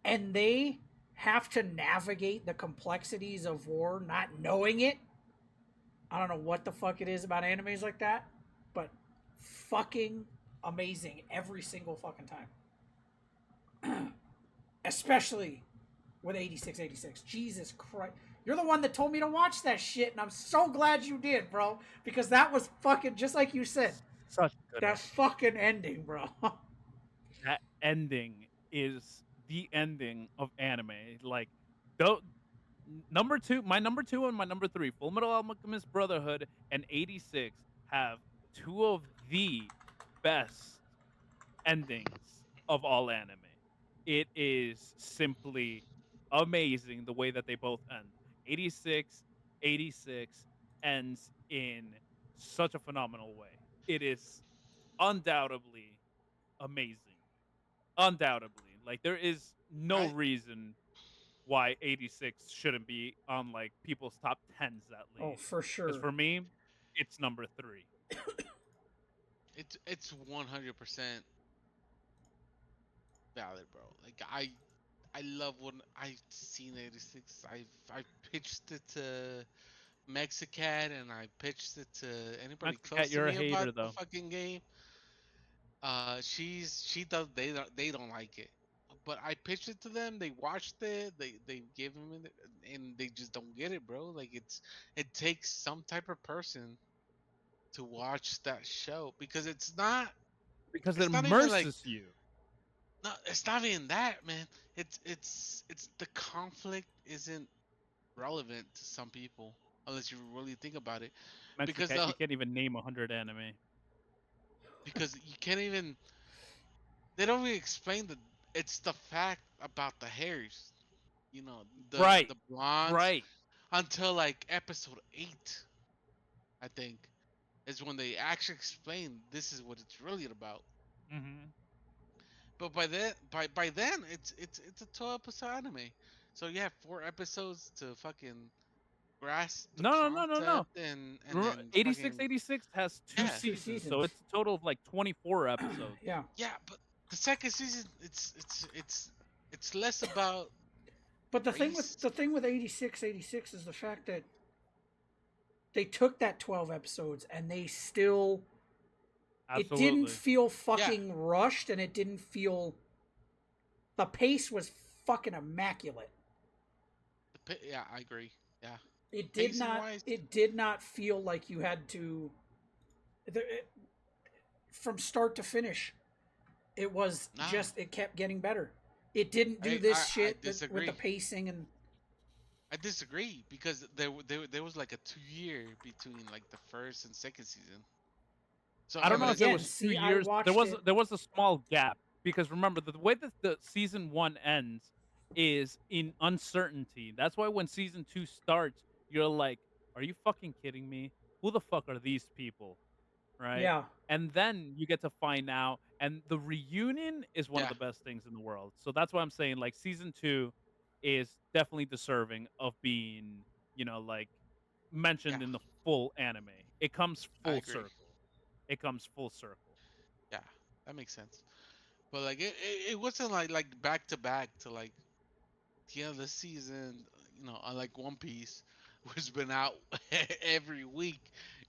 and they have to navigate the complexities of war not knowing it. I don't know what the fuck it is about animes like that, but fucking amazing every single fucking time. Especially with 8686. Jesus Christ. You're the one that told me to watch that shit, and I'm so glad you did, bro. Because that was fucking, just like you said, Such a good that ending. fucking ending, bro. That ending is the ending of anime. Like, though, number two, my number two and my number three, Full Metal Alchemist Brotherhood and 86 have two of the best endings of all anime. It is simply amazing the way that they both end. 86, 86 ends in such a phenomenal way. It is undoubtedly amazing. Undoubtedly. Like, there is no I reason why 86 shouldn't be on like people's top 10s at Oh, least. for Because sure. for me, it's number three. it's 100% valid, bro. Like I love when I seen 86. I pitched it to Mexicat and I pitched it to anybody Mexicat, close to you're a me about hater the though. fucking game. She does they don't like it, but I pitched it to them. They watched it. They gave them it, and they just don't get it, bro. Like it takes some type of person to watch that show because Because it it's not even like immerses you. no, it's not even that, man. It's the conflict isn't relevant to some people unless you really think about it because Mexicat, the you can't even name 100 anime. because you can't even they don't even explain the it's the fact about the hairs, you know, Right. the blondes Right. until like episode 8, I think, is when they actually explain this is what it's really about. Hmm. But by then it's a 12 episode anime. So you have 4 episodes to fucking grasp the No. concept and Remember, then 86, fucking 86 has two yeah. Two seasons, so seasons. it's a total of like 24 episodes. Yeah. Yeah, but the second season it's less about But race. the thing with 8686 is the fact that they took that 12 episodes and they still, it didn't Absolutely. feel Yeah, fucking rushed, and it didn't feel, the pace was fucking immaculate. yeah, I agree. Yeah, pacing wise, It did not feel like you had to, from start to finish. It was nah, just, it kept getting better. It didn't do this I shit with the disagree. pacing and, I disagree because there was like a 2 year between like the first and second season. So I yeah, don't but know if it again, was two see, I years, but there watched was it. there was a small gap because remember the way that the season one ends is in uncertainty. That's why when season two starts, you're like, "Are you fucking kidding me? Who the fuck are these people?" Right? Yeah. And then you get to find out, and the reunion is one of yeah, the best things in the world. So that's why I'm saying like season two is definitely deserving of being, like yeah, mentioned in the full anime. It comes I full agree. circle. It comes full circle. Yeah, that makes sense. But like it wasn't like back to back to like the end of the season. You know, unlike One Piece, which been out every week,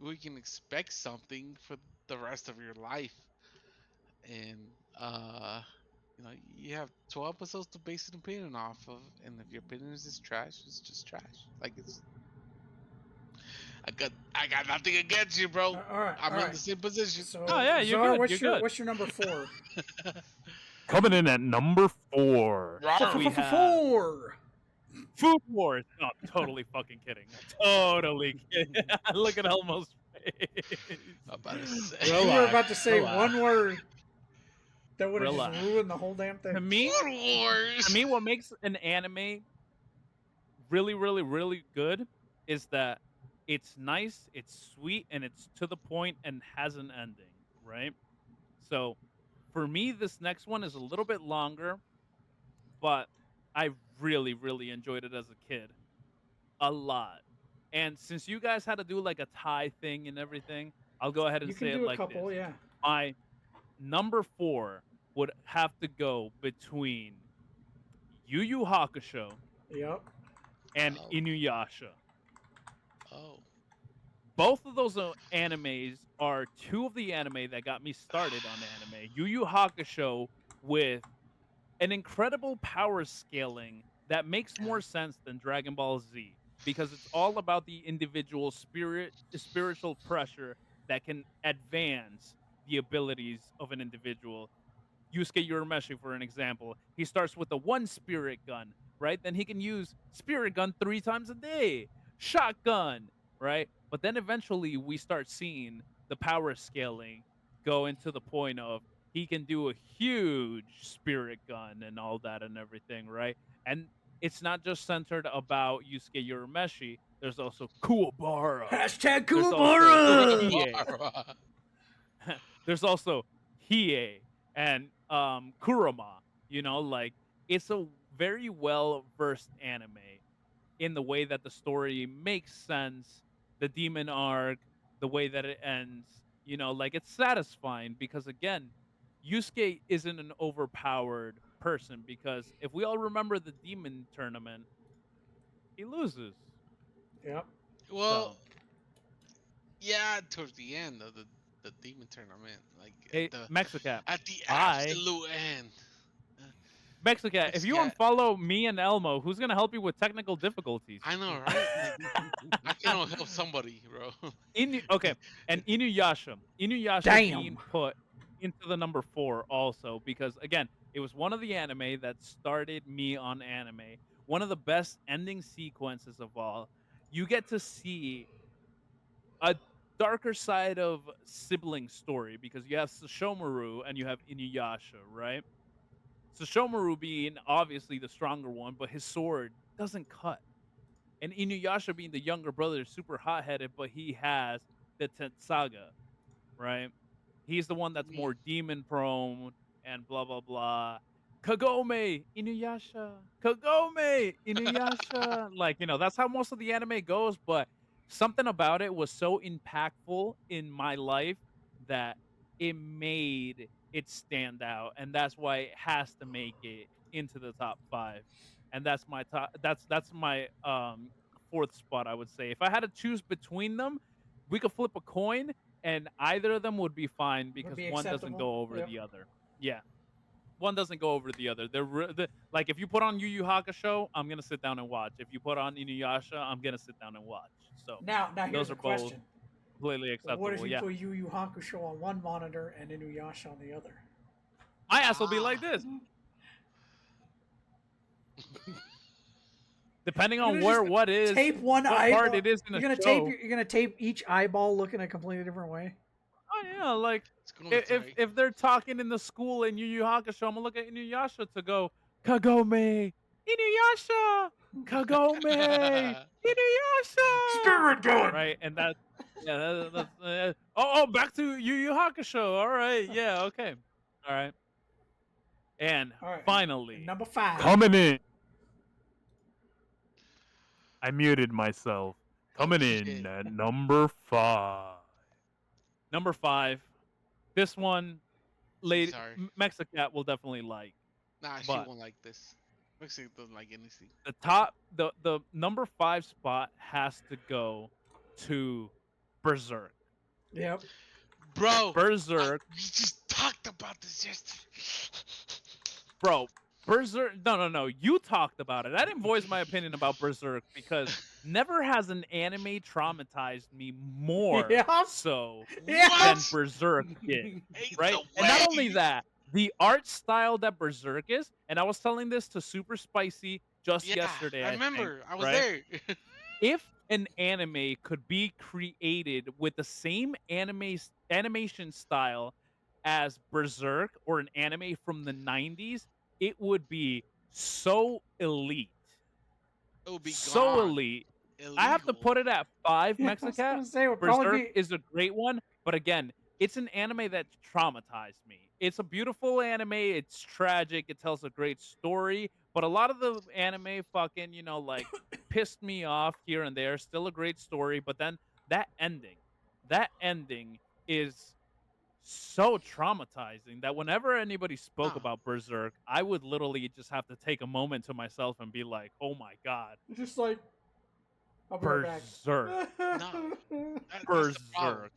we can expect something for the rest of your life. And you know, you have 12 episodes to base an opinion off of, and if your opinion is just trash, it's just trash. Like it's I got nothing against you, bro. All right, I'm all in right. the same position. So, Oh, yeah, you're Czar, good, what's you're your good. what's your number 4? Coming in at number 4, we have Four. Food Wars. No, I'm totally fucking kidding. Totally kidding. Look at Elmo's face. I'm about to say. You were about to say Relax. one word that would have just Relax. ruined the whole damn To thing. me, Food Wars. to me, what makes an anime really, really, really good is that it's nice, it's sweet, and it's to the point and has an ending, right? So, for me, this next one is a little bit longer, but I really, really enjoyed it as a kid. A lot. And since you guys had to do like a tie thing and everything, I'll go ahead and You can say it do a like couple, this. yeah. My number 4 would have to go between Yu Yu Hakusho Yep. and Oh. Inuyasha. Oh. Both of those animes are two of the anime that got me started on anime. Yu Yu Hakusho with an incredible power scaling that makes more sense than Dragon Ball Z because it's all about the individual spiritual pressure that can advance the abilities of an individual. Yusuke Urameshi, for an example, he starts with a 1 spirit gun, right? Then he can use spirit gun 3 times a day, shotgun, right? But then eventually we start seeing the power scaling go into the point of he can do a huge spirit gun and all that and everything, right? And it's not just centered about Yusuke Urameshi. There's also Kuwabara. Hashtag There's also Kuwabara. Hiei. There's also Hiei and Kurama. You know, like it's a very well versed anime in the way that the story makes sense, the demon arc, the way that it ends. You know, like it's satisfying because again, Yusuke isn't an overpowered person because if we all remember the demon tournament, he loses. Yep. Well, So, yeah, towards the end of the demon tournament, like hey, Mexicat, at the I absolute end. Mexicat, if you Mexicat. unfollow me and Elmo, who's gonna help you with technical difficulties? I know, right? Like, I can help somebody, bro. Okay, and Inuyasha being Damn. put into the number 4 also because again, it was one of the anime that started me on anime. One of the best ending sequences of all. You get to see a darker side of sibling story because you have Sesshomaru and you have Inuyasha, right? Sesshomaru being obviously the stronger one, but his sword doesn't cut. And Inuyasha being the younger brother, super hot headed, but he has the Tetsuga, right? He's the one that's more demon prone and blah blah blah. Kagome, Inuyasha, Kagome, Inuyasha. Like, you know, that's how most of the anime goes, but something about it was so impactful in my life that it made it stand out. And that's why it has to make it into the top 5. And that's my top that's my 4th spot, I would say. If I had to choose between them, we could flip a coin and either of them would be fine because be one doesn't acceptable. go over Yep. the other. Yeah, one doesn't go over the other. Like if you put on Yu Yu Hakusho, I'm gonna sit down and watch. If you put on Inuyasha, I'm gonna sit down and watch. So Now here's those the are both question. completely acceptable. What if you Yeah, put Yu Yu Hakusho on one monitor and Inuyasha on the other? my ass will be like this. Depending on You're where just what is Tape one what eyeball. part it is in You're a gonna show. you're gonna tape each eyeball looking a completely different way. Oh yeah, like It's gonna look if right. if they're talking in the school in Yu Yu Hakusho, I'm gonna look at Inuyasha to go Kagome, Inuyasha, Kagome, Inuyasha, Spirit gun. right? And that, yeah, oh, back to Yu Yu Hakusho. All right, yeah, okay, all right. And All right. finally, Number 5. coming in, I muted myself. Coming in shit. at number 5. Number 5. This one, lady Sorry. Mexicat will definitely like. Nah, she but- won't like this. Mexico doesn't like anything. The number 5 spot has to go to Berserk. Yep. Bro, Berserk, we just talked about this yesterday. bro. Berserk. No. You talked about it. I didn't voice my opinion about Berserk because never has an anime traumatized me more Yeah. so Yeah. than What? Berserk did, Ain't right? no And not only way. that, the art style that Berserk is, and I was telling this to Super Spicy just Yeah, yesterday, I I think, remember. I was right? there. If an anime could be created with the same animation style as Berserk or an anime from the 90s, it would be so elite. It would be So gone. elite. I have to Illegal. put it at 5 Yeah, I was Mexicat. gonna say it would probably Berserk be. is a great one, but again, it's an anime that traumatized me. It's a beautiful anime, it's tragic, it tells a great story, but a lot of the anime fucking, like pissed me off here and there. Still a great story, but then that ending, that ending is so traumatizing that whenever anybody spoke No, about Berserk, I would literally just have to take a moment to myself and be like, "Oh my god, Just like, I'll be right back. Berserk, no. That's the problem. Berserk."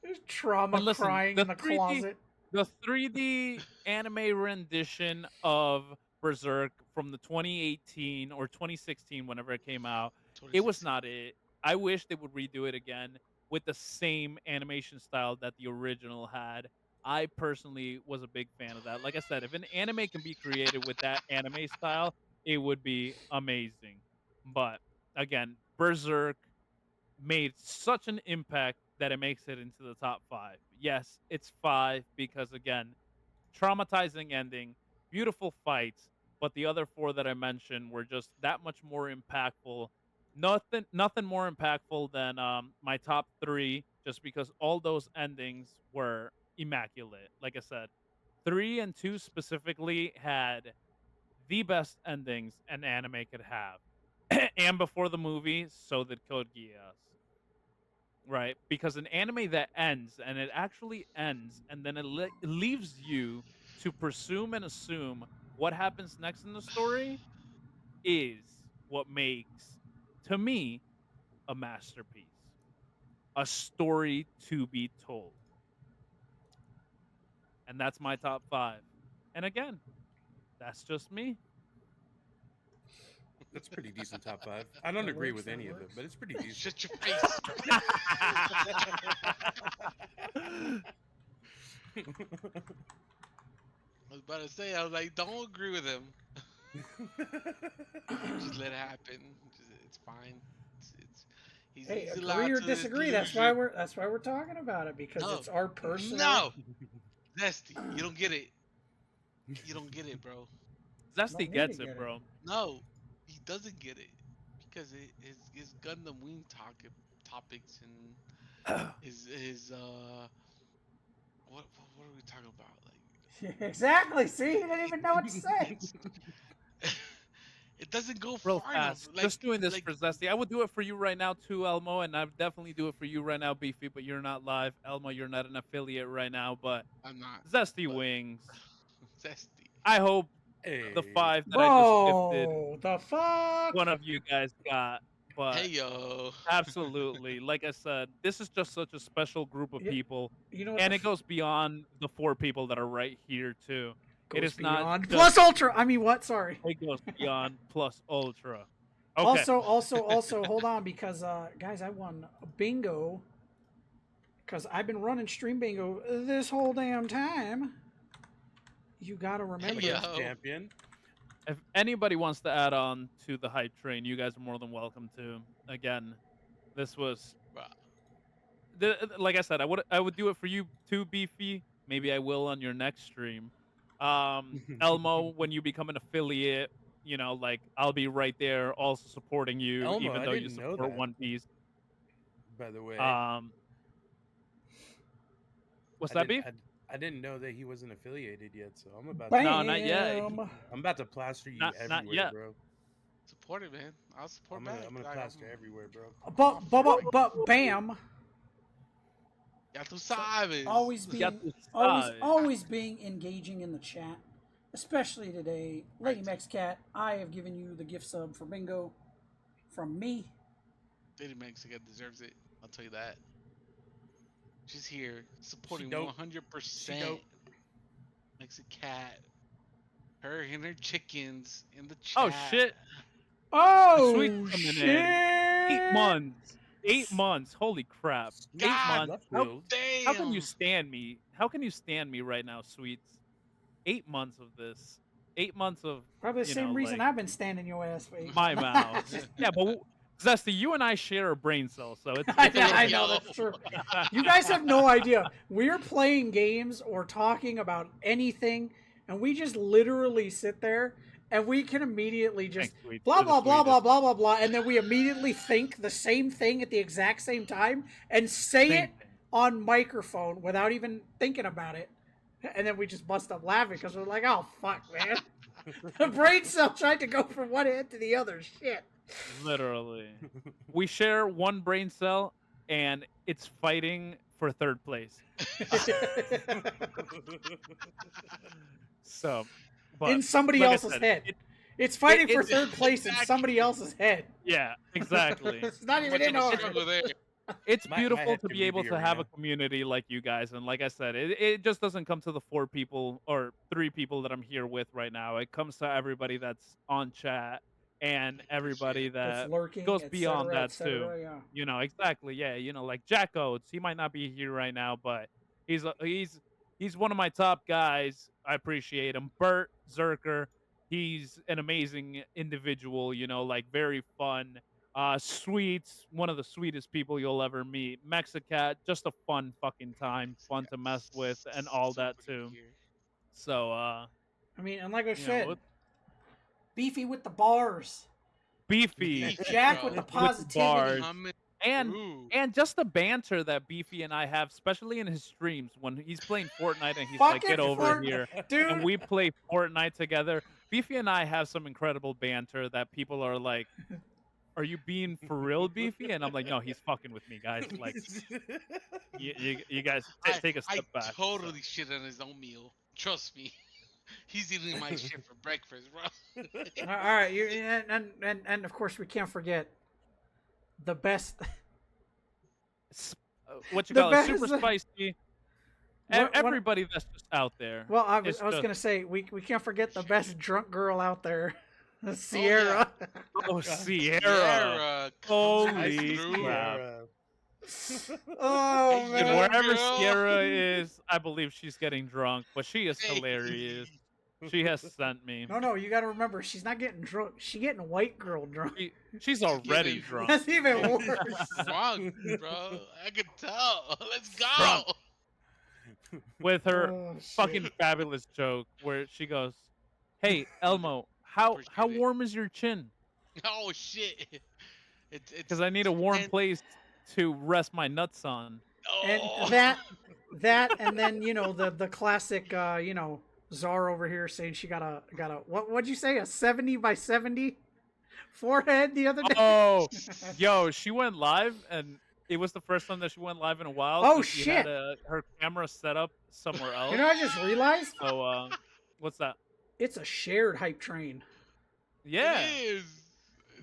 There's trauma And listen, crying in the closet. the 3D anime rendition of Berserk from the 2018 or 2016, whenever it came out, it was 2016. not it. I wish they would redo it again with the same animation style that the original had. I personally was a big fan of that. Like I said, if an anime can be created with that anime style, it would be amazing. But again, Berserk made such an impact that it makes it into the top 5. Yes, it's 5 because again, traumatizing ending, beautiful fights, but the other 4 that I mentioned were just that much more impactful. Nothing more impactful than my top 3 just because all those endings were immaculate. Like I said, 3 and 2 specifically had the best endings an anime could have. And before the movie, so did Code Geass. Right, because an anime that ends and it actually ends, and then it leaves you to presume and assume what happens next in the story is what makes, to me, a masterpiece, a story to be told, and that's my top 5. And again, that's just me. That's pretty decent top 5. I don't That agree works, with that any of them, works. but it's pretty decent. Shut your face. I was about to say, I was like, don't agree with him. Just let it happen. It's fine. It's Hey, he's agree allowed or to his disagree. delusion. That's why we're talking about it because No, it's our personal. no, Zesty, you don't get it. You don't get it, bro. Don't Zesty need to gets it, get it. bro. No, he doesn't get it because his Gundam Wing topics and his what are we talking about? Exactly. See, he didn't even know what to say. It's it doesn't go Real far enough. fast. Just doing this Like for Zesty. I would do it for you right now too, Elmo, and I would definitely do it for you right now, Beefy, but you're not live. Elmo, you're not an affiliate right now, but I'm not, Zesty but Wings. Zesty. I hope the Hey, 5 that I just gifted, Bro, the fuck? one of you guys got. Hey But yo. absolutely, like I said, this is just such a special group of You, people, you know what and it goes beyond the 4 people that are right here too. It goes is not beyond just plus ultra? I mean, what? Sorry. it goes beyond plus ultra. Okay. Also, hold on because guys, I won a bingo because I've been running stream bingo this whole damn time. You gotta Hey remember this. yo. champion. If anybody wants to add on to the hype train, you guys are more than welcome to. Again, this was Bruh. like I said, I would do it for you too, Beefy. Maybe I will on your next stream. Elmo, when you become an affiliate, like I'll be right there, also supporting you, Elmo, even I though you didn't know support that. One Piece. By the way, Um, what's I that, didn't. Beef? I didn't know that he wasn't affiliated yet, so I'm about to. No, not yet. Bam. I'm about to plaster you Not everywhere, yet. bro. Support it, man. I'll support back. I'm gonna Like, plaster everywhere, bro. I'm all for it. Like, But bam. ya tú So sabes. Ya tú sabes. always being engaging in the chat, especially today. Lady Right. Mexcat, I have given you the gift sub for bingo from me. Lady Mexica deserves it. I'll tell you that. She's here supporting dope. 100% dope. Mexicat. Her and her chickens in the chat. Oh shit! Oh Sweet's coming in. man. months. 8 months. Holy crap. 8 God months. Left How can you damn. stand me? How can you stand me right now, sweets? 8 months of this. 8 months of, Probably the same reason like I've been standing your ass for 8 my mouth. months. Yeah, but Zesty, you and I share a brain cell, so it's I, it's a little I bit. know that's true. You guys have no idea. We're playing games or talking about anything, and we just literally sit there and we can immediately just Thanks, sweet. blah You're the blah blah blah sweetest. blah blah blah, and then we immediately think the same thing at the exact same time and say Same it thing. on microphone without even thinking about it, and then we just bust up laughing because we're like, "Oh fuck, man!" The brain cell tried to go from one end to the other. Shit. Literally. We share one brain cell, and it's fighting for third place. So, but In somebody like I else's said, head. It's fighting for it's third place in somebody else's head. yeah, exactly. It's not even Much in of a order. struggle there. It's My beautiful head to could be be able the to have a arena. community like you guys, and like I said, it just doesn't come to the 4 people or 3 people that I'm here with right now. It comes to everybody that's on chat and everybody Appreciate it. That's that lurking, goes beyond etc., that too. etc. Yeah. Exactly. Yeah, like Jack Oates. He might not be here right now, but he's one of my top guys. I appreciate him. Bert Zerker. He's an amazing individual. Like very fun. Sweets, one of the sweetest people you'll ever meet. Mexicat, just a fun fucking time, fun to mess with, and all that Super good too. here. So, I mean, and like I you know, said, Beefy with the bars. beefy Jack with Bro. the with the positivity. bars. Coming and through. and just the banter that Beefy and I have, especially in his streams when he's playing Fortnite and he's like, Fucking "Get over here," Dude. and we play Fortnite together. Beefy and I have some incredible banter that people are like, "Are you being for real, Beefy?" And I'm like, "No, he's fucking with me, guys. Like, you guys take a I step back." So, totally shit on his own meal. Trust me. He's eating my shit for breakfast, bro. All right, and of course we can't forget the best. what you The call it? Super best- spicy. What- Everybody that's just out there. Well, I It's was just- gonna say we can't forget the best drunk girl out there, Sierra. Oh, Sierra. Sierra Holy coming through. crap. Oh Hey, man. And wherever girl. Sierra is, I believe she's getting drunk, but she is Hey. hilarious. She has sent me. No, you got to remember she's not getting drunk. She's getting white girl drunk. She's already getting drunk. That's even worse. Drunk, bro. I could tell. Let's go. Drunk. With her Oh, shit. fucking fabulous joke where she goes, "Hey Elmo, how Appreciate it. warm is your chin? Oh shit. It's Because I need a warm and- place to rest my nuts on." And Oh. that, and then the classic, Czar over here saying she got a what'd you say, a 70 by 70 forehead the other day. Oh, yo, she went live, and it was the first time that she went live in a while. Oh, so she shit. had her camera set up somewhere else. You know, I just realized So, what's that? it's a shared hype train. Yeah. It is.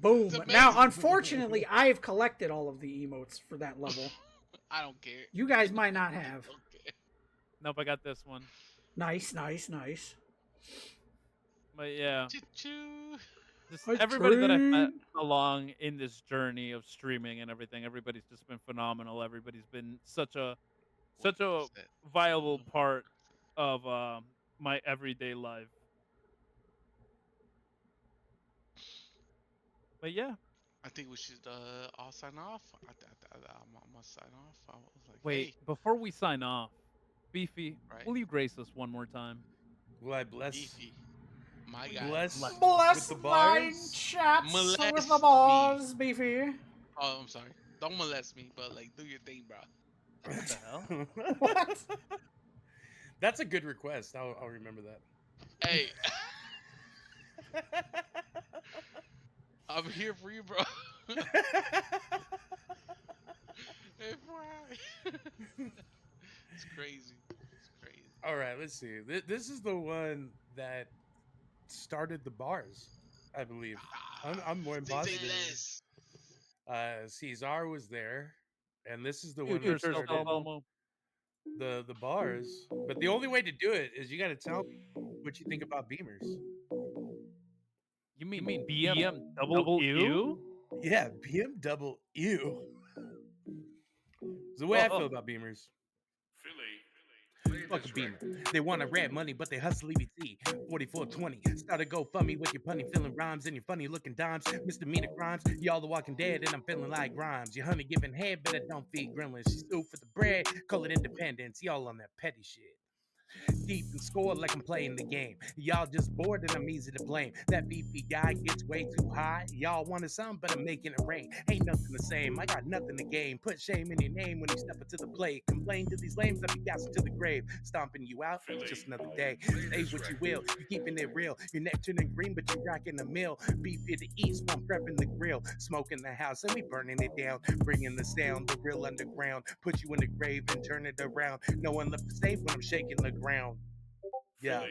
Boom. It's Now, amazing. unfortunately, I've collected all of the emotes for that level. I don't care. You guys might not have. Okay. Nope, I got this one. Nice. But yeah, Choo-choo. just Hype everybody that I've met train. along in this journey of streaming and everything, everybody's just been phenomenal. Everybody's been such a What was that? viable part of my everyday life. But yeah, I think we should all sign off. I'm gonna sign off. I was like, wait, hey, before we sign off, Beefy, Right. will you grace us one more time? Will I bless? Beefy, my guy. Bless. Bless With the my bars? chats Molest with the me. bars, Beefy. Oh, I'm sorry. Don't molest me, but like, do your thing, bro. What the hell? What? That's a good request. I'll remember that. Hey, I'm here for you, bro. Hey, boy. It's crazy. It's crazy. All right, let's see. This is the one that started the bars, I believe. I'm more than Say positive. less. Cesar was there, and this is the You one that yourself, started Elmo. the bars. But the only way to do it is you got to tell me what you think about Beamers. You mean BMW? Yeah, BMW. It's the way I feel about Beamers. Fuck a Beamer. They want to rap money, but they hustle EBT. 4420. Start a GoFundMe with your punny feeling rhymes and your funny looking dimes. Misdemeanor crimes. Y'all the walking dead, and I'm feeling like Grimes. Your honey giving head, but I don't feed gremlins. She sued for the bread. Call it independence. Y'all on that petty shit. Deep and score like I'm playing the game. Y'all just bored and I'm easy to blame. That BP guy gets way too high. Y'all wanted some, but I'm making it rain. Ain't nothing the same. I got nothing to gain. Put shame in your name when you step into the plate. Complain to these lames, I be gassing to the grave. Stomping you out, it's just another day. Say what you will, you keeping it real. Your neck turning green, but you rocking the mill. Beef here to eat, so I'm prepping the grill. Smoking the house and we burning it down. Bringing the sound, the real underground. Put you in the grave and turn it around. No one left to save when I'm shaking the ground. Yeah.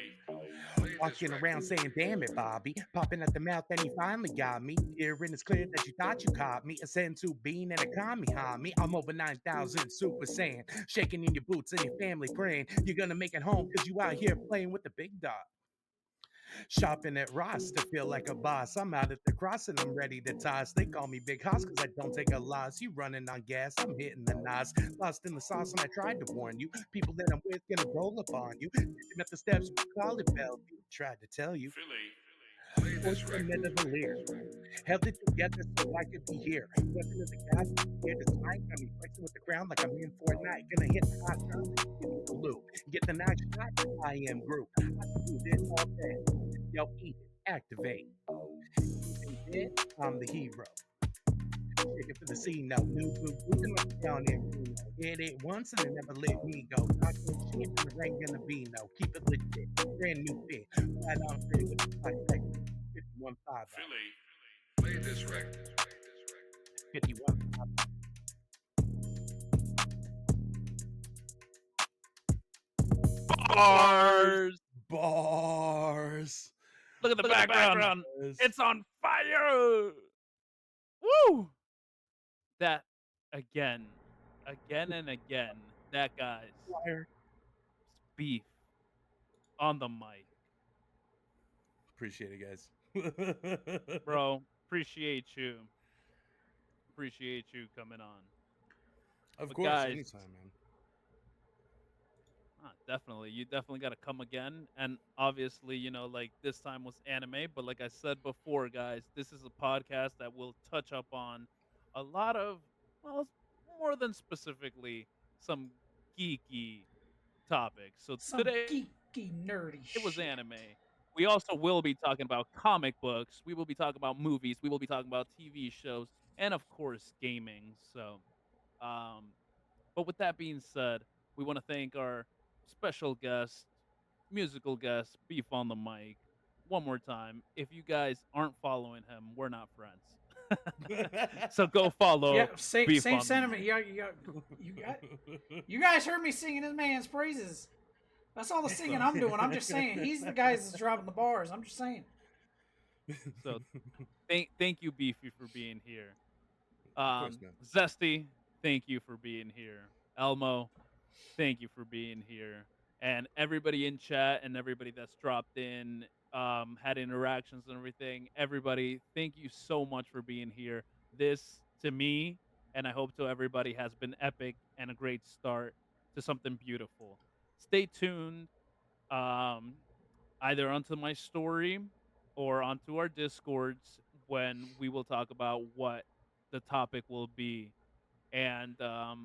Walking around saying, damn it, Bobby. Popping at the mouth, and he finally got me. Hearing it's clear that you thought you caught me. A Senzu bean and a kami me. I'm over 9,000 Super Saiyan. Shaking in your boots and your family praying. You're gonna make it home because you out here playing with the big dog. Shopping at Ross to feel like a boss. I'm out at the cross and I'm ready to toss. They call me Big Hoss because I don't take a loss. You running on gas, I'm hitting the nos. Lost in the sauce and I tried to warn you. People that I'm with gonna roll up on you. Sitting at the steps, call it Bellevue. Tried to tell you. What's the minute of the leer? Held it together so I could be here. Weapon of the gods, here to smite. Got me flexing with the ground like I'm in Fortnite. Gonna hit the hot shot, get the loop. Get the nice shot, I am group. I can do this all day. Yo, eat it, activate. Dead, I'm the hero. Taking for the scene now. New moving like down there. Hit it once and it never let me go. Talking shit and there ain't gonna be no. Keep it legit. Brand new fit. Right on free with the 51 5. Play this record. 51 Bars. bars. Look at the Look at the background. It's on fire. Woo! That again and again. That guy's fire. beef on the mic, Appreciate it, guys. bro. Appreciate you. Appreciate you coming on. Of But course, guys- anytime, man. Definitely. You definitely got to come again. And obviously, you know, like this time was anime. But like I said before, guys, this is a podcast that will touch up on a lot of, well, more than specifically some geeky topics. So Some today geeky nerdy it was shit. anime. We also will be talking about comic books. We will be talking about movies. We will be talking about TV shows. And of course, gaming. So, but with that being said, we want to thank our special guest, musical guest, Beef on the Mic. One more time. If you guys aren't following him, we're not friends. So go follow. Yeah, same Beef on the sentiment. mic. You guys heard me singing this man's praises. That's all the singing I'm doing. I'm just saying he's the guy that's dropping the bars. I'm just saying. So thank you, Beefy, for being here. course, man. Zesty, thank you for being here. Elmo, thank you for being here. And everybody in chat and everybody that's dropped in, had interactions and everything. Everybody, thank you so much for being here. This, to me, and I hope to everybody, has been epic and a great start to something beautiful. Stay tuned, either onto my story or onto our Discords when we will talk about what the topic will be. And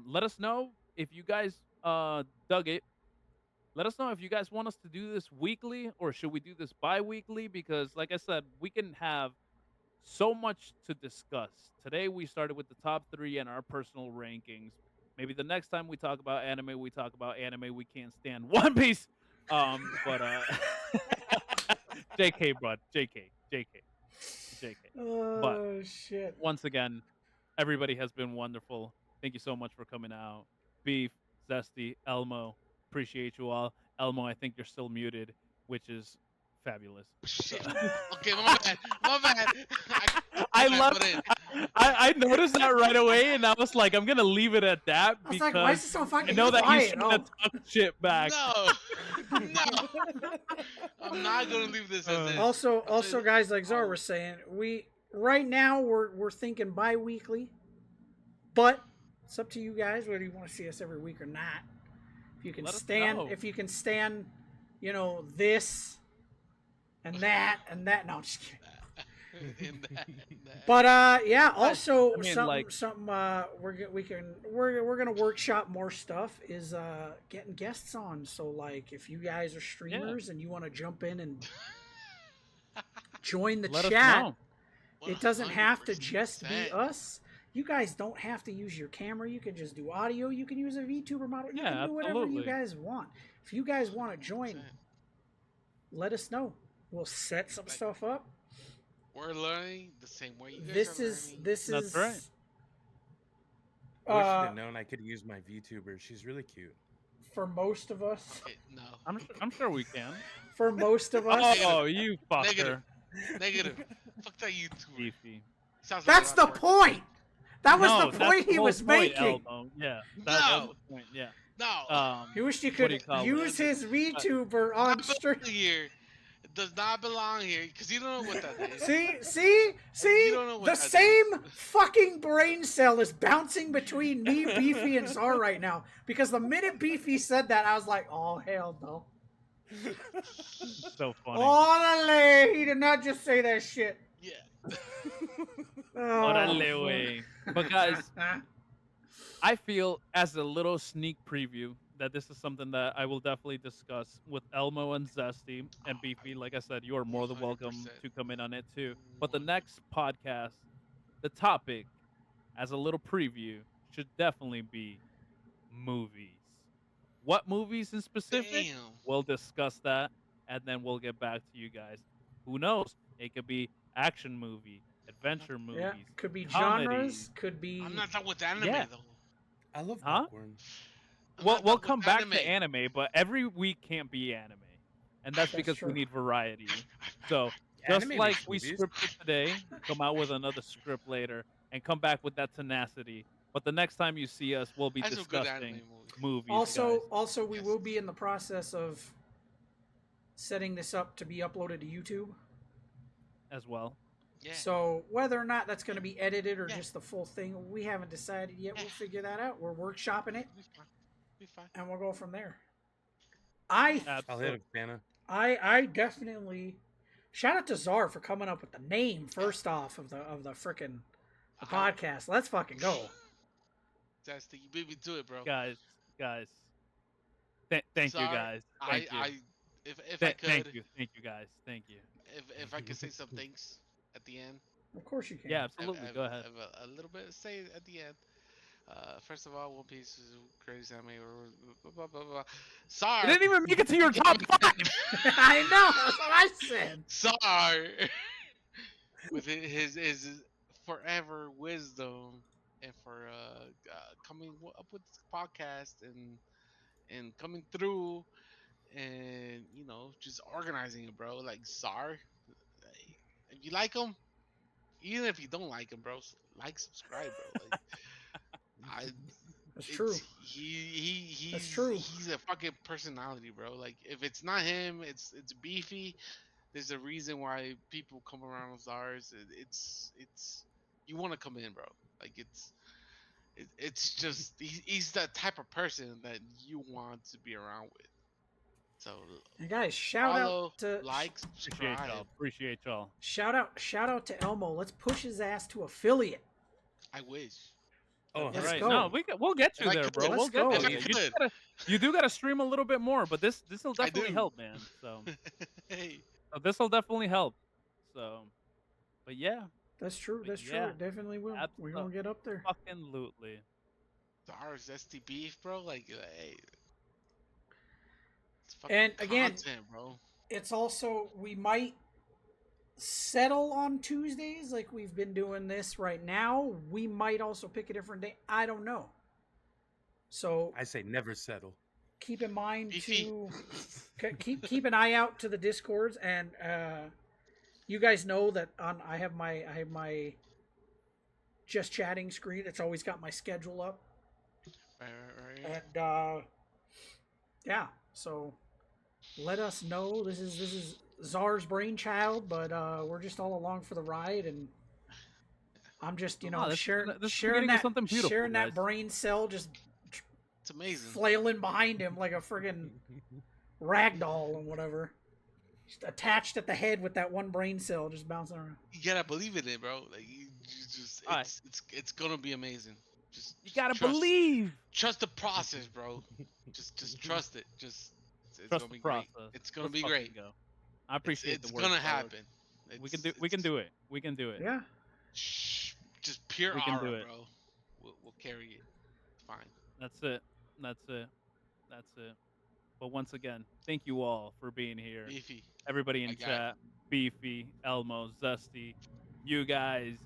let us know if you guys dug it. Let us know if you guys want us to do this weekly or should we do this bi-weekly, because like I said, we can have so much to discuss. Today we started with the top 3 and our personal rankings. Maybe the next time we talk about anime, we talk about anime we can't stand. One Piece. But JK, bud. JK. Oh shit. Once again, everybody has been wonderful. Thank you so much for coming out. Beef, Zesty, Elmo, appreciate you all. Elmo, I think you're still muted, which is fabulous. Shit. Okay, my bad. My bad. I I love put it. I noticed that right away, and I was like, I'm gonna leave it at that I was because like, why is it so I fucking know that quiet? he's trying to talk shit back. No. No. I'm not gonna leave this as is. Also, guys, like Zara was saying, we right now we're thinking bi-weekly, but it's up to you guys whether you want to see us every week or not. If you can Let us stand, know. if you can stand, you know, this and that and that. No, I'm just kidding. in that. But yeah. Also, I mean, something like- we're gonna workshop more stuff is getting guests on. So like, if you guys are streamers and you want to jump in and join the Let us chat, know. it doesn't have to just be 100%. us. You guys don't have to use your camera. You can just do audio. You can use a VTuber model. You Yeah, can do whatever you absolutely. guys want. If you guys want to join, 100%. let us know. We'll set some Like- stuff up. We're learning the same way you guys This are is learning. this That's is. right. I wish I'd Uh, have known I could use my VTuber. She's really cute. for most of us, Okay, no. I'm sure we can. for most of us, Oh, you fucker. Negative. Negative. Fuck that YouTuber. Beefy. Sounds like that's a the lot of work. point. That was No, the that's point he whole was point, making. Elmo. Yeah, No. that's the point. Yeah. No. He wished he what do you could call it? use his VTuber on Not stream. belong here. It does not belong here because you don't know what that is. See, You don't know what the that same is. fucking brain cell is bouncing between me, Beefy, and Czar right now. Because the minute Beefy said that, I was like, oh, hell no. So funny. Orale! He did not just say that shit. Yeah. Oh, Orale, wey. But guys, I feel as a little sneak preview that this is something that I will definitely discuss with Elmo and Zesty and Beefy. Like I said, you are more than welcome 100%. to come in on it too. But the next podcast, the topic, as a little preview, should definitely be movies. What movies in specific? Damn. We'll discuss that, and then we'll get back to you guys. Who knows? It could be action movie, adventure movies. yeah, could be comedy. genres, could be. I'm not done with anime Yeah. though. I love Huh? popcorn. I'm We'll not we'll done with come back to anime, but every week can't be anime, and that's That's because true. we need variety. So just Anime like makes we movies. scripted today, come out with another script later, and come back with that tenacity. But the next time you see us, we'll be I have some good discussing anime movies. movies. Also, we Yes. will be in the process of setting this up to be uploaded to YouTube. guys, as well. Yeah. So whether or not that's going to be edited or Yeah. just the full thing, we haven't decided yet. We'll Yeah. figure that out. We're workshopping it, Be fine. Be fine. and we'll go from there. I I'll hit Absolutely. up Santa. I definitely shout out to Czar for coming up with the name first off of the frickin' the Uh-huh. podcast. Let's fucking go. That's the you beat me to it, bro. Guys. Thank you, Sorry, guys. Thank you. If I could, Thank you, guys. Thank you. if I could say some things at the end. Of course you can. Yeah, absolutely. Go ahead. I have a little bit to say at the end. First of all, One Piece is the greatest anime. Blah, blah, blah, blah. You Sorry. didn't even make it to your top 5. I know. That's what I said. Sorry. With his forever wisdom and for coming up with this podcast and coming through and just organizing it, bro. Like Czar, if you like him, even if you don't like him, bro, like, subscribe, bro. Like, That's true. He's That's true. He's a fucking personality, bro. Like, if it's not him, it's Beefy. There's a reason why people come around with Czars. It's you want to come in, bro. Like, it's just he's that type of person that you want to be around with. So And guys, shout follow, out to like, Appreciate subscribe. y'all. Appreciate y'all. shout out to Elmo. Let's push his ass to affiliate. I wish. Oh, Let's Right. go. No, we'll get you If I there, could- bro. Let's We'll go. get If I there. could. You do gotta stream a little bit more, but this will I definitely do. help, man. So Hey, this will definitely help. So, but yeah, That's true. That's true. Yeah. It definitely will. We're gonna get up there. fucking lootly. Czars, zesty beef, bro. Like, hey. It's fucking And again- content, bro. It's also we might settle on Tuesdays like we've been doing this right now. We might also pick a different day. I don't know. So I say never settle. keep in mind Beefy. to keep an eye out to the discords, and you guys know that I have my just chatting screen. It's always got my schedule up, Right. and yeah. So let us know. This is Czar's brainchild, but we're just all along for the ride, and I'm just, you Oh, know, this sharing is the sharing beginning of that something beautiful, sharing that guys. brain cell just It's amazing. flailing behind him like a friggin' ragdoll or whatever. Just attached at the head with that one brain cell just bouncing around. You gotta believe in it, bro. Like you just, Alright. it's gonna be amazing. Just You gotta trust, believe. trust the process, bro. Just trust it. Just it's Trust gonna the be great. process. It's gonna Let's be fucking great. go. I appreciate It's the words, gonna fellas. happen. We can do it. We can do it. Yeah. Shh, just pure We can do aura, it. bro. We'll carry it. It's fine. That's it. That's it. That's it. But once again, thank you all for being here. Beefy. Everybody in I got chat, Beefy, Elmo, Zesty, you guys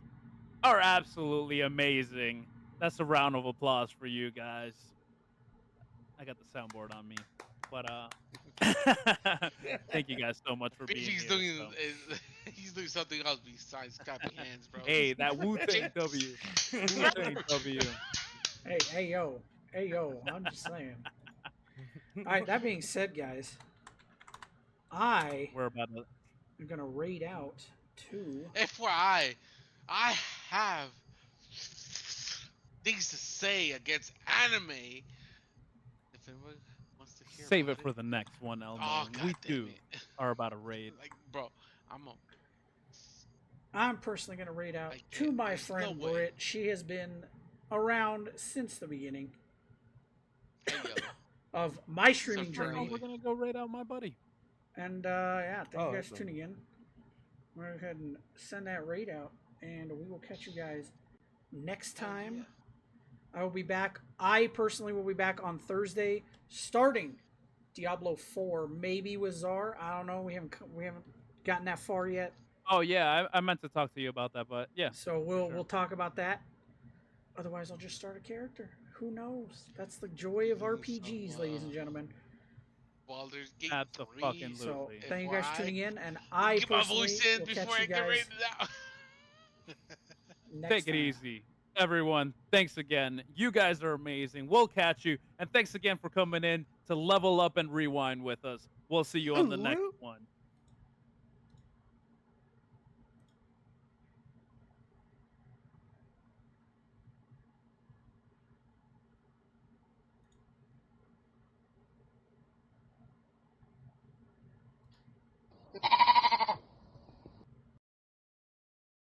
are absolutely amazing. That's a round of applause for you guys. I got the soundboard on me, but thank you guys so much for being Beefy's here. doing so. he's doing something else besides clapping hands, bro. Hey, that Wu-Tang W. Wu-Tang W. Hey, yo. I'm just saying. All right, that being said, guys, I We're about to. am going to raid out to. FYI, I have things to say against anime. If anyone wants to hear Save about it for the next one, Elmo. Oh, God We damn too it. are about to raid. Like, bro, I'm personally going to raid out I to can't- my there's no friend way. Britt. She has been around since the beginning Hey, Yellow. of my our streaming friend. Oh, journey. we're gonna go raid out my buddy. And yeah, thank Oh, you guys for awesome. tuning in. We're going to go ahead and send that raid out, and we will catch you guys next time. I will be back. I personally will be back on Thursday, starting Diablo 4, maybe with Czar. I don't know. We haven't gotten that far yet, Oh yeah, I meant to talk to you about that, but yeah. so we'll sure. we'll talk about that. Otherwise, I'll just start a character. Who knows? That's the joy of RPGs, ladies and gentlemen. Baldur's Gate That's the 3. fucking So Absolutely. thank you guys for FYI, tuning in, and I get my personally voice in will before catch I you get guys rated out. next Take it time. easy, everyone. Thanks again. You guys are amazing. We'll catch you, and thanks again for coming in to level up and rewind with us. We'll see you on the next one.